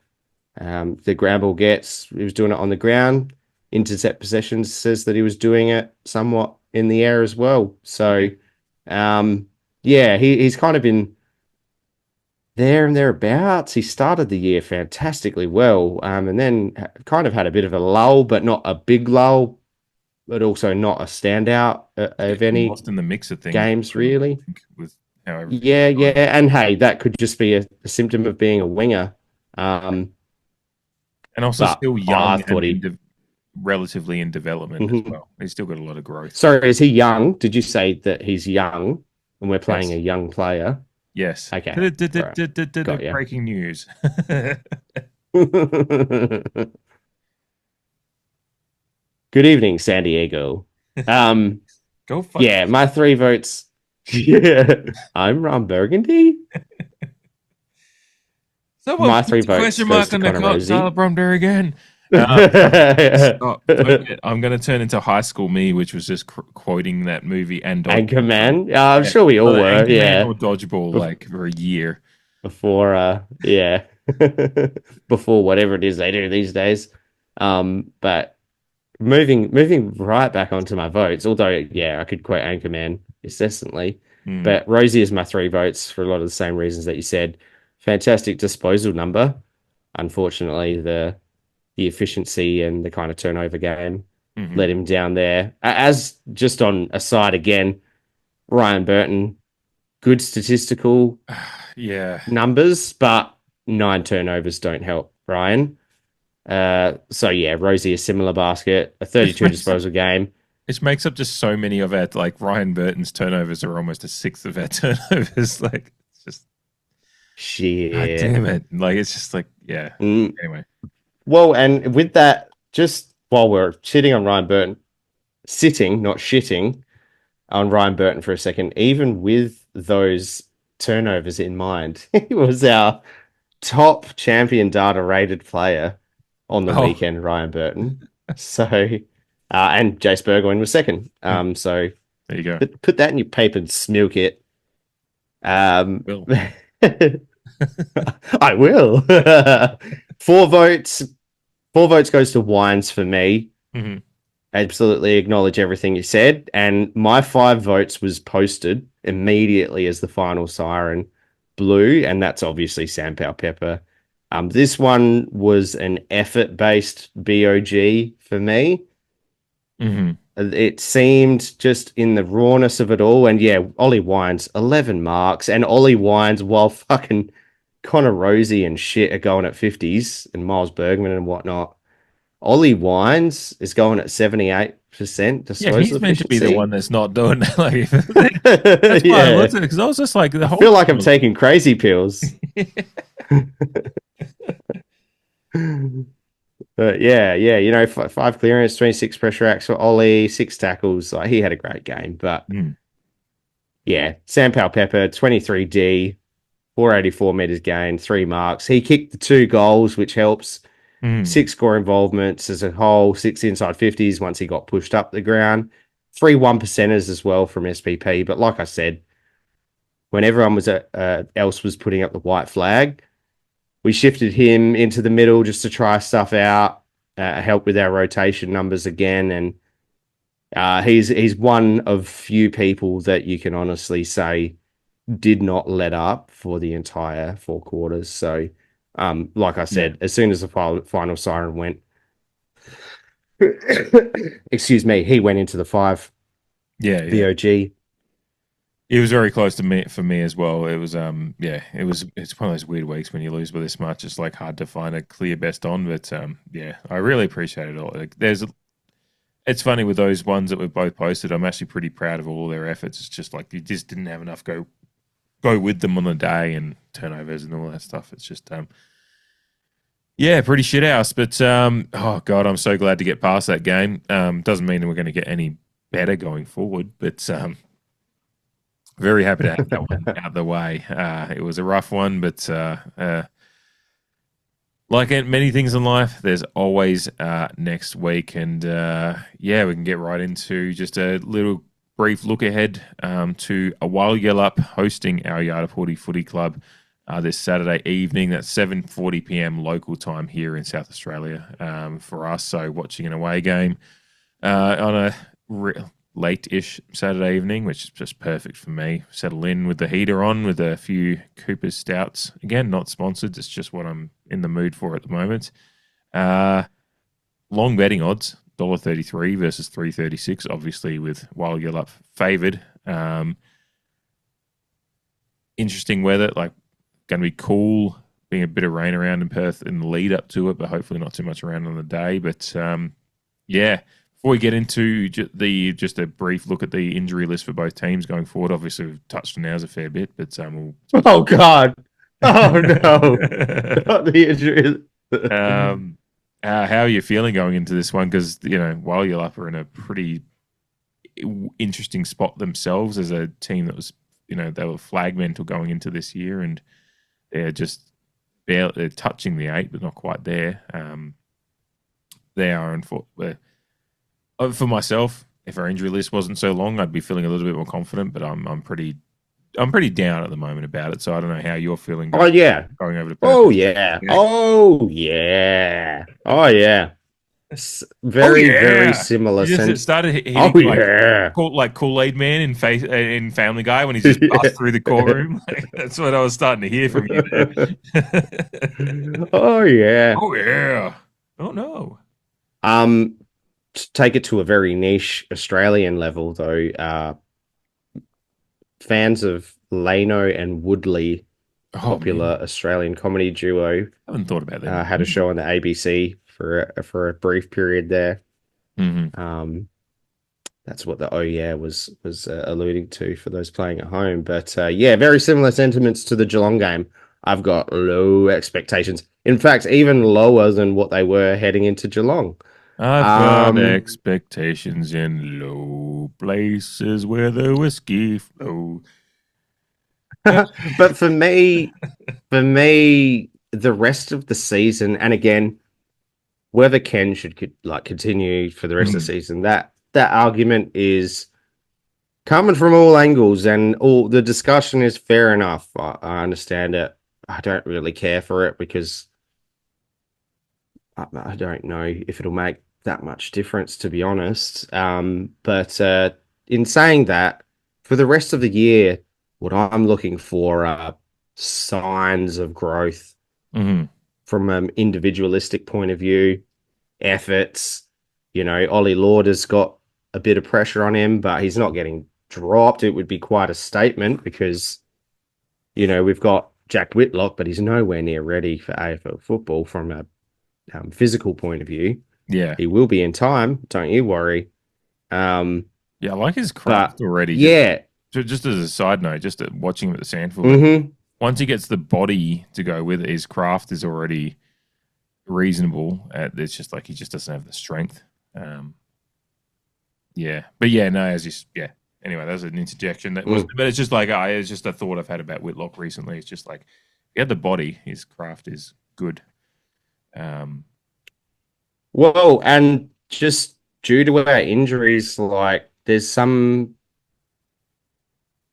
The ground ball gets, he was doing it on the ground. Intercept possessions says that he was doing it somewhat in the air as well. So, yeah, he's kind of been there and thereabouts. He started the year fantastically well, and then kind of had a bit of a lull, but not a big lull, but also not a standout of any Lost in the mix of things games, really. With how Yeah, and hey, that could just be a symptom of being a winger. And also but still I young thought and relatively in development as well. He's still got a lot of growth. Sorry, is he young? Did you say that he's young and we're playing a young player? Yes. Okay. Got ya. Breaking news. Good evening, San Diego. Go fuck Yeah, my 3 votes. Yeah, I'm Ron Burgundy. Someone My put 3 the votes question goes mark to on the Connor clock, Rosie. Tyler Bromder again. Stop. I'm going to turn into high school me, which was just quoting that movie and Anchorman. I'm sure we all were. Anchorman Yeah, or Dodgeball, like for a year. before yeah, before whatever it is they do these days. But moving right back onto my votes, although yeah, I could quote Anchorman incessantly, but Rosie is my 3 votes for a lot of the same reasons that you said. Fantastic disposal number. Unfortunately, the efficiency and the kind of turnover game let him down there. As just on a side again, Ryan Burton, good statistical numbers, but 9 turnovers don't help Ryan. So yeah, Rosie a similar basket, a 32 disposal game. It makes up just so many of our, like Ryan Burton's turnovers are almost a 1/6 of our turnovers. Like it's just shit. God damn it. Like it's just like, yeah. Anyway. Well, and with that, just while we're sitting on Ryan Burton, sitting, not shitting, on Ryan Burton for a second, even with those turnovers in mind, he was our top champion data rated player on the weekend, Ryan Burton. So, and Jace Burgoyne was second. So there you go. Put that in your paper and smilk it. Will. I will. 4 votes. 4 votes goes to Wines for me. Absolutely acknowledge everything you said. And my 5 votes was posted immediately as the final siren blew. And that's obviously Sam Powell-Pepper. This one was an effort-based BOG for me. It seemed just in the rawness of it all. And yeah, Ollie Wines, 11 marks. And Ollie Wines, while fucking Connor Rosie and shit are going at 50s and Miles Bergman and whatnot, Ollie Wines is going at 78%. Yeah, he's meant to be the one that's not doing that. Like, that's why I looked at it, because I was just like, the whole I feel like I'm taking crazy pills. But yeah, you know, 5 clearance, 26 pressure acts for Ollie, 6 tackles. Like, he had a great game. But yeah, Sam Powell-Pepper, 23D, 484 meters gained, 3 marks. He kicked the 2 goals, which helps. 6 score involvements as a whole, 6 inside 50s once he got pushed up the ground. 3 1%ers as well from SPP. But like I said, when everyone was else was putting up the white flag, we shifted him into the middle just to try stuff out, help with our rotation numbers again. And he's one of few people that you can honestly say did not let up for the entire 4 quarters. So, like I said, as soon as the final siren went, excuse me, he went into the 5 VOG. It was very close to me for me as well. It was it's one of those weird weeks when you lose by this much. It's like hard to find a clear best on, but I really appreciate it all. Like, it's funny with those ones that we've both posted. I'm actually pretty proud of all their efforts. It's just like you just didn't have enough go with them on the day and turnovers and all that stuff. It's just pretty shit house. But oh god, I'm so glad to get past that game. Doesn't mean that we're going to get any better going forward, but very happy to have that one out of the way. It was a rough one, but like many things in life, there's always next week. And we can get right into just a little brief look ahead to Walyalup hosting our Yartapuulti Footy Club this Saturday evening. That's 7:40 p.m. local time here in South Australia for us. So watching an away game on a late-ish Saturday evening, which is just perfect for me. Settle in with the heater on with a few Cooper's Stouts. Again, not sponsored. It's just what I'm in the mood for at the moment. Long betting odds, $1.33 versus $3.36, obviously with Walyalup favoured. Interesting weather, like going to be cool, being a bit of rain around in Perth in the lead up to it, but hopefully not too much around on the day. But before we get into just a brief look at the injury list for both teams going forward, obviously we've touched on ours a fair bit, but we'll... Oh god! Oh no! Not the injury. How are you feeling going into this one? Because Walyalup are in a pretty interesting spot themselves as a team that was, they were flag mental going into this year, and they're just they're touching the 8, but not quite there. They are for myself, if our injury list wasn't so long, I'd be feeling a little bit more confident. But I'm pretty down at the moment about it. So I don't know how you're feeling. Going over to Perth. Oh yeah. Very similar. It started hitting like Kool-Aid Man in Family Guy when he just passed through the courtroom. That's what I was starting to hear from you there. Oh yeah. Oh no. To take it to a very niche Australian level, though, fans of Lano and Woodley, popular Australian comedy duo, I haven't thought about that. Had a show on the ABC for a brief period there. Mm-hmm. That's what the was alluding to for those playing at home. But very similar sentiments to the Geelong game. I've got low expectations. In fact, even lower than what they were heading into Geelong. I've got expectations in low places where the whiskey flows. But for me, the rest of the season, and again, whether Ken should continue for the rest of the season, that argument is coming from all angles, and all the discussion is fair enough. I understand it. I don't really care for it because I don't know if it'll make that much difference, to be honest. But in saying that, for the rest of the year, what I'm looking for are signs of growth from an individualistic point of view, efforts. Ollie Lord has got a bit of pressure on him, but he's not getting dropped. It would be quite a statement because, we've got Jack Whitlock, but he's nowhere near ready for AFL football from a physical point of view. Yeah, he will be in time. Don't you worry. I like his craft already. Just as a side note, just watching him at the Sandfield, once he gets the body to go with it, his craft is already reasonable. It's just like he just doesn't have the strength. Anyway, that was an interjection. But it's just like it's just a thought I've had about Whitlock recently. It's just like he had the body, his craft is good. Well, and just due to our injuries, like there's some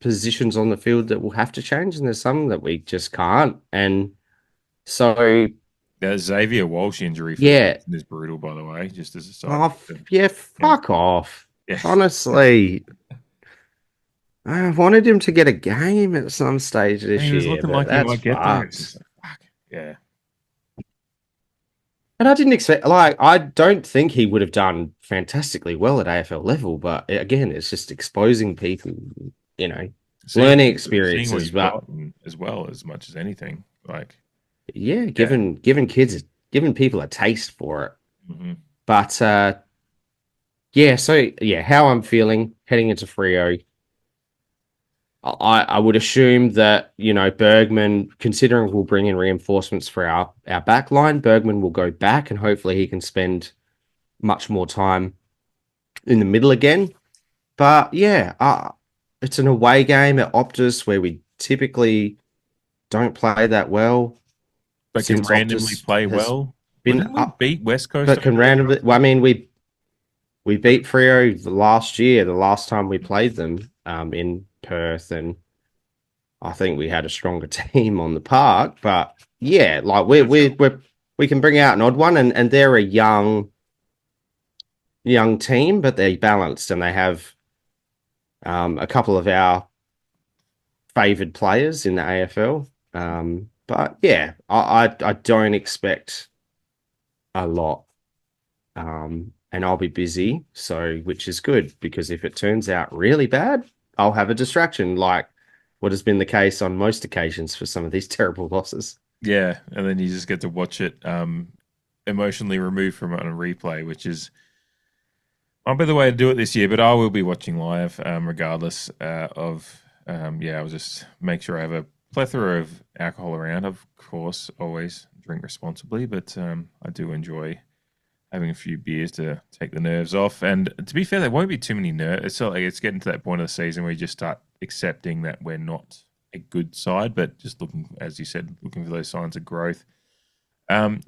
positions on the field that will have to change, and there's some that we just can't. And So, The Xavier Walsh injury for yeah. is brutal, by the way, just as a side. Yeah, fuck off. Yeah. Honestly, I wanted him to get a game at some stage this He was year, looking but like he that's might get there. It's fucked. just like, fuck. Yeah. And I didn't expect, like, I don't think he would have done fantastically well at AFL level, but again, it's just exposing people, you know, learning Seeing experiences. what you've But got as well as much as anything. Like, yeah, giving people a taste for it. mm-hmm. But yeah, so yeah, how I'm feeling heading into Freo. I would assume that, you know, Bergman, considering we'll bring in reinforcements for our back line, Bergman will go back and hopefully he can spend much more time in the middle again. But yeah, it's an away game at Optus where we typically don't play that well. But can randomly play well. Been we beat West Coast. But can randomly. Well, I mean, we beat Freo last year, the last time we played them in Perth, and I think we had a stronger team on the park. But yeah, like we can bring out an odd one, and they're a young team, but they're balanced, and they have a couple of our favoured players in the AFL. But yeah, I don't expect a lot. And I'll be busy, which is good, because if it turns out really bad, I'll have a distraction, like what has been the case on most occasions for some of these terrible losses. Yeah, and then you just get to watch it emotionally removed from it on a replay, which is might be the way to do it this year, but I will be watching live regardless of I'll just make sure I have a plethora of alcohol around. Of course, always drink responsibly, but I do enjoy having a few beers to take the nerves off. And to be fair, there won't be too many nerves. It's not like it's getting to that point of the season where you just start accepting that we're not a good side, but just looking, as you said, looking for those signs of growth.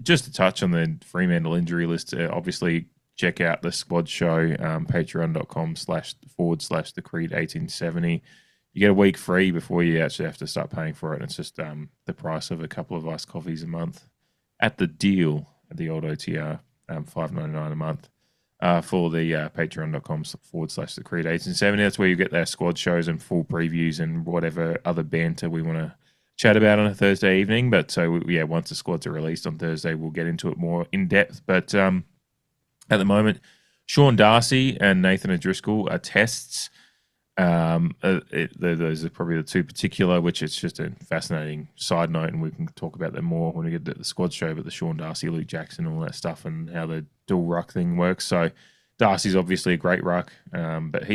Just to touch on the Fremantle injury list, obviously check out the squad show, patreon.com//the Creed 1870. You get a week free before you actually have to start paying for it. It's just the price of a couple of iced coffees a month at the deal at the old OTR. $5.99 a month for the patreon.com/the Creed 1870. That's where you get their squad shows and full previews and whatever other banter we want to chat about on a Thursday evening. But so yeah, once the squads are released on Thursday, we'll get into it more in depth. But at the moment, Sean Darcy and Nathan O'Driscoll are tests. Those are probably the two particular, which it's just a fascinating side note, and we can talk about them more when we get to the squad show. But the Sean Darcy, Luke Jackson, all that stuff, and how the dual ruck thing works. So Darcy's obviously a great ruck, but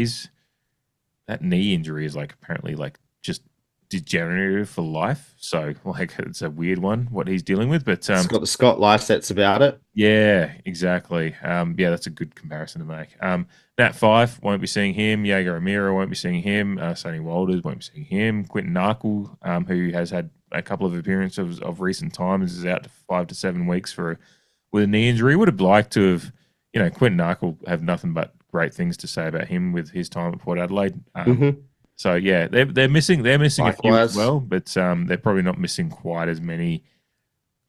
that knee injury is apparently just degenerative for life. So it's a weird one what he's dealing with. But it's got the Scott Lysets about it. Yeah, exactly. That's a good comparison to make. Nat Fife, won't be seeing him. Jaeger O'Meara, won't be seeing him. Sonny Walters, won't be seeing him. Quinton Narkle, who has had a couple of appearances of recent times, is out to 5 to 7 weeks with a knee injury. Would have liked to have, Quinton Narkle have nothing but great things to say about him with his time at Port Adelaide. So yeah, they're missing Likewise. A few as well, but they're probably not missing quite as many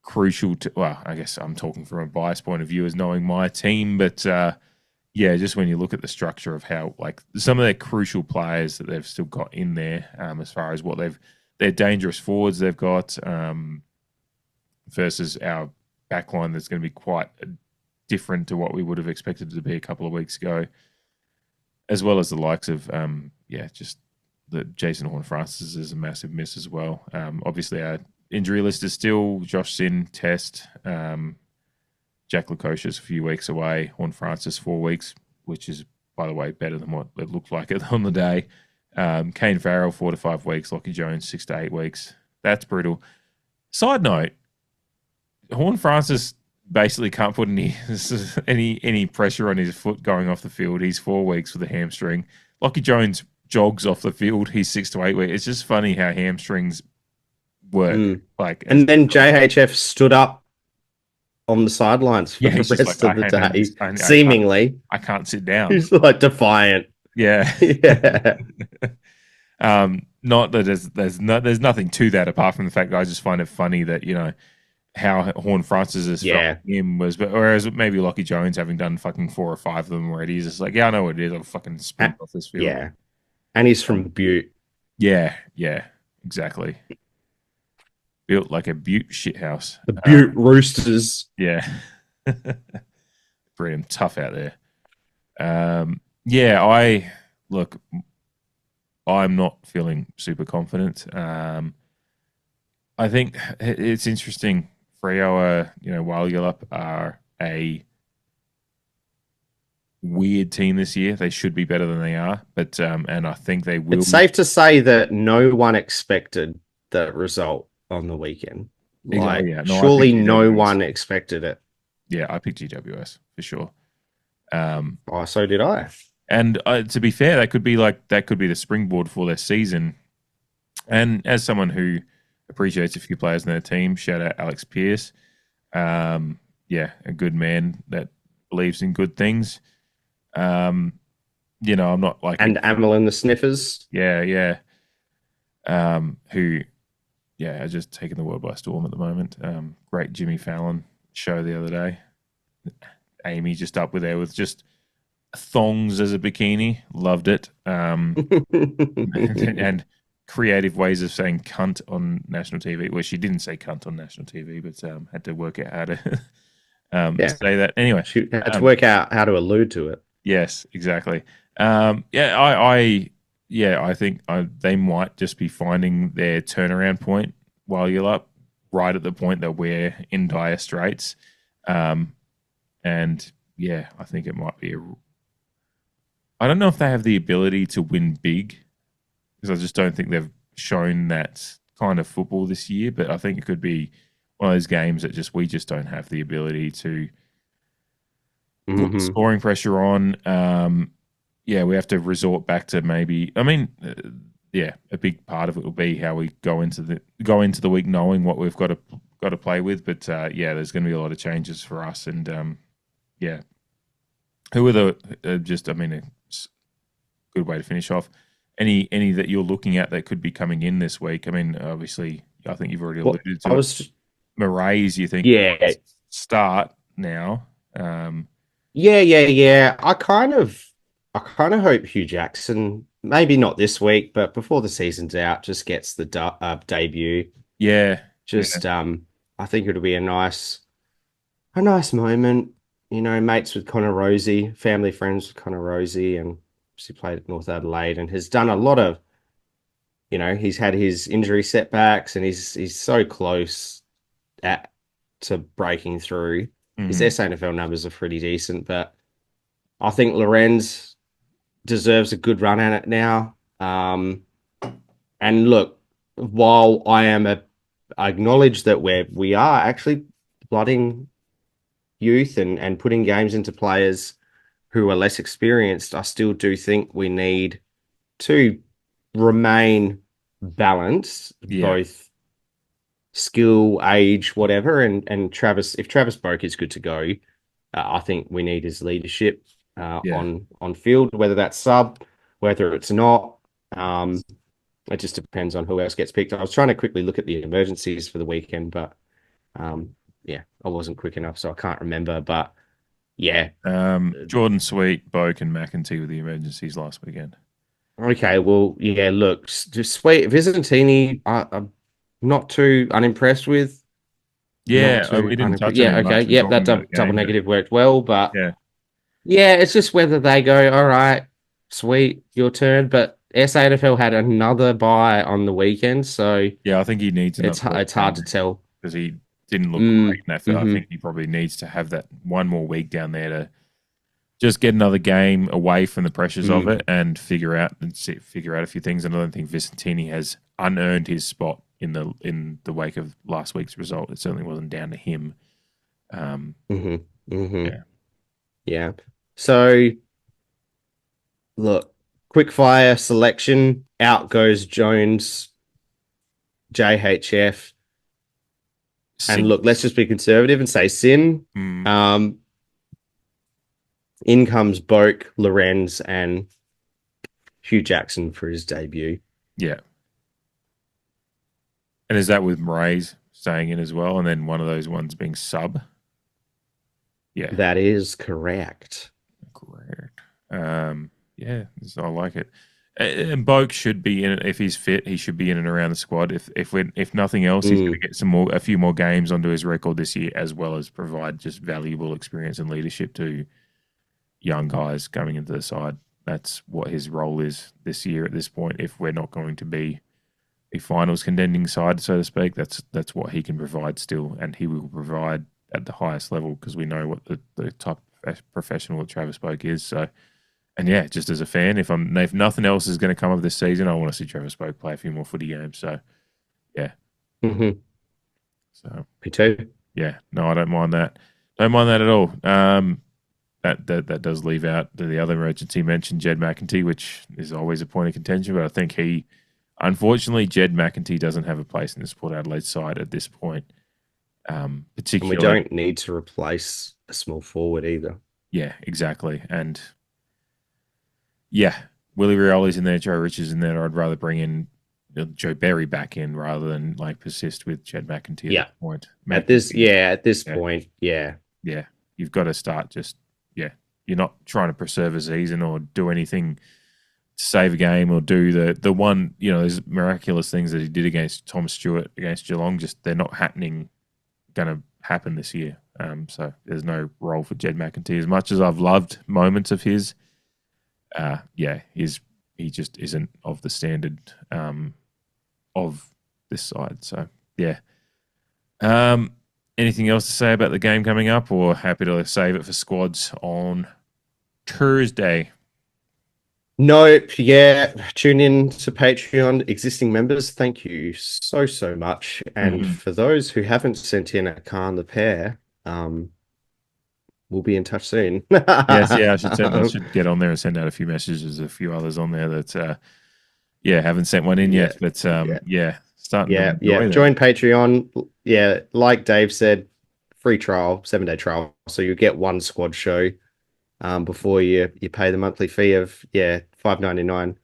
crucial. I guess I'm talking from a biased point of view as knowing my team, but just when you look at the structure of how some of their crucial players that they've still got in there, as far as what their dangerous forwards they've got, versus our backline that's going to be quite different to what we would have expected it to be a couple of weeks ago, as well as the likes of just. The Jason Horne-Francis is a massive miss as well. Obviously, our injury list is still Josh Sin, Test, Jack Lukosius a few weeks away, Horne-Francis 4 weeks, which is, by the way, better than what it looked like on the day. Kane Farrell 4 to 5 weeks, Lockie Jones 6 to 8 weeks. That's brutal. Side note, Horne-Francis basically can't put any pressure on his foot going off the field. He's 4 weeks with a hamstring. Lockie Jones jogs off the field. He's 6 to 8 weeks. It's just funny how hamstrings work. And then JHF stood up on the sidelines for the rest of the day, seemingly. I can't sit down. He's defiant. Yeah. Yeah. Not that there's nothing to that apart from the fact that I just find it funny that how HORNE-FRANCIS has felt him was, but whereas maybe Lockie Jones having done fucking 4 or 5 of them already, he's just like, yeah, I know what it is. I'll fucking sprint off this field. Yeah, and he's from Butte. Yeah, exactly. Built like a Butte shithouse. The Butte Roosters. Yeah. Pretty tough out there. I'm not feeling super confident. I think it's interesting. Freo, Walyalup are a weird team this year. They should be better than they are, but and I think they will. It's safe to say that no one expected the result on the weekend. Surely no one expected it. Yeah, I picked GWS for sure. So did I. And to be fair, that could be the springboard for their season. And as someone who appreciates a few players in their team, shout out Alex Pearce. A good man that believes in good things. I'm not like... And Amelin the Sniffers. Yeah. Who are just taking the world by storm at the moment. Great Jimmy Fallon show the other day. Amy just up with there with just thongs as a bikini. Loved it. And creative ways of saying cunt on national TV. Well, she didn't say cunt on national TV, but had to work out how to say that. Anyway. She had to work out how to allude to it. Yes, exactly. I think they might just be finding their turnaround point while you're up, right at the point that we're in dire straits. I think it might be I don't know if they have the ability to win big, because I just don't think they've shown that kind of football this year. But I think it could be one of those games that we just don't have the ability to put scoring pressure on. We have to resort back to maybe. I mean, a big part of it will be how we go into the week knowing what we've got to play with. But there's going to be a lot of changes for us, and who are a good way to finish off. Any that you're looking at that could be coming in this week? I mean, obviously, I think you've already alluded to it. Murray's, you think? Yeah. Start now. Yeah. I kind of hope Hugh Jackson, maybe not this week, but before the season's out, just gets the debut. Yeah. I think it'll be a nice moment. Mates with Connor Rosie, family friends with Connor Rosie, and he played at North Adelaide and has done a lot of, he's had his injury setbacks and he's so close to breaking through. His SANFL numbers are pretty decent, but I think Lorenz deserves a good run at it now. And look, while I acknowledge that we are actually blooding youth and putting games into players who are less experienced, I still do think we need to remain balanced, both skill, age, whatever. And Travis, if Travis Boak is good to go, I think we need his leadership on field, whether that's sub, whether it's not. It just depends on who else gets picked. I was trying to quickly look at the emergencies for the weekend, but I wasn't quick enough, so I can't remember. But Jordan Sweet, Boak, and McEntee were the emergencies last weekend. Okay, well, look, just Sweet Visentini, I'm not too unimpressed with. Yeah, we didn't touch on it. Okay, that double negative worked well, but yeah, it's just whether they go, all right, sweet, your turn. But SANFL had another bye on the weekend, so I think he needs. It's hard to tell because he didn't look great in that field. I think he probably needs to have that one more week down there to just get another game away from the pressures of it and figure out a few things. And I don't think Vicentini has unearned his spot in the wake of last week's result. It certainly wasn't down to him. Yeah. So, look, quick fire selection. Out goes Jones, JHF. Sin. And look, let's just be conservative and say Sin. In comes Boak, Lorenz, and Hugh Jackson for his debut. Yeah. And is that with Murray's staying in as well, and then one of those ones being sub. Yeah, That is correct. correct. Yeah, so I like it. And Boak should be in it if he's fit. He should be in and around the squad. If nothing else, he's going to get a few more games onto his record this year, as well as provide just valuable experience and leadership to young guys coming into the side. That's what his role is this year at this point. If we're not going to be a finals contending side, so to speak, that's what he can provide still, and he will provide at the highest level because we know what the type of professional that Travis Boak is. So. And yeah, just as a fan, if nothing else is going to come of this season, I want to see Travis Boak play a few more footy games. So, yeah. Mm-hmm. So Me too. Yeah, no, I don't mind that. Don't mind that at all. That does leave out the other emergency mentioned, Jed McEntee, which is always a point of contention. But I think unfortunately, Jed McEntee doesn't have a place in the Port Adelaide side at this point. Particularly, and we don't need to replace a small forward either. Yeah, exactly, and. Yeah, Willie Rioli's in there, Joe Rich is in there. I'd rather bring in Joe Berry back in rather than persist with Jed McEntee at this point. At this point, yeah. Yeah, you've got to start you're not trying to preserve a season or do anything to save a game or do the one, those miraculous things that he did against Tom Stewart against Geelong, they're not going to happen this year. So there's no role for Jed McEntee. As much as I've loved moments of his, he just isn't of the standard of this side. So yeah. Anything else to say about the game coming up, or happy to save it for squads on Thursday? Nope. Yeah. Tune in to Patreon existing members. Thank you so much. And for those who haven't sent in a car and the pair, we'll be in touch soon. Yes, yeah, I should get on there and send out a few messages. There's a few others on there that, haven't sent one in yet. But, starting to join Patreon. Yeah, like Dave said, free trial, 7-day trial. So you get one squad show before you pay the monthly fee of, $5.99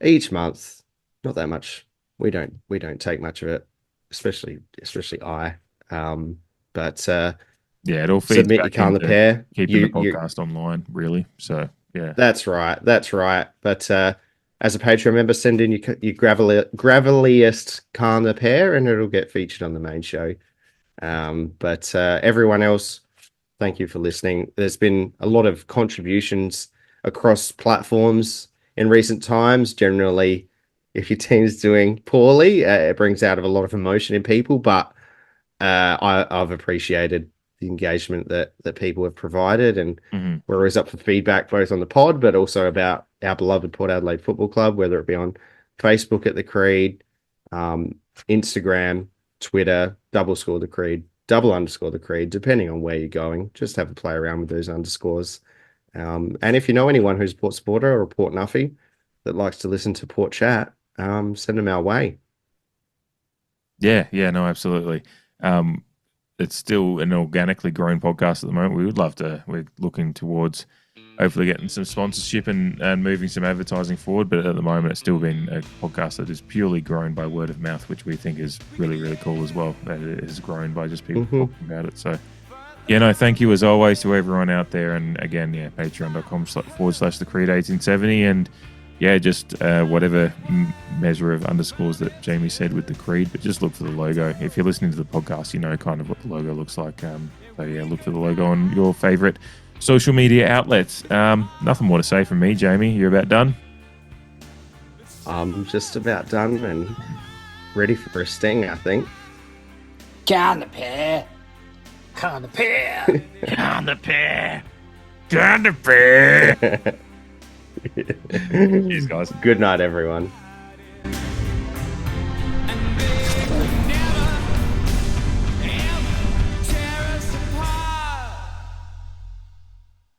each month. Not that much. We don't take much of it, especially I. But it all feeds submit back your car the pair. Keeping the podcast online, really. So, yeah. That's right. But as a Patreon member, send in your graveliest car the pair and it'll get featured on the main show. But everyone else, thank you for listening. There's been a lot of contributions across platforms in recent times. Generally, if your team's doing poorly, it brings out a lot of emotion in people. But I've appreciated the engagement that people have provided, and we're always up for feedback, both on the pod, but also about our beloved Port Adelaide Football Club, whether it be on Facebook at the Creed, Instagram, Twitter, _the Creed, _the Creed, depending on where you're going. Just have a play around with those underscores. And if you know anyone who's a Port supporter or a Port Nuffy that likes to listen to Port Chat, send them our way. Yeah, no, absolutely. It's still an organically growing podcast at the moment. We would love to. We're looking towards hopefully getting some sponsorship and moving some advertising forward. But at the moment, it's still been a podcast that is purely grown by word of mouth, which we think is really, really cool as well. That it is grown by just people talking about it. So, thank you as always to everyone out there. And again, patreon.com/the Creed 1870. And just whatever measure of underscores that Jamie said with the Creed, but just look for the logo. If you're listening to the podcast, you know kind of what the logo looks like. Look for the logo on your favorite social media outlets. Nothing more to say from me, Jamie. You're about done? I'm just about done and ready for a sting, I think. Can the pair. Cheers, guys. Good night, everyone.